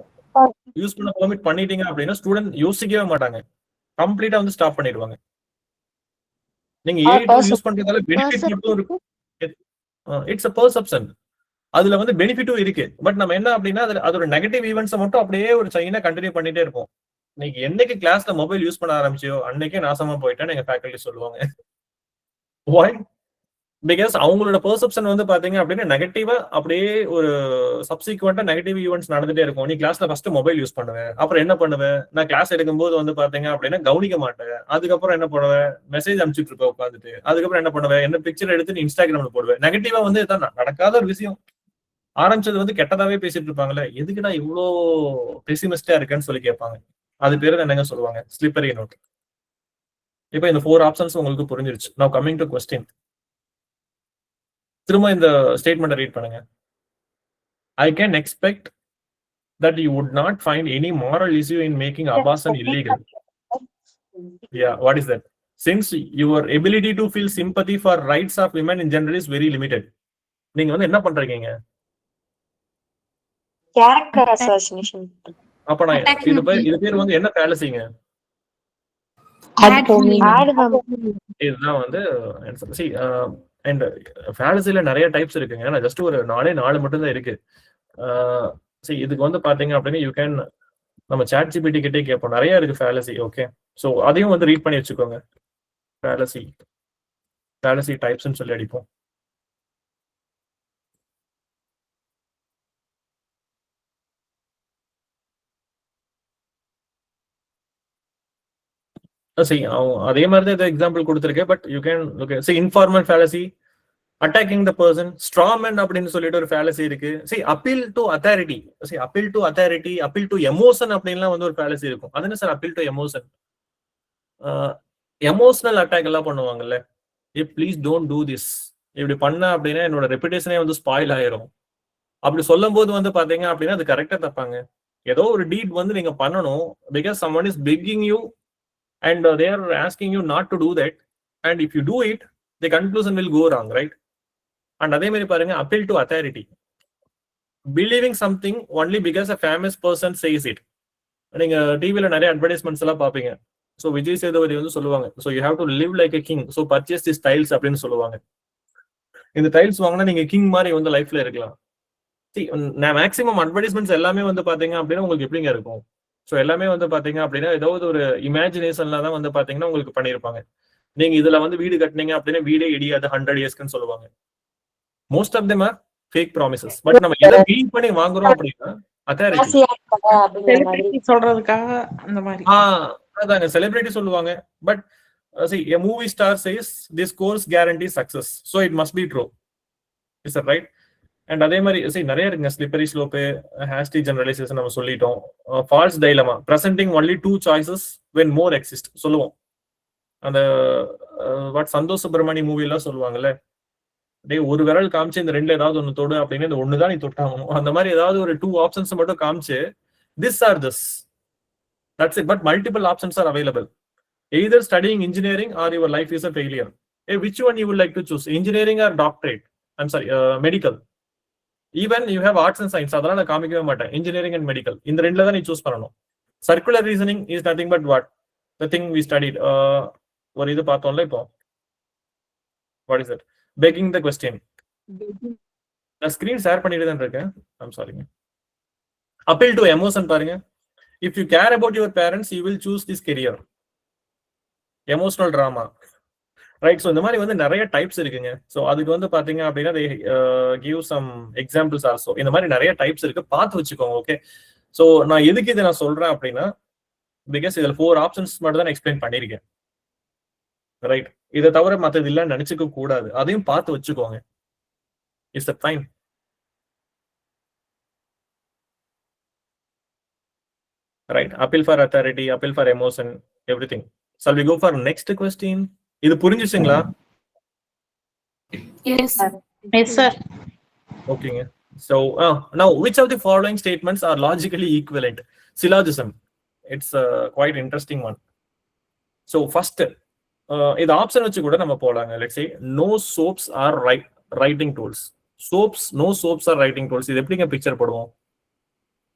யூஸ் பண்ண பெர்மிட் பண்ணிட்டீங்க அப்படின்னா ஸ்டூடெண்ட் யோசிக்கவே மாட்டாங்க, கம்ப்ளீட்டா வந்து ஸ்டாப் பண்ணிடுவாங்க. நீங்க AI டூல் யூஸ் பண்றதால பெனிஃபிட் மட்டும் இருக்கு. It's a perception. அதுல வந்து பெனிஃபிட்டும் இருக்கு. பட் நம்ம என்ன அப்படின்னா அதோட நெகட்டிவ் ஈவெண்ட்ஸை மட்டும் அப்படியே ஒரு செயினா கண்டினியூ பண்ணிட்டே இருப்போம். நீங்க என்னைக்கு கிளாஸ்ல மொபைல் யூஸ் பண்ண ஆரம்பிச்சியோ அன்னைக்கே நாசமா போயிட்டேன்னு எங்க ஃபேக்கல்டி சொல்லுவாங்க. Why? பிகாஸ் அவங்களோட பெர்செப்ஷன் வந்து பாத்தீங்க அப்படின்னா நெகட்டிவா அப்படியே ஒரு சப்சீக்வெண்டா நெகட்டிவ் ஈவெண்ட்ஸ் நடந்துட்டே இருக்கும். நீ கிளாஸ்ல ஃபர்ஸ்ட் மொபைல் யூஸ் பண்ணுவேன், அப்புறம் என்ன பண்ணுவேன், நான் கிளாஸ் எடுக்கும்போது வந்து பாத்தீங்க அப்படின்னா கவனிக்க மாட்டேன், அதுக்கப்புறம் என்ன பண்ணுவேன், மெசேஜ் அனுப்பிச்சுட்டு இருப்பேன் உட்காந்துட்டு, அதுக்கப்புறம் என்ன பண்ணுவேன், என்ன பிக்சர் எடுத்து நீ இன்ஸ்டாகிராம்ல போடுவேன். நெகட்டிவா வந்து இதான் நடக்காத ஒரு விஷயம். ஆரம்பிச்சது வந்து கெட்டதாவே பேசிட்டு இருப்பாங்கல்ல, எதுக்குடா இவ்வளோ பெசிமிஸ்டா இருக்கேன்னு சொல்லி கேட்பாங்க. அது பேரு என்னங்க சொல்லுவாங்க, ஸ்லிப்பரி நோட். இப்ப இந்த 4 ஆப்ஷன்ஸ் உங்களுக்கு புரிஞ்சிருச்சு. நவ கமிங் டு क्वेश्चन. திரும்ப இந்த ஸ்டேட்மெண்ட் ரீட் பண்ணுங்க. I can expect that you would not find any moral issue in making abortion illegal. Yeah, what is that? since your ability to feel sympathy for rights of women in general is very limited. நீங்க வந்து என்ன பண்றீங்க? Character assassination. அப்ப நான் இது பேர் வந்து என்ன fallacy-ங்க? இதுதான் வந்து see and fallacy-ல நிறைய டைப்ஸ் இருக்குங்க. நான் ஜஸ்ட் ஒரு 4 மட்டும் தான் இருக்கு. see இதுக்கு வந்து பாத்தீங்க அப்படின்னா you can நம்ம சாட் ஜிபிடி கிட்டே கேட்போம். நிறைய இருக்கு fallacy. ஓகே, சோ அதையும் வந்து ரீட் பண்ணி வச்சுக்கோங்க. fallacy டைப்ஸ்னு சொல்லி அடிப்போம். அதே மாதிரி தான் இதை எக்ஸாம்பிள் கொடுத்துருக்கேன். But you can see informal fallacy, attacking the person, strawman அப்படின்னு சொல்லிட்டு ஒரு fallacy இருக்கு. see appeal to authority, appeal to emotion அப்படின்லாம் வந்து ஒரு fallacy இருக்கும். அது என்ன sir appeal to emotion? Emotional attack எல்லாம் பண்ணுவாங்கல்ல, ப்ளீஸ் டோன்ட் டூ திஸ், இப்படி பண்ண அப்படின்னா என்னோட ரெப்புடேஷனே வந்து ஸ்பாயில் ஆயிரும். அப்படி சொல்லும் போது வந்து பாத்தீங்க அப்படின்னா அது கரெக்டா தப்பாங்க. ஏதோ ஒரு டீட் வந்து நீங்க பண்ணணும், because someone is begging you and they are asking you not to do that, and if you do it the conclusion will go wrong, right? And அதே மாதிரி பாருங்க, appeal to authority, believing something only because a famous person says it. நீங்க டிவில நிறைய advertisements எல்லாம் பாப்பீங்க. So Vijay Sethupathi வந்து சொல்லுவாங்க, so you have to live like a king, so purchase this tiles அப்படின்னு சொல்லுவாங்க. இந்த டைல்ஸ் வாங்கினா நீங்க கிங் மாதிரி வந்து லைஃப்ல இருக்கலாம். மேக்ஸிமம் அட்வர்டைஸ்மெண்ட்ஸ் எல்லாமே வந்து பாத்தீங்க அப்படின்னா உங்களுக்கு எப்படிங்க இருக்கும்? ஸோ எல்லாமே வந்து பாத்தீங்க அப்படின்னா ஏதாவது ஒரு இமேஜினேஷன்ல தான் வந்து பாத்தீங்கன்னா உங்களுக்கு பண்ணியிருப்பாங்க. நீங்க இதுல வந்து வீடு கட்டினீங்க அப்படின்னா வீடே இடியாது 100 yearsக்குன்னு சொல்லுவாங்க. Most of them are fake promises. But நம்ம எதை பிலீவ் பண்ணி வாங்குறோம் அப்படின்னா செலிபிரிட்டி சொல்றதுக்காக அந்த மாதிரி அதாங்க செலிபிரிட்டி சொல்லுவாங்க. But see a movie star says this course guarantees success, so it must be true. Is that right? And அதே மாதிரி see நிறைய இருக்குங்க. ஸ்லிப்பரி ஸ்லோப், ஹாஸ்டி ஜெனரலைசேஷன் நம்ம சொல்லிட்டோம். False dilemma, presenting only 2 choices when more exist சொல்லுவோம். அந்த what Santhosh Subramani movie எல்லாம் சொல்லுவாங்கல்ல, டேய் ஒரு விரல் காமிச்சு இந்த ரெண்டுல ஏதாவது ஒண்ணு தொடு அப்படின்னு இந்த ஒண்ணுதான் நீ தொட்டாகணும். அந்த மாதிரி ஏதாவது ஒரு 2 ஆப்ஷன்ஸ் மட்டும் காமிச்சு this or this, that's it, but multiple options are available. Either studying engineering or your life is a failure. Hey, which one you would like to choose? Engineering or doctorate? I'm sorry, medical. Even you have arts and science, அதெல்லாம் நான் காமிக்கவே மாட்டேன். engineering and medical இந்த ரெண்டுல தான் நீ choose பண்ணணும். Circular reasoning is nothing but what the thing we studied. ஒரு இது பார்த்தோம்ல இப்போ, what is it? Begging the question. நான் ஸ்கிரீன் ஷேர் பண்ணிட்டு தான் இருக்கேன். I'm sorry. Appeal to emotion பாருங்க. If you care about your parents, you will choose this career. Emotional drama, right? So இந்த மாதிரி வந்து நிறைய டைப்ஸ் இருக்குங்க. ஸோ அதுக்கு வந்து பாத்தீங்க அப்படின்னா they give some examples also. இந்த மாதிரி நிறைய டைப்ஸ் இருக்கு, பார்த்து வச்சுக்கோங்க. ஓகே, ஸோ நான் எதுக்கு இதை நான் சொல்றேன் அப்படின்னா, பிகாஸ் இதுல 4 ஆப்ஷன்ஸ் மட்டும் தான் எக்ஸ்பிளைன் பண்ணிருக்கேன், ரைட்? இதை தவிர மற்றது இல்லைன்னு நினைச்சுக்க கூடாது, அதையும் பார்த்து வச்சுக்கோங்க. It's a fine. Right, appeal for authority, appeal for emotion, everything. Shall we go for next question? இது புரிஞ்சுச்சுங்களா? Yes sir. Yes sir. ஓகேங்க. So now which of the following statements are logically equivalent? Syllogism. It's a quite interesting one. So first இது option வச்சு கூட நம்ம போலாங்க. Let's say no soaps are writing tools. No soaps are writing tools. இது எப்படிங்க picture போடுவோம்?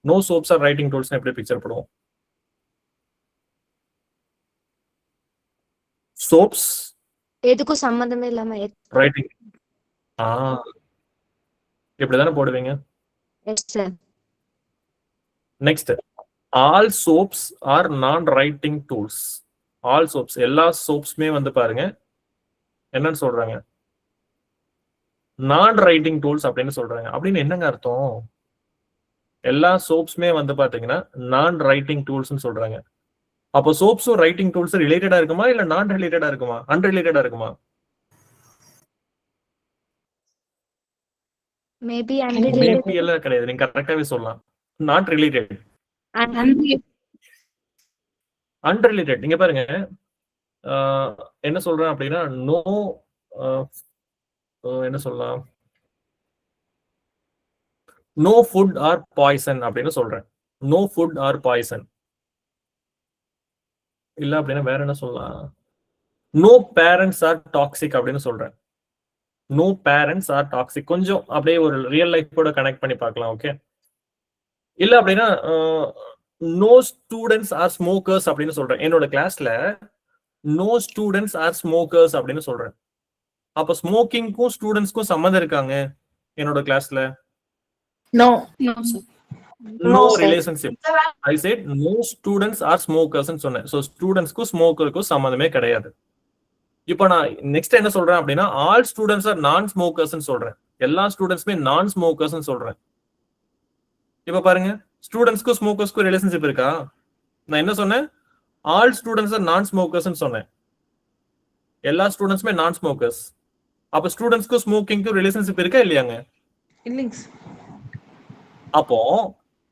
No soaps are writing tools எப்படி picture போடுவோம்? சோப்ஸ் எதுக்கும் சம்பந்தமே இல்லாம ரைட்டிங் இப்படி தானே போடுவீங்க. Yes sir. Next, all soaps are non writing tools. All soaps, எல்லா சோப்ஸ்மே வந்து பாருங்க என்னன்னு சொல்றாங்க, நான் ரைட்டிங் டூல்ஸ் அப்படின்னு சொல்றாங்க. அப்படின்னு என்னங்க அர்த்தம்? எல்லா சோப்ஸ்மே வந்து பாத்தீங்கன்னா நான் ரைட்டிங் டூல்ஸ்னு சொல்றாங்க. அப்போ சோப்ஸும் ரைட்டிங் டூல்ஸ் ரிலேட்டடா இருக்குமா இல்ல நான் ரிலேட்டடா இருக்குமா, அன்ரிலேட்டடா இருக்குமா? மேபி மேபி எல்லாம் கிடையாது, நீங்க கரெக்டாவே சொல்லலாம். Not related, unrelated. நீங்க பாருங்க என்ன சொல்றேன் அப்படின்னா, நோ என்ன சொல்லலாம், நோ ஃபுட் ஆர் பாய்சன் அப்படின்னு சொல்றேன். நோ ஃபுட் ஆர் பாய்சன் இல்ல அப்படின்னா வேற என்ன சொல்லலாம்? நோ பேரண்ட்ஸ் ஆர் டாக்ஸிக் அப்படின்னு சொல்றேன். நோ பேரண்ட்ஸ் ஆர் டாக்ஸிக் கொஞ்சம் அப்படியே ஒரு ரியல் லைஃப் கூட கனெக்ட் பண்ணி பார்க்கலாம். ஓகே, இல்ல அப்படின்னா நோ ஸ்டூடெண்ட்ஸ் ஆர் ஸ்மோக்கர்ஸ் அப்படின்னு சொல்றேன். என்னோட கிளாஸ்ல நோ ஸ்டூடெண்ட்ஸ் ஆர் ஸ்மோக்கர்ஸ் அப்படின்னு சொல்றேன். அப்ப ஸ்மோக்கிங்க்கும் ஸ்டூடெண்ட்ஸ்க்கும் சம்மந்தம் இருக்காங்க என்னோட கிளாஸ்ல? No. No, sir. No relationship. I said no students are smokers சொன்னேன். சோ ஸ்டூடெண்ட்ஸ்க்கும் ஸ்மோக்கருக்கும் சம்மந்தமே கிடையாது. இப்போ நான் நெக்ஸ்ட் என்ன சொல்றேன் அப்படின்னா all students are non smokers சொல்றேன். எல்லா ஸ்டூடெண்ட்ஸ்மே நான் ஸ்மோக்கர்ஸ் சொல்றேன். இப்ப பாருங்க, ஸ்டூடெண்ட்ஸ்க்கும் ஸ்மோக்கர்ஸ்க்கும் ரிலேஷன்ஷிப் இருக்கா? நான் என்ன சொன்னேன்? All students are non smokers சொன்னேன். எல்லா ஸ்டூடெண்ட்ஸ்மே நான் ஸ்மோக்கர்ஸ். அப்ப ஸ்டூடெண்ட்ஸ்க்கும் ஸ்மோக்கிங்க்கும் ரிலேஷன்ஷிப் இருக்கா இல்லையாங்க? இல்லைங்க. அப்போ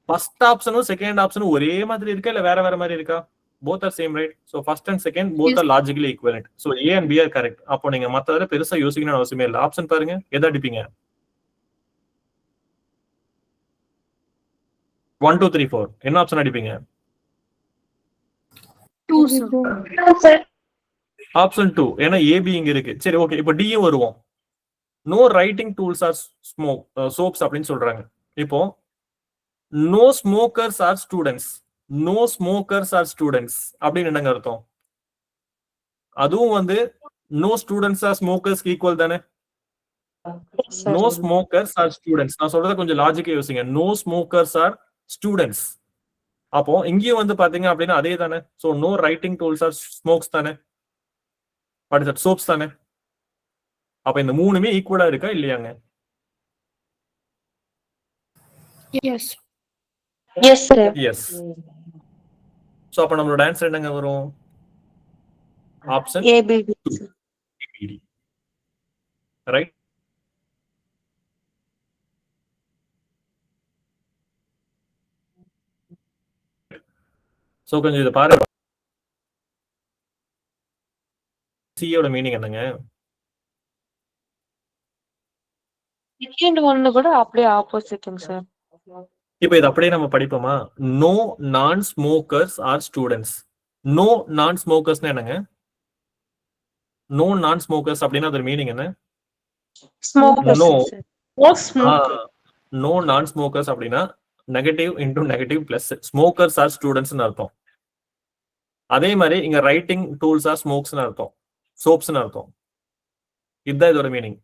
ஃபர்ஸ்ட் ஆப்ஷனும் செகண்ட் ஆப்ஷனும் ஒரே மாதிரி இருக்கா இல்ல வேற வேற மாதிரி இருக்கா? both are same, right? So first and second both are logically equivalent. So A and B are correct. அப்போ நீங்க மத்ததல பெருசா யோசிக்கணும்னு அவசியமே இல்ல. ஆப்ஷன் பாருங்க, எதை அடிப்பீங்க? 1 2 3 4 என்ன ஆப்ஷன் அடிப்பீங்க? 2, sir. ஆப்ஷன் 2. ஏன்னா AB இங்க இருக்கு. சரி, ஓகே, இப்போ D யும் வருவோம். No writing tools are soaps அப்படின்னு சொல்றாங்க. இப்போ no smokers are students, no smokers are students அப்படின்னு என்னங்க அர்த்தம்? அதுவும் வந்து no students are smokers equal தானே? No smokers are students. நான் சொல்றத கொஞ்சம் லாஜிக்கா யோசிங்க. No smokers are students. அப்போ இங்கேயும் வந்து பாத்தீங்க அப்படின்னா அதே தானே. So no writing tools are smokes தானே, பட் சோப்ஸ் தானே. அப்ப இந்த மூணுமே ஈக்குவலா இருக்கா இல்லையாங்க? Yes. Yes, sir. Yes. So அப்ப நம்மளோட ஆன்சர் என்னங்க வரும்? Option ABD. ரைட். சோ கொஞ்சம் இதை பாருங்க. சியோட மீனிங் என்னங்க? Second one கூட அப்படியே ஆப்போசிட்ங்க சார். இப்போ இது அப்படியே நம்ம படிப்போமா? நோ நான் ஸ்மோக்கர்ஸ் ஆர் ஸ்டூடெண்ட்ஸ். நோ நான் ஸ்மோக்கர்ஸ்னா என்னங்க? நோ நான் ஸ்மோக்கர்ஸ் அப்படின்னா அதோட மீனிங் என்ன? Smokers no sir. No smoke. No நான் ஸ்மோக்கர்ஸ் அப்படின்னா negative into negative plus smokers are students அர்த்தம். அதே மாதிரி இங்க ரைட்டிங் டூல்ஸ் ஆர் ஸ்மோக்ஸ் அர்த்தம், சோப்ஸ் அர்த்தம். இதுதான் இதோட மீனிங்.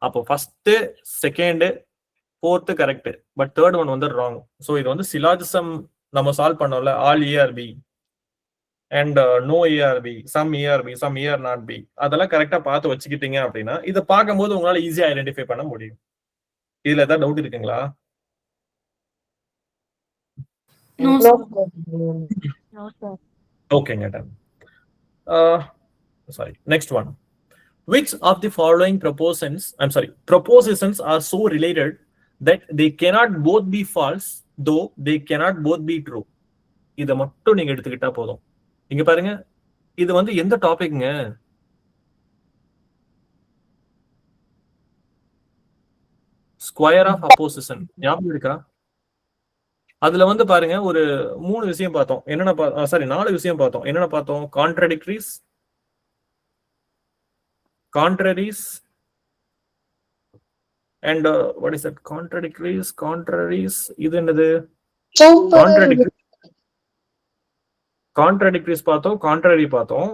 அப்போ first second fourth correct, but third one வந்து ராங். ஸோ இது வந்து சிலாஜிசம் நம்ம சால்வ் பண்ணோம்ல, all ERB and no ERB, some ERB, some ER not B, அதெல்லாம் கரெக்டா பார்த்து வச்சுக்கிட்டீங்க அப்படின்னா இதை பார்க்கும்போது உங்களால ஈஸியா ஐடென்டிஃபை பண்ண முடியும். இதுல ஏதாவது டவுட் இருக்குங்களா? No, sir. No, sir. ஓகேங்க, ton. Sorry, next one. Which of the following propositions are so related that they cannot both be false though they cannot both be true? இத மட்டும் நீங்க எடுத்துக்கிட்டா போதும். இங்க பாருங்க, இது வந்து எந்த டாபிக்ங்க? ஸ்கொயர் ஆஃப் அப்போசிஷன் ஞாபகம் இருக்கா? அதுல வந்து பாருங்க ஒரு 3 விஷயம் பார்த்தோம். என்னென்ன 4 விஷயம் பார்த்தோம். என்னென்ன பார்த்தோம்? contraries and what is that? contraries இது என்னது? contradictories பார்த்தோம், contrary பார்த்தோம்,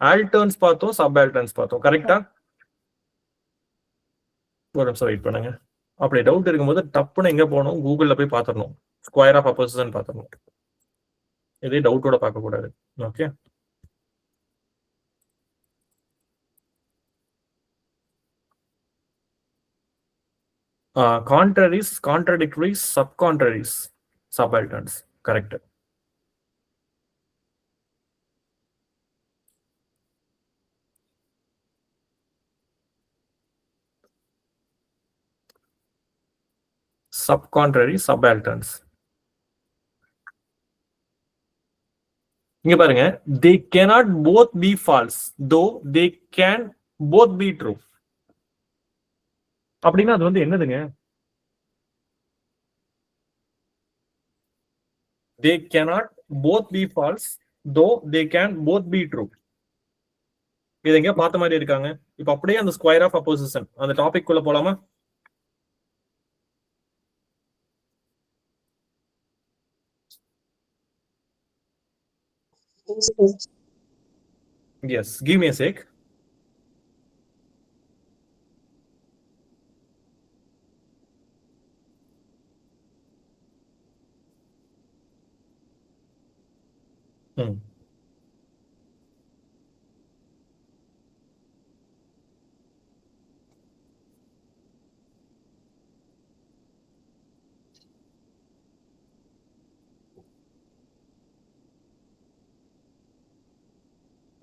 alterns பார்த்தோம், subalterns பார்த்தோம். கரெக்ட்டா? ஒரு நிமிஷம் வெயிட் பண்ணுங்க. அப்படி டவுட் இருக்கும்போது டப்புன்னு எங்க போகணும்? கூகுள்ல போய் பார்த்துடணும். ஸ்கொயர் ஆஃப் அப்போசிஷன் பார்த்துடணும். இதே டவுட்டோட பார்க்க கூடாது. Okay, contraries, contradictories, subcontraries, subalterns. Correct. Subcontrary, subalterns. இங்க பாருங்க, they cannot both be false though they can both be true. அப்படின்னா அது வந்து என்னதுங்க? They cannot both be false though they can both be true. இது எங்கேயோ பார்த்த மாதிரி இருக்காங்க. இப்ப அப்படியே அந்த ஸ்கொயர் ஆஃப் அப்போசிஷன் அந்த டாபிக் குள்ள போலாமா? Yes, give me a sec.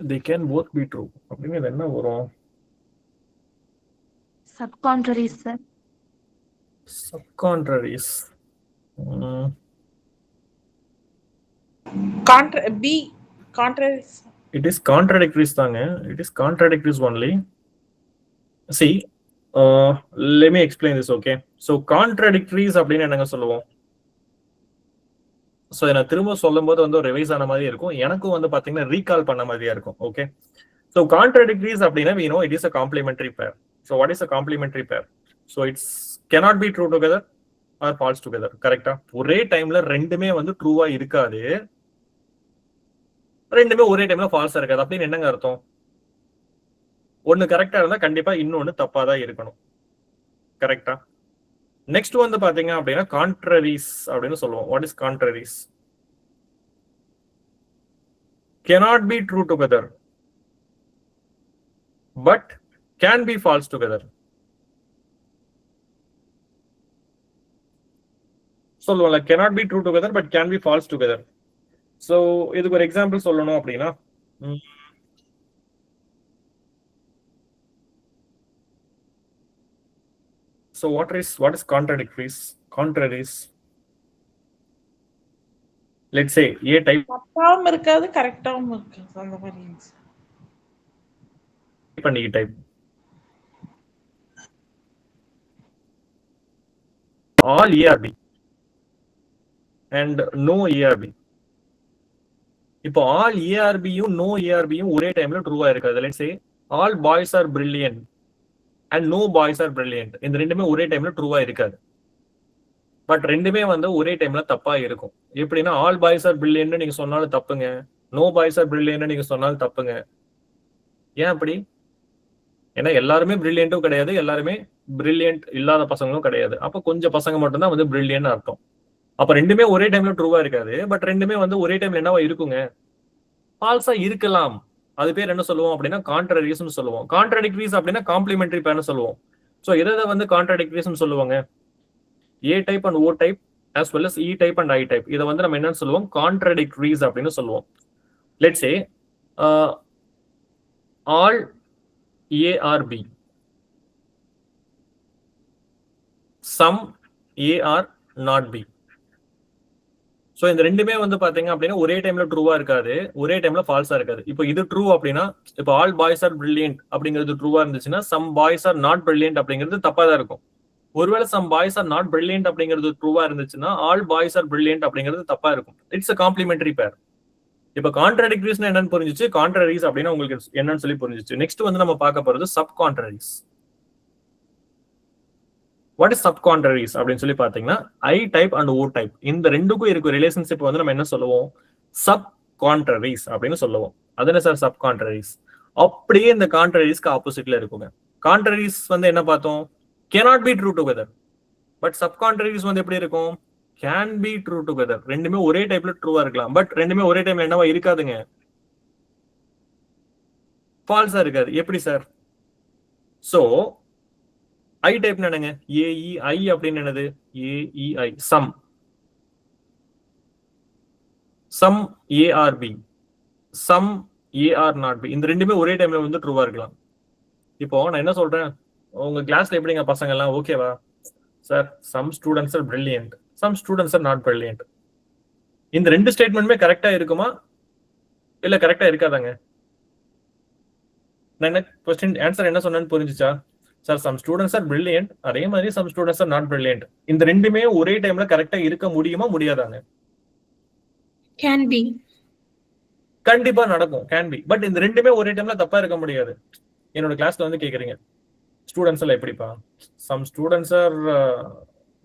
They can both be true. அப்படிங்கிறது என்ன வரும்? Subcontraries, sir. Subcontraries. Contraries. It is contradictories தாங்க. It is contradictories only. See, let me explain this, okay? So contradictories அப்படின்னு என்னங்க சொல்லுவோம்? ஸோ நான் திரும்ப சொல்லும் போது வந்து ஒரு ரிவைஸ் ஆன மாதிரி இருக்கும், எனக்கும் வந்து பாத்தீங்கன்னா ரீகால் பண்ண மாதிரியா இருக்கும். ஓகே, ஸோ கான்ட்ராடிக்டரிஸ் அப்படின்னா we know it is a complementary pair. So what is a complementary pair? So it's cannot be true together or false together. கரெக்டா? ஒரே டைம்ல ரெண்டுமே வந்து ட்ரூவா இருக்காது, ரெண்டுமே ஒரே டைம்ல ஃபால்ஸா இருக்காது. அப்படின்னு என்னங்க அர்த்தம்? ஒன்னு கரெக்டா இருந்தா கண்டிப்பா இன்னொன்னு தப்பா தான் இருக்கணும். கரெக்டா? நெக்ஸ்ட் வந்து பாத்தீங்க அப்படின்னா கான்ட்ரரிஸ் அப்படின்னு சொல்லுவோம். What is contraries? cannot be true together but can be false together. சொல்லுவோம்ல, cannot be true together but can be false together. So இதுக்கு ஒரு எக்ஸாம்பிள் சொல்லணும் அப்படின்னா, so what is contradictories? Contraries, let's say A type தப்பாவும் இருக்காது கரெக்டாவும் இருக்காது, அந்த மாதிரி and E type. All A are B and no A are B. இப்போ all A are B யும் no A are B யும் ஒரே டைம்ல ட்ரூவா இருக்காது. let's say all boys are brilliant and no boys are brilliant. இந்த ரெண்டுமே ஒரே டைம்ல ட்ரூவா இருக்காது, பட் ரெண்டுமே வந்து ஒரே டைம்ல தப்பா இருக்கும். எப்படின்னா ஆல் பாய்ஸ் ஆர் பிரில்லியன்ட் நீங்க சொன்னாலும் தப்புங்க, நோ பாய்ஸ் ஆர் பிரில்லியன்ட் நீங்க சொன்னாலும் தப்புங்க. ஏன் அப்படி? ஏன்னா எல்லாருமே பிரில்லியன்ட்டும் கிடையாது, எல்லாருமே பிரில்லியன்ட் இல்லாத பசங்களும் கிடையாது. அப்ப கொஞ்சம் பசங்க மட்டும்தான் வந்து பிரில்லியன்ட் அர்த்தம். அப்ப ரெண்டுமே ஒரே டைம்ல ட்ரூவா இருக்காது, பட் ரெண்டுமே வந்து ஒரே டைம்ல என்னவா இருக்குங்க? ஃபால்ஸா இருக்கலாம். அது பேர் என்ன சொல்லுவோம் அப்படின்னா கான்ட்ரரிஸ்னு சொல்லுவோம். கான்ட்ராடிக்டரிஸ் அப்படின்னா காம்ப்ளிமெண்டரி பேர்னு சொல்லுவோம். ஸோ எதை வந்து கான்ட்ராடிக்டரிஸ்னு சொல்லுவாங்க? A type and O type as well as E type and I type. இதை வந்து நம்ம என்னன்னு சொல்லுவோம்? கான்ட்ராடிக்டரிஸ் அப்படின்னு சொல்லுவோம். let's say all A are B, some A are not B. So இந்த ரெண்டுமே வந்து பாத்தீங்க அப்படின்னா ஒரே டைம்ல ட்ரூவா இருக்காது, ஒரே டைம்ல ஃபால்ஸா இருக்காது. இப்போ இது ட்ரூ அப்படின்னா, இப்போ ஆல் பாய்ஸ் ஆர் பிரில்லியன்ட் அப்படிங்கிறது ட்ரூவா இருந்துச்சுன்னா some boys are not brilliant அப்படிங்கிறது தப்பா தான் இருக்கும். ஒருவேளை some boys are not brilliant அப்படிங்கிறது ட்ரூவா இருந்துச்சுன்னா ஆல் பாய்ஸ் ஆர் பிரில்லியன்ட் அப்படிங்கிறது தப்பா இருக்கும். இட்ஸ் a காம்ப்ளிமெண்டரி பேர். இப்போ கான்ட்ராடிக்டரிஸ்னா என்னன்னு புரிஞ்சிச்சு, கான்ட்ரரிஸ் அப்படின்னா உங்களுக்கு என்னன்னு சொல்லி புரிஞ்சிச்சு. நெக்ஸ்ட் வந்து நம்ம பார்க்க போறது சப் கான்ட்ரரிஸ். வாட் இஸ் சப் கான்ட்ரரிஸ் அப்படின்னு சொல்லி பாத்தீங்கன்னா ஐ டைப் அண்ட் ஓ டைப் இந்த ரெண்டுக்கும் இருக்க ரிலேஷன்ஷிப் வந்து நம்ம என்ன சொல்லுவோம்? சப் கான்ட்ரரிஸ் அப்படின்னு சொல்லுவோம். அது என்ன சார் சப் கான்ட்ரரிஸ்? அப்படியே இந்த கான்ட்ரரிஸ்க்கு ஆப்போசிட்ல இருக்குங்க. கான்ட்ரரிஸ் வந்து என்ன பார்த்தோம்? cannot be true together, but subcontraries வந்து எப்படி இருக்கும்? can be true together. ரெண்டுமே ஒரே டைப்ல ட்ரூவா இருக்கலாம், பட் ரெண்டுமே ஒரே டைம்ல என்னவா இருக்காதுங்க? ஃபால்ஸா இருக்காது. எப்படி சார்? சோ ஐ டைப் என்னங்க? AEI அப்படின்னு என்னது? AEI some ARB, some AR not B. இந்த ரெண்டுமே ஒரே டைம்ல வந்து ட்ரூவா இருக்கலாம். இப்போ நான் என்ன சொல்றேன், உங்க கிளாஸ்ல எப்படிங்க பசங்க எல்லாம் ஓகேவா sir? Some students are brilliant, some students are not brilliant. இந்த ரெண்டு ஸ்டேட்மெண்ட்மே கரெக்டா இருக்குமா இல்ல கரெக்டா இருக்காதாங்க? நான் என்ன क्वेश्चन ஆன்சர் என்ன சொன்னேன்னு புரிஞ்சுச்சா? Sir some students are brilliant, அதே மாதிரி some students are not brilliant. இந்த ரெண்டுமே ஒரே டைம்ல கரெக்டா இருக்க முடியுமா முடியாதாங்க? Can be. கண்டிப்பா நடக்கும், கேன் பி. பட் இந்த ரெண்டுமே ஒரே டைம்ல தப்பா இருக்க முடியாது. என்னோட கிளாஸ்ல வந்து கேக்குறீங்க ஸ்டூடெண்ட்ஸ் எல்லாம் எப்படிப்பா, சம் ஸ்டூடெண்ட்ஸ் ஆர்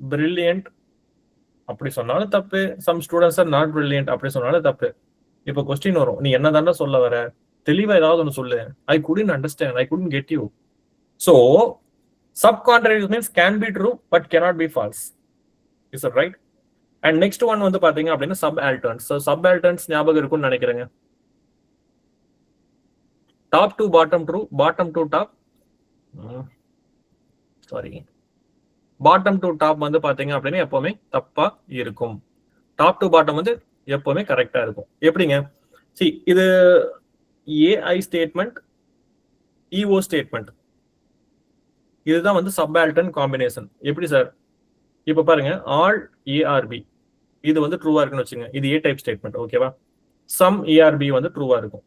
பிரில்லியன்ட் அப்படி சொன்னாலும் தப்பு, some students are not brilliant அப்படி சொன்னாலும் தப்பு. இப்போ கொஸ்டின் வரும், நீ என்ன தானே சொல்ல வர, தெளிவா ஏதாவது ஒன்று சொல்லு. ஐ couldn't understand, I couldn't get you. So subcontrarious means can be true but cannot be false. Is that right? And next one வந்து பாத்தீங்க அப்படின்னா subalterns. So subalterns ஞாபகம் இருக்கும்னு நினைக்கிறேங்க. Top to bottom true, bottom to top. Sorry. Bottom to top வந்து பாத்தீங்க அப்படின்னா எப்பவுமே தப்பா இருக்கும். Top to bottom வந்து எப்பவுமே கரெக்டா இருக்கும். எப்படிங்க? See, இது AI statement, EO statement. இதுதான் வந்து சப்பால்டன் காம்பினேஷன். எப்படி சார்? இப்ப பாருங்க, ஆல் ஏஆர்பி இது வந்து ட்ரூவா இருக்குன்னு வச்சுங்க, இது ஏ டைப் ஸ்டேட்மெண்ட், ஓகேவா? சம் ஏஆர்பி வந்து ட்ரூவா இருக்கும்.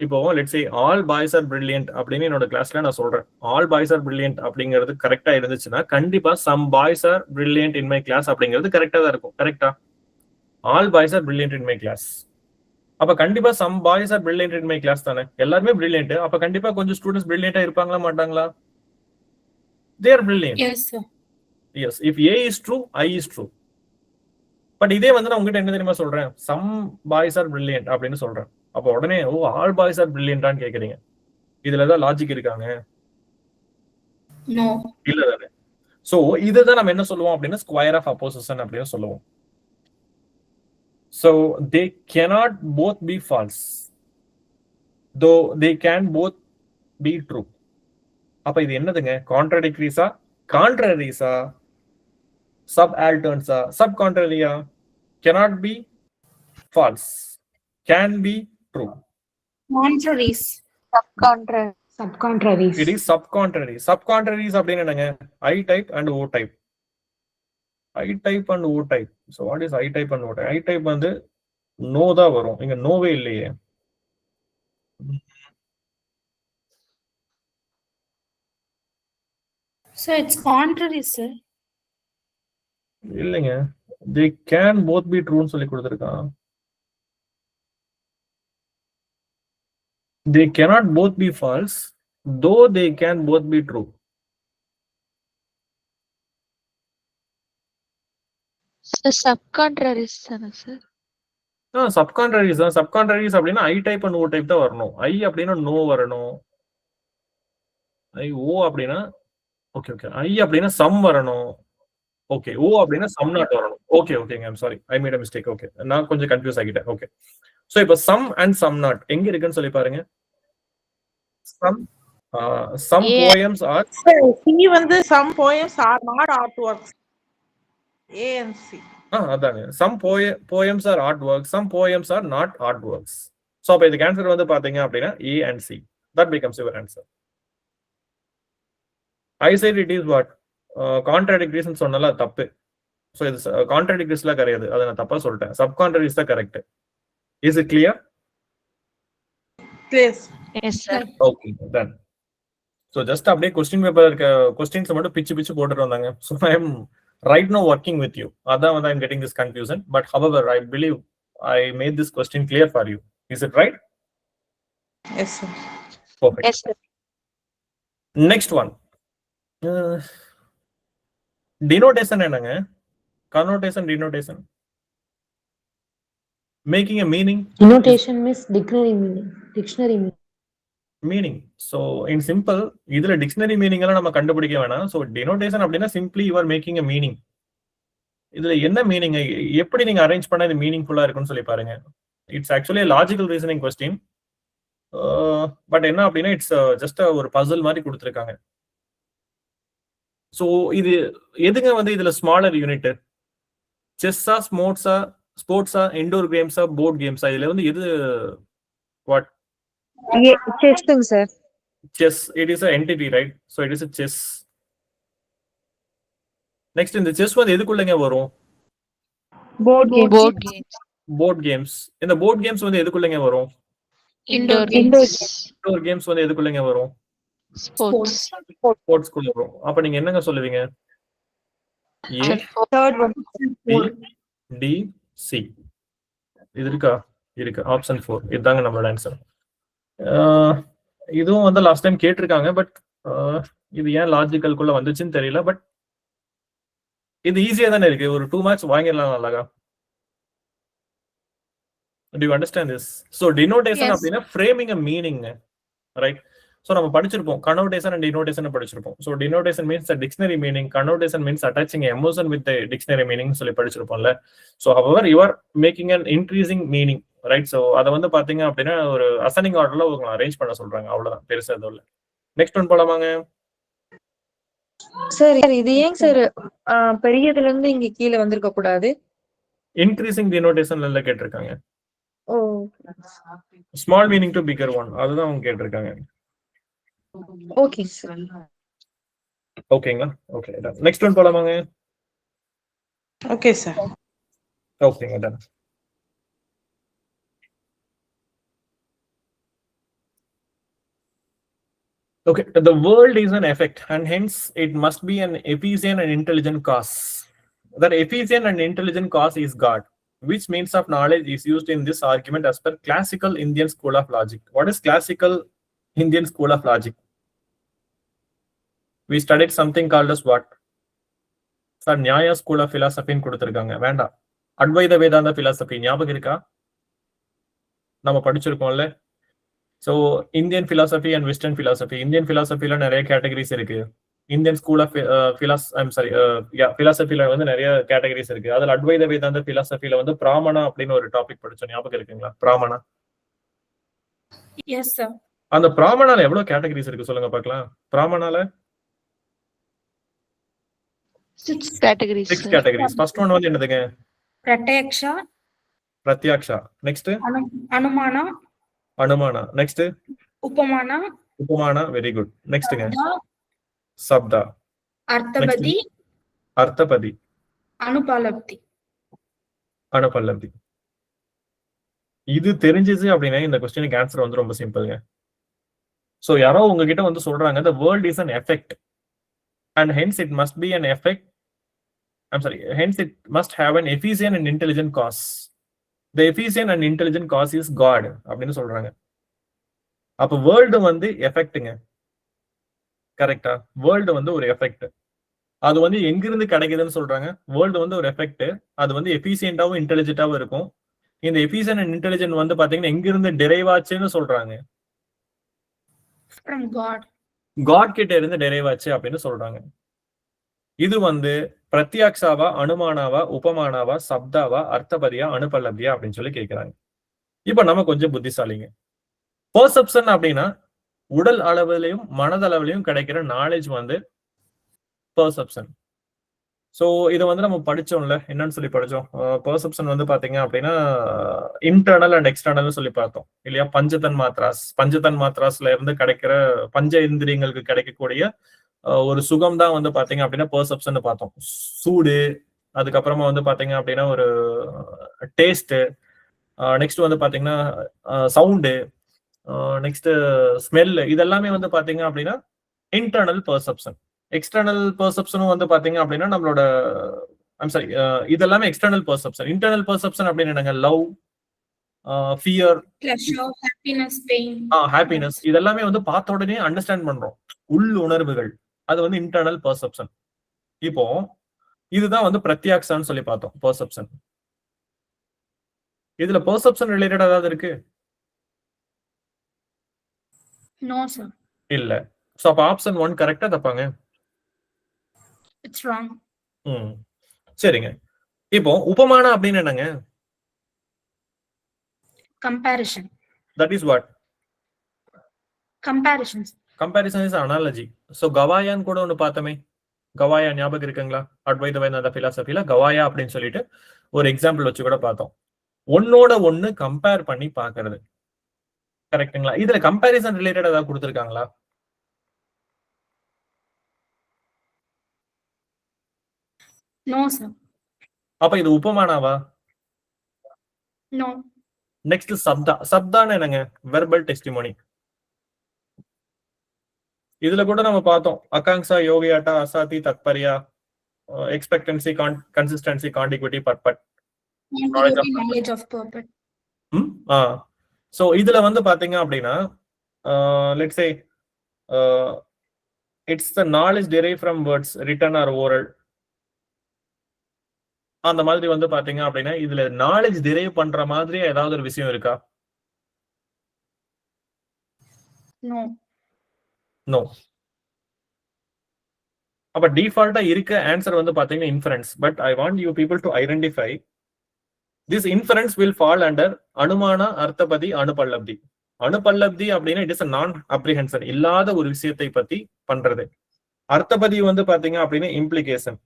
இப்போ let's say all boys are brilliant அப்படின்னு என்னோட கிளாஸ்ல நான் சொல்றேன். ஆல் பாய்ஸ் ஆர் பிரில்லியன்ட் அப்படிங்கிறது கரெக்டா இருந்துச்சுன்னா கண்டிப்பா some boys are brilliant in my class அப்படிங்கிறது கரெக்டா தான் இருக்கும். கரெக்டா? All boys are brilliant in my class. அப்ப கண்டிப்பா some boys are brilliant in my class தானே? எல்லாருமே பிரில்லியன்ட். அப்ப கண்டிப்பா கொஞ்சம் ஸ்டூடெண்ட்ஸ் பிரில்லியன்ட்டா இருப்பாங்களா மாட்டாங்களா? They are brilliant. Yes, sir. Yes, if A is true, I is true. But இதே வந்து நான் உங்ககிட்ட என்ன தெரியுமா சொல்றேன், some boys are brilliant அப்படின்னு சொல்றேன். அப்ப உடனே all boys are brilliant-ஆன்னு கேக்குறீங்க. இதுல ஏதாவது லாஜிக் இருக்காங்க? No. இல்ல தானே. சோ இதுதான் நம்ம என்ன சொல்லுவோம் அப்படின்னா ஸ்கொயர் ஆஃப் அப்போசிஷன் அப்படின்னு சொல்லுவோம். So they cannot both be false, though they can both be true. அப்ப இது என்னதுங்க? கான்ட்ராடிக்டரிஸா, கான்ட்ரரிஸா, சபால்டர்ன்ஸா, சப்கான்ட்ரரியா? cannot be false, can be true. Contraries. Subcontraries. It is subcontrary. Subcontraries அப்படின்னு என்னங்க? I type and O type. I type and O type. So what is I type and O type? I type வந்து no தான் வரும். இங்க நோவே இல்லையே. So it's contrary, sir. இல்லைங்க, they can both be true ன்னு சொல்லி கொடுத்திருக்கான். They cannot both be false, though they can both be true. So subcontraries தானே sir? சப்கான்ட்ரரிஸ் தான். சப்கான்ட்ரரிஸ் அப்படின்னா ஐ டைப் அண்ட் ஓ டைப் தான் வரணும். ஐ அப்படின்னா நோ வரணும். ஐ ஓ அப்படின்னா ஓகே ஓகே, ஐ அப்படின்னா சம் வரணும். ஓகே, ஓ அப்படின்னா சம் நாட் வரணும். ஓகே ஓகேங்க, I'm sorry, I made a mistake. Okay, நான் கொஞ்சம் கன்ஃபியூஸ் ஆகிட்டேன். ஓகே, சோ இப்போ சம் அண்ட் சம் நாட் எங்க இருக்குன்னு சொல்லி பாருங்க. some poems are C வந்து some poems are not artworks. A and C. அதாங்க, some poems are artworks, some poems are not artworks. So அப்ப இதுக்கு ஆன்சர் வந்து பாத்தீங்க அப்படின்னா A and C. That becomes your answer. I said it is what contradictories ன்னு சொன்னால தப்பு. So இது contradictoriesல கிடையாது, அத நான் தப்பா சொல்லிட்டேன். Subcontraries தான் correct. Is it clear? Yes. Yes sir. Okay, done. So just அப்படியே क्वेश्चन பேப்பர் இருக்க क्वेश्चंस மட்டும் பிச்சு பிச்சு போட்டுட்டு வந்தாங்க. So I am right now working with you. Adan I am getting this confusion, but however I believe I made this question clear for you. Is it right? Yes sir. Perfect. Yes sir. Next one. Denotation என்னங்க? Connotation, denotation. Making a meaning. Denotation means dictionary meaning. Dictionary meaning. Meaning. So in simple, இதுல dictionary meaning எல்லாம் நம்ம கண்டுபிடிக்க வேணாம். So denotation அப்படின்னா simply you are making a meaning. இதுல என்ன meaning, எப்படி நீங்க அரேஞ்ச் பண்ணா இது மீனிங்ஃபுல்லா இருக்குன்னு சொல்லி பாருங்க. It's actually logical reasoning question. But என்ன அப்படின்னா இட்ஸ் ஜஸ்ட் ஒரு பசில் மாதிரி கொடுத்துருக்காங்க. ஸோ இது எதுங்க வந்து இதுல ஸ்மாலர் யூனிட்? செஸ்ஸா, ஸ்போர்ட்ஸா, இன்டோர் கேம்ஸா, போர்ட் கேம்ஸா? இதுல வந்து எது வாட்? செஸ்ங்க sir. Chess. It is a entity, right? So it is a chess. Next இந்த செஸ் வந்து எதுக்குள்ளங்க வரும்? Board games. Board games. இந்த போர்ட் கேம்ஸ் வந்து எதுக்குள்ளங்க வரும்? Indoor games. இன்டோர் கேம்ஸ் வந்து எதுக்குள்ளங்க வரும்? Sports. ஸ்போர்ட்ஸ் குள்ள வரும். அப்ப நீங்க என்னங்க சொல்லுவீங்க? A, Third one. B, D, C. இது இருக்கா? இருக்கு. ஆப்ஷன் 4 இதுதாங்க நம்மளோட ஆன்சர். இதுவும் வந்து லாஸ்ட் டைம் கேட்டிருக்காங்க. பட் இது ஏன் லாஜிக்கல்குள்ள வந்துச்சுன்னு தெரியல. பட் இது ஈஸியா தானே இருக்கு. ஒரு 2 மார்க்ஸ் வாங்கிடலாம் அழகா. Do you understand this? So denotation Yes. அப்படின்னா framing a meaning, right? So நம்ம படிச்சிருப்போம் connotation and denotation படிச்சிருப்போம். So denotation means the dictionary meaning, connotation means attaching an emotion with the dictionary meaning சொல்லி படிச்சிருப்போம்ல. So however you are making an increasing meaning, right? So அத வந்து பாத்தீங்க அப்படின்னா ஒரு ascending orderல உங்களை அரேஞ்ச் பண்ண சொல்றாங்க. அவ்வளவுதான், பெருசா எதுவும் இல்ல. Next one போலாமாங்க? சார் இது ஏன் சார் பெரியதுல இருந்து இங்க கீழே வந்திருக்க கூடாது? இன்க்ரீசிங் டினோட்டேஷன்ல கேட்டிருக்காங்க. O small meaning to bigger one, அதுதான் அவங்க கேட்டிருக்காங்க. Okay sir. ஓகேங்களா? ஓகே, நெக்ஸ்ட் ஒன் போலாமாங்க? Okay sir. ஓகேங்க, done. Okay, the world is an effect and hence it must be an efficient and intelligent cause. That efficient and intelligent cause is God. Which means of knowledge is used in this argument as per classical Indian school of logic? What is classical Indian school of logic? We studied something called as what? Sir, Nyaya school of philosophy in கொடுத்திருக்காங்க. வேண்டாம், அத்வைத வேதாந்த philosophy ஞாபகம் இருக்கா? நம்ம படிச்சிருக்கோம்ல. So Indian philosophy and Western philosophy. Indian philosophy ல நிறைய categories இருக்கு. Indian school of philosophy ல வந்து நிறைய கேட்டகரிஸ் இருக்கு. அதுல அத்வைத வேதாந்த philosophy ல வந்து பிராமணா அப்படின்னு ஒரு டாபிக் படிச்சோம். ஞாபகம் இருக்குங்களா? பிராமணா. Yes, sir. அந்த பிராமணால எவ்வளவு கேட்டகரிஸ் இருக்கு சொல்லுங்க பார்க்கலாம். பிராமணால 6 categories. 6 categories. First one வந்து என்னதுங்க? Pratyaksha. Pratyaksha. Next Anumana. Anumana. Next Upamana. Upamana. Very good. நெக்ஸ்ட்ங்க? Sabda. Sabda. Arthapadi. Arthapatti. Anupalapti. அனுபல்லவி. இது தெரிஞ்சிச்சு அப்படின்னா இந்த கொஸ்டினுக்கு ஆன்சர் வந்து ரொம்ப சிம்பிள்ங்க. சோ யாரோ உங்ககிட்ட வந்து சொல்றாங்க the world is an effect and hence it must be an effect, hence it must have an efficient and intelligent cause. The efficient and intelligent cause is God அப்படின்னு சொல்றாங்க. அப்ப வேர்ல்டு வந்து எஃபெக்ட்டுங்க. கரெக்டா? வேர்ல்டு வந்து ஒரு எஃபெக்ட். அது வந்து எங்கிருந்து கிடைக்குதுன்னு சொல்றாங்க. வேர்ல்டு வந்து ஒரு எஃபெக்ட். அது வந்து எஃபிஷியன்டாவும் இன்டெலிஜென்ட்டாவும் இருக்கும். இந்த எஃபிஷியன்ட் அண்ட் இன்டெலிஜென்ட் வந்து பாத்தீங்கன்னா எங்கிருந்து டெரைவ் ஆச்சுன்னு சொல்றாங்க. From God. காட் கிட்ட இருந்து டெரைவ் ஆச்சு அப்படின்னு சொல்றாங்க. இது வந்து பிரத்யக்ஷாவா, அனுமானாவா, உபமானாவா, சப்தாவா, அர்த்தபதியா, அனுபல்லவியா அப்படின்னு சொல்லி கேட்கிறாங்க. இப்ப நம்ம கொஞ்சம் புத்திசாலிங்க. பெர்செப்ஷன் அப்படின்னா உடல் அளவிலையும் மனதளவிலையும் கிடைக்கிற நாலேஜ் வந்து பெர்செப்ஷன். சோ இதை வந்து நம்ம படிச்சோம்ல, என்னன்னு சொல்லி படிச்சோம். பெர்செப்ஷன் வந்து பாத்தீங்க அப்படின்னா இன்டர்னல் அண்ட் எக்ஸ்டர்னல் சொல்லி பார்த்தோம் இல்லையா? பஞ்சதன் மாத்ராஸ்ல இருந்து கிடைக்கிற பஞ்ச இந்திரியங்களுக்கு கிடைக்கக்கூடிய ஒரு சுகம் தான் வந்து பாத்தீங்க அப்படின்னா பெர்செப்ஷன் பார்த்தோம். சூடு, அதுக்கப்புறமா வந்து பாத்தீங்க அப்படின்னா ஒரு டேஸ்ட், நெக்ஸ்ட் வந்து பாத்தீங்கன்னா சவுண்டு, நெக்ஸ்ட் ஸ்மெல், இதெல்லாமே வந்து பாத்தீங்க அப்படின்னா இன்டர்னல் பெர்செப்ஷன். எக்ஸ்டர்னல் பெர்செப்ஷனும் வந்து பாத்தீங்க அப்படின்னா நம்மளோட இதெல்லாமே எக்ஸ்டர்னல் பெர்செப்ஷன். இன்டர்னல் பெர்செப்ஷன் அப்படின்னு என்னங்க? Love, fear, Pleasure, happiness, pain. Happiness, இதெல்லாமே வந்து பார்த்த உடனே அண்டர்ஸ்டாண்ட் பண்றோம். உள் உணர்வுகள், அது வந்து இன்டர்னல் பெர்செப்ஷன். இப்போ இதுதான் வந்து பிரத்யக்ஷான்னு சொல்லி பார்த்தோம், பெர்செப்ஷன். இதுல பெர்செப்ஷன் ரிலேட்டட் ஏதாவது இருக்கு? No, sir. இல்ல. சோ அப்ப ஆப்ஷன் 1 கரெக்டா தப்பாங்க? It's wrong. சரிங்க. இப்போ உபமானா அப்படின்னு என்னங்க? Comparison. That is what? Comparisons. Comparison is analogy. So கவாயான்னு கூட ஒண்ணு பார்த்தோமே. கவாயா ஞாபகம் இருக்குங்களா? அத்வைத வேதாந்த பிலாசபில கவாயா அப்படின்னு சொல்லிட்டு ஒரு எக்ஸாம்பிள் வச்சு கூட பார்த்தோம். ஒன்னோட ஒண்ணு கம்பேர் பண்ணி பாக்குறது. கரெக்ட்டுங்களா? இதுல கம்பேரிசன் ரிலேட்டட் ஏதாவது கொடுத்திருக்காங்களா? No, sir. அப்ப இது உபமானாவா? No. நெக்ஸ்ட் சப்தா. சப்தான்னு என்னங்க? Verbal testimony. இதுல கூட நம்ம பார்த்தோம் Akanksha, Yogyata, Asatti, Tatparya, expectancy, consistency, contiguity, purport. Knowledge of purpose. So இதுல வந்து பாத்தீங்க அப்படின்னா let's say it's the knowledge derive from words written or oral. அந்த மாதிரி வந்து பாத்தீங்க அப்படின்னா இதுல நாலேஜ் டெரைவ் பண்ற மாதிரி ஏதாவது ஒரு விஷயம் இருக்கா? No. நோ. அப்ப டிஃபால்ட்டா இருக்க ஆன்சர் வந்து பாத்தீங்கன்னா inference. But I want you people to identify this inference will fall under அனுமான, அர்த்தபதி, அனுபல்லப்தி. அனுபல்லப்தி அப்படின்னா இட் இஸ் நான் அப்ரிஹென்ஷன், இல்லாத ஒரு விஷயத்தை பத்தி பண்றது. அர்த்தபதி வந்து பாத்தீங்க அப்படின்னா இம்ப்ளிகேஷன்.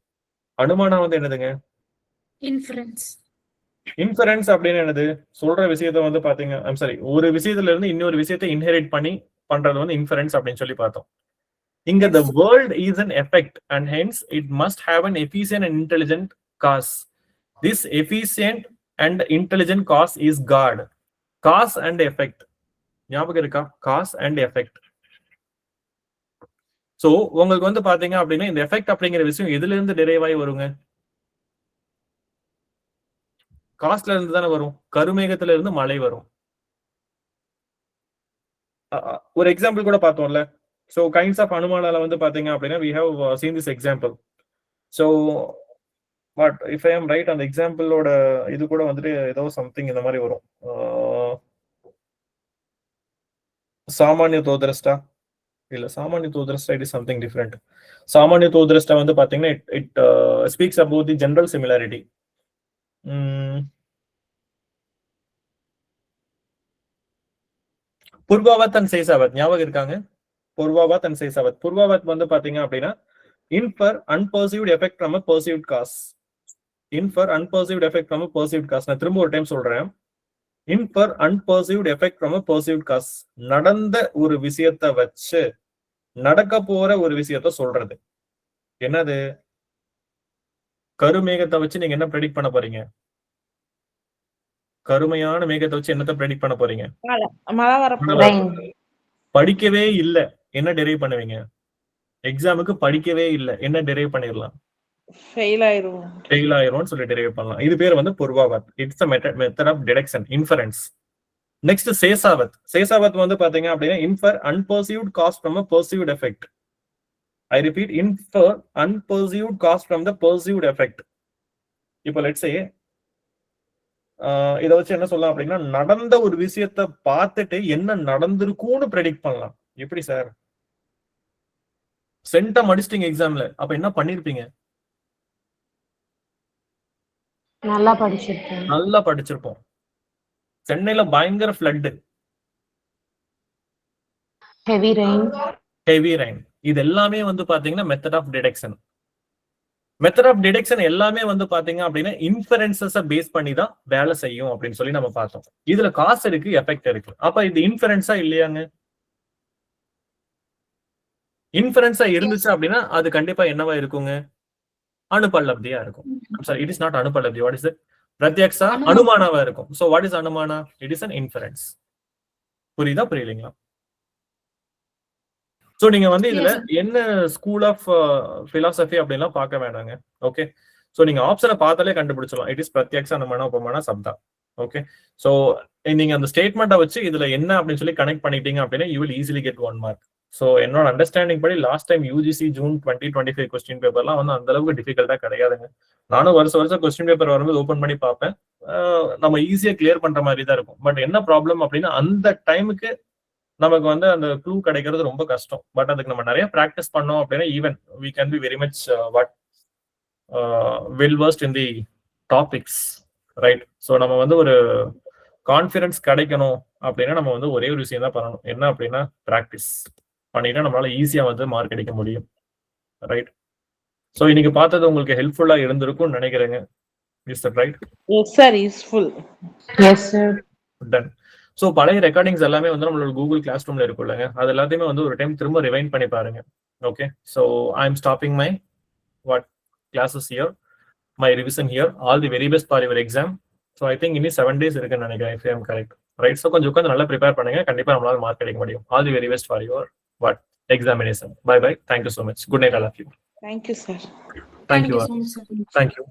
அனுமானம் வந்து என்னதுங்க? Inference. இன்ஃபரன்ஸ் அப்படின்னு என்னது? சொல்ற விஷயத்த வந்து பாத்தீங்க, ஐம் சாரி, ஒரு விஷயத்துல இருந்து இன்னொரு விஷயத்தை இன்ஹெரிட் பண்ணி பண்றது வந்து இன்ஃபரன்ஸ் அப்படின்னு சொல்லி பார்த்தோம். இங்க the world is an effect and hence it must have an efficient and intelligent cause. This efficient and intelligent cause is God. Cause and effect. ஞாபகம் இருக்கா? Cause and effect. சோ உங்களுக்கு வந்து பாத்தீங்க அப்படின்னா இந்த எஃபெக்ட் அப்படிங்கிற விஷயம் எதுல இருந்து டெரைவ் ஆகி வருங்க? காஸ்ட்ல இருந்து தானே வரும். கருமேகத்துல இருந்து மழை வரும். ஒரு எக்ஸாம்பிள் கூட பார்த்தோம்ல. So kinds of அனுமானால வந்து பாத்தீங்க அப்படின்னா we have seen this example. So but if I am right, அந்த எக்ஸாம்பிளோட இது கூட வந்துட்டு ஏதோ சம்திங் இந்த மாதிரி வரும். சாமானிய தோதரஸ்டா இல்ல, Samanyato drishta it is something different. Samanyato drishta வந்து பாத்தீங்கன்னா it speaks about the general similarity. Purvavat and Seshavat ஞாபகம் இருக்காங்க? பூர்வாவத் அண்ட் சேசாவத். பூர்வாவத் வந்து பாத்தீங்க அப்படின்னா infer unperceived effect from a perceived cause. Infer unperceived effect from a perceived cause. நான் திரும்ப ஒரு டைம் சொல்றேன். Infer unperceived effect from a perceived cause. நடந்த ஒரு விஷயத்தை வச்சு நடக்க போற ஒரு விஷயத்த சொல்றது. என்னது? கருமேகத்தை வச்சு நீங்க என்ன ப்ரெடிக்ட் பண்ண போறீங்க? கருமையான மேகத்தை வச்சு என்னத்தை ப்ரெடிக்ட் பண்ண போறீங்க? மழை வரப்போகுது. படிக்கவே இல்ல, என்ன டெரைவ் பண்ணுவீங்க? எக்ஸாமுக்கு படிக்கவே இல்ல, என்ன டெரைவ் பண்ணிடலாம்? ஃபெயில் ஆயிரும் சொல்லி டெரைவ் பண்ணலாம். இது பேர் வந்து Purvavat. It's a method of deduction, inference. Next Seshavat. Seshavat வந்து பாத்தீங்க அப்படின்னா infer unperceived cause from a perceived effect. I repeat, infer unperceived cause from the perceived effect. இப்போ லெட்ஸ் சே இத வச்சு என்ன சொல்லலாம் அப்படின்னா நடந்த ஒரு விஷயத்தை பார்த்துட்டு என்ன நடந்திருக்கும்னு ப்ரெடிக்ட் பண்ணலாம். எப்படி சார்? சென்டம் அடிச்சிட்டீங்க எக்ஸாம்ல, அப்ப என்ன பண்ணிருப்பீங்க? நல்லா படிச்சிருப்போம். சென்னையில பயங்கர ஃப்ளட், ஹெவி ரெயின். இது எல்லாமே வந்து பாத்தீங்கன்னா method of detection. Method of detection எல்லாமே வந்து பாத்தீங்க அப்படின்னா இன்ஃபரன்சஸ பேஸ் பண்ணி தான் வேலை செய்யும் அப்படின்னு சொல்லி நம்ம பார்த்தோம். இதுல காசு இருக்கு, எஃபெக்ட் இருக்கு. அப்ப இது இன்ஃபரன்ஸா இல்லையாங்க? இன்ஃபரன்ஸா இருந்துச்சு அப்படின்னா அது கண்டிப்பா என்னவா இருக்குங்க? அனுபல்லப்தியா இருக்கும். Sorry, it is not Anupalabdhi. What is it? Pratyaksha அனுமானவா இருக்கும். So what is Anumana? It is an inference. புரியுதா புரியலீங்களா? சோ நீங்க வந்து இதுல என்ன ஸ்கூல் ஆஃப் பிலாசபி அப்படின்லாம் பார்க்க வேணாங்க. ஓகே, சோ நீங்க ஆப்ஷனை பார்த்தாலே கண்டுபிடிச்சலாம். இட் இஸ் பிரத்யக்ஷ அனுமான உபமான சப்தா. ஓகே, சோ நீங்க அந்த ஸ்டேட்மெண்ட்டை வச்சு இதுல என்ன அப்படின்னு சொல்லி கனெக்ட் பண்ணிட்டீங்க அப்படின்னா you will easily get 1 mark. So என்னோட அண்டர்ஸ்டாண்டிங் படி last time UGC June 2025 question பேப்பர்லாம் வந்து அந்த அளவுக்கு டிஃபிகல்ட்டா கிடையாதுங்க. நானும் வருஷம் கொஸ்டின் பேப்பர் வரும்போது ஓப்பன் பண்ணி பார்ப்பேன். நம்ம ஈஸியா கிளியர் பண்ற மாதிரி தான் இருக்கும். பட் என்ன ப்ராப்ளம் அப்படின்னா அந்த டைமுக்கு நமக்கு வந்து அந்த க்ளூ கிடைக்கிறது ரொம்ப கஷ்டம். பட் அதுக்கு நம்ம நிறைய ப்ராக்டிஸ் பண்ணோம் அப்படின்னா even we can be very much well worst in the topics, right? So நம்ம வந்து ஒரு கான்ஃபிடன்ஸ் கிடைக்கணும் அப்படின்னா நம்ம வந்து ஒரே ஒரு விஷயம் தான் பண்ணணும். என்ன அப்படின்னா ப்ராக்டிஸ் பண்ணிட்டா நம்மளால ஈஸியா வந்து மார்க் அடிக்க முடியும், ரைட்? ஸோ இன்னைக்கு பார்த்தது உங்களுக்கு ஹெல்ப்ஃபுல்லா இருந்திருக்கும்னு நினைக்கிறேங்க. Is that right? Yes sir, useful. Yes sir. Done. So பழைய ரெக்கார்டிங்ஸ் எல்லாமே வந்து நம்மளோட கூகுள் கிளாஸ் ரூம்ல இருக்குல்லங்க, அது எல்லாத்தையுமே வந்து ஒரு டைம் திரும்ப ரிவைண்ட் பண்ணி பாருங்க. Okay, so I am stopping my classes here, my revision here. All the very best for your exam. So I think இனி 7 days இருக்குன்னு நினைக்கிறேன், if I am correct, right? So கொஞ்சம் உட்காந்து நல்லா ப்ரிப்பேர் பண்ணுங்க, கண்டிப்பா நம்மளால மார்க் அடிக்க முடியும். All the very best for your examination. Bye bye. Thank you so much. Good night all of you. Thank you, sir. Thank you. so much, sir. Thank you.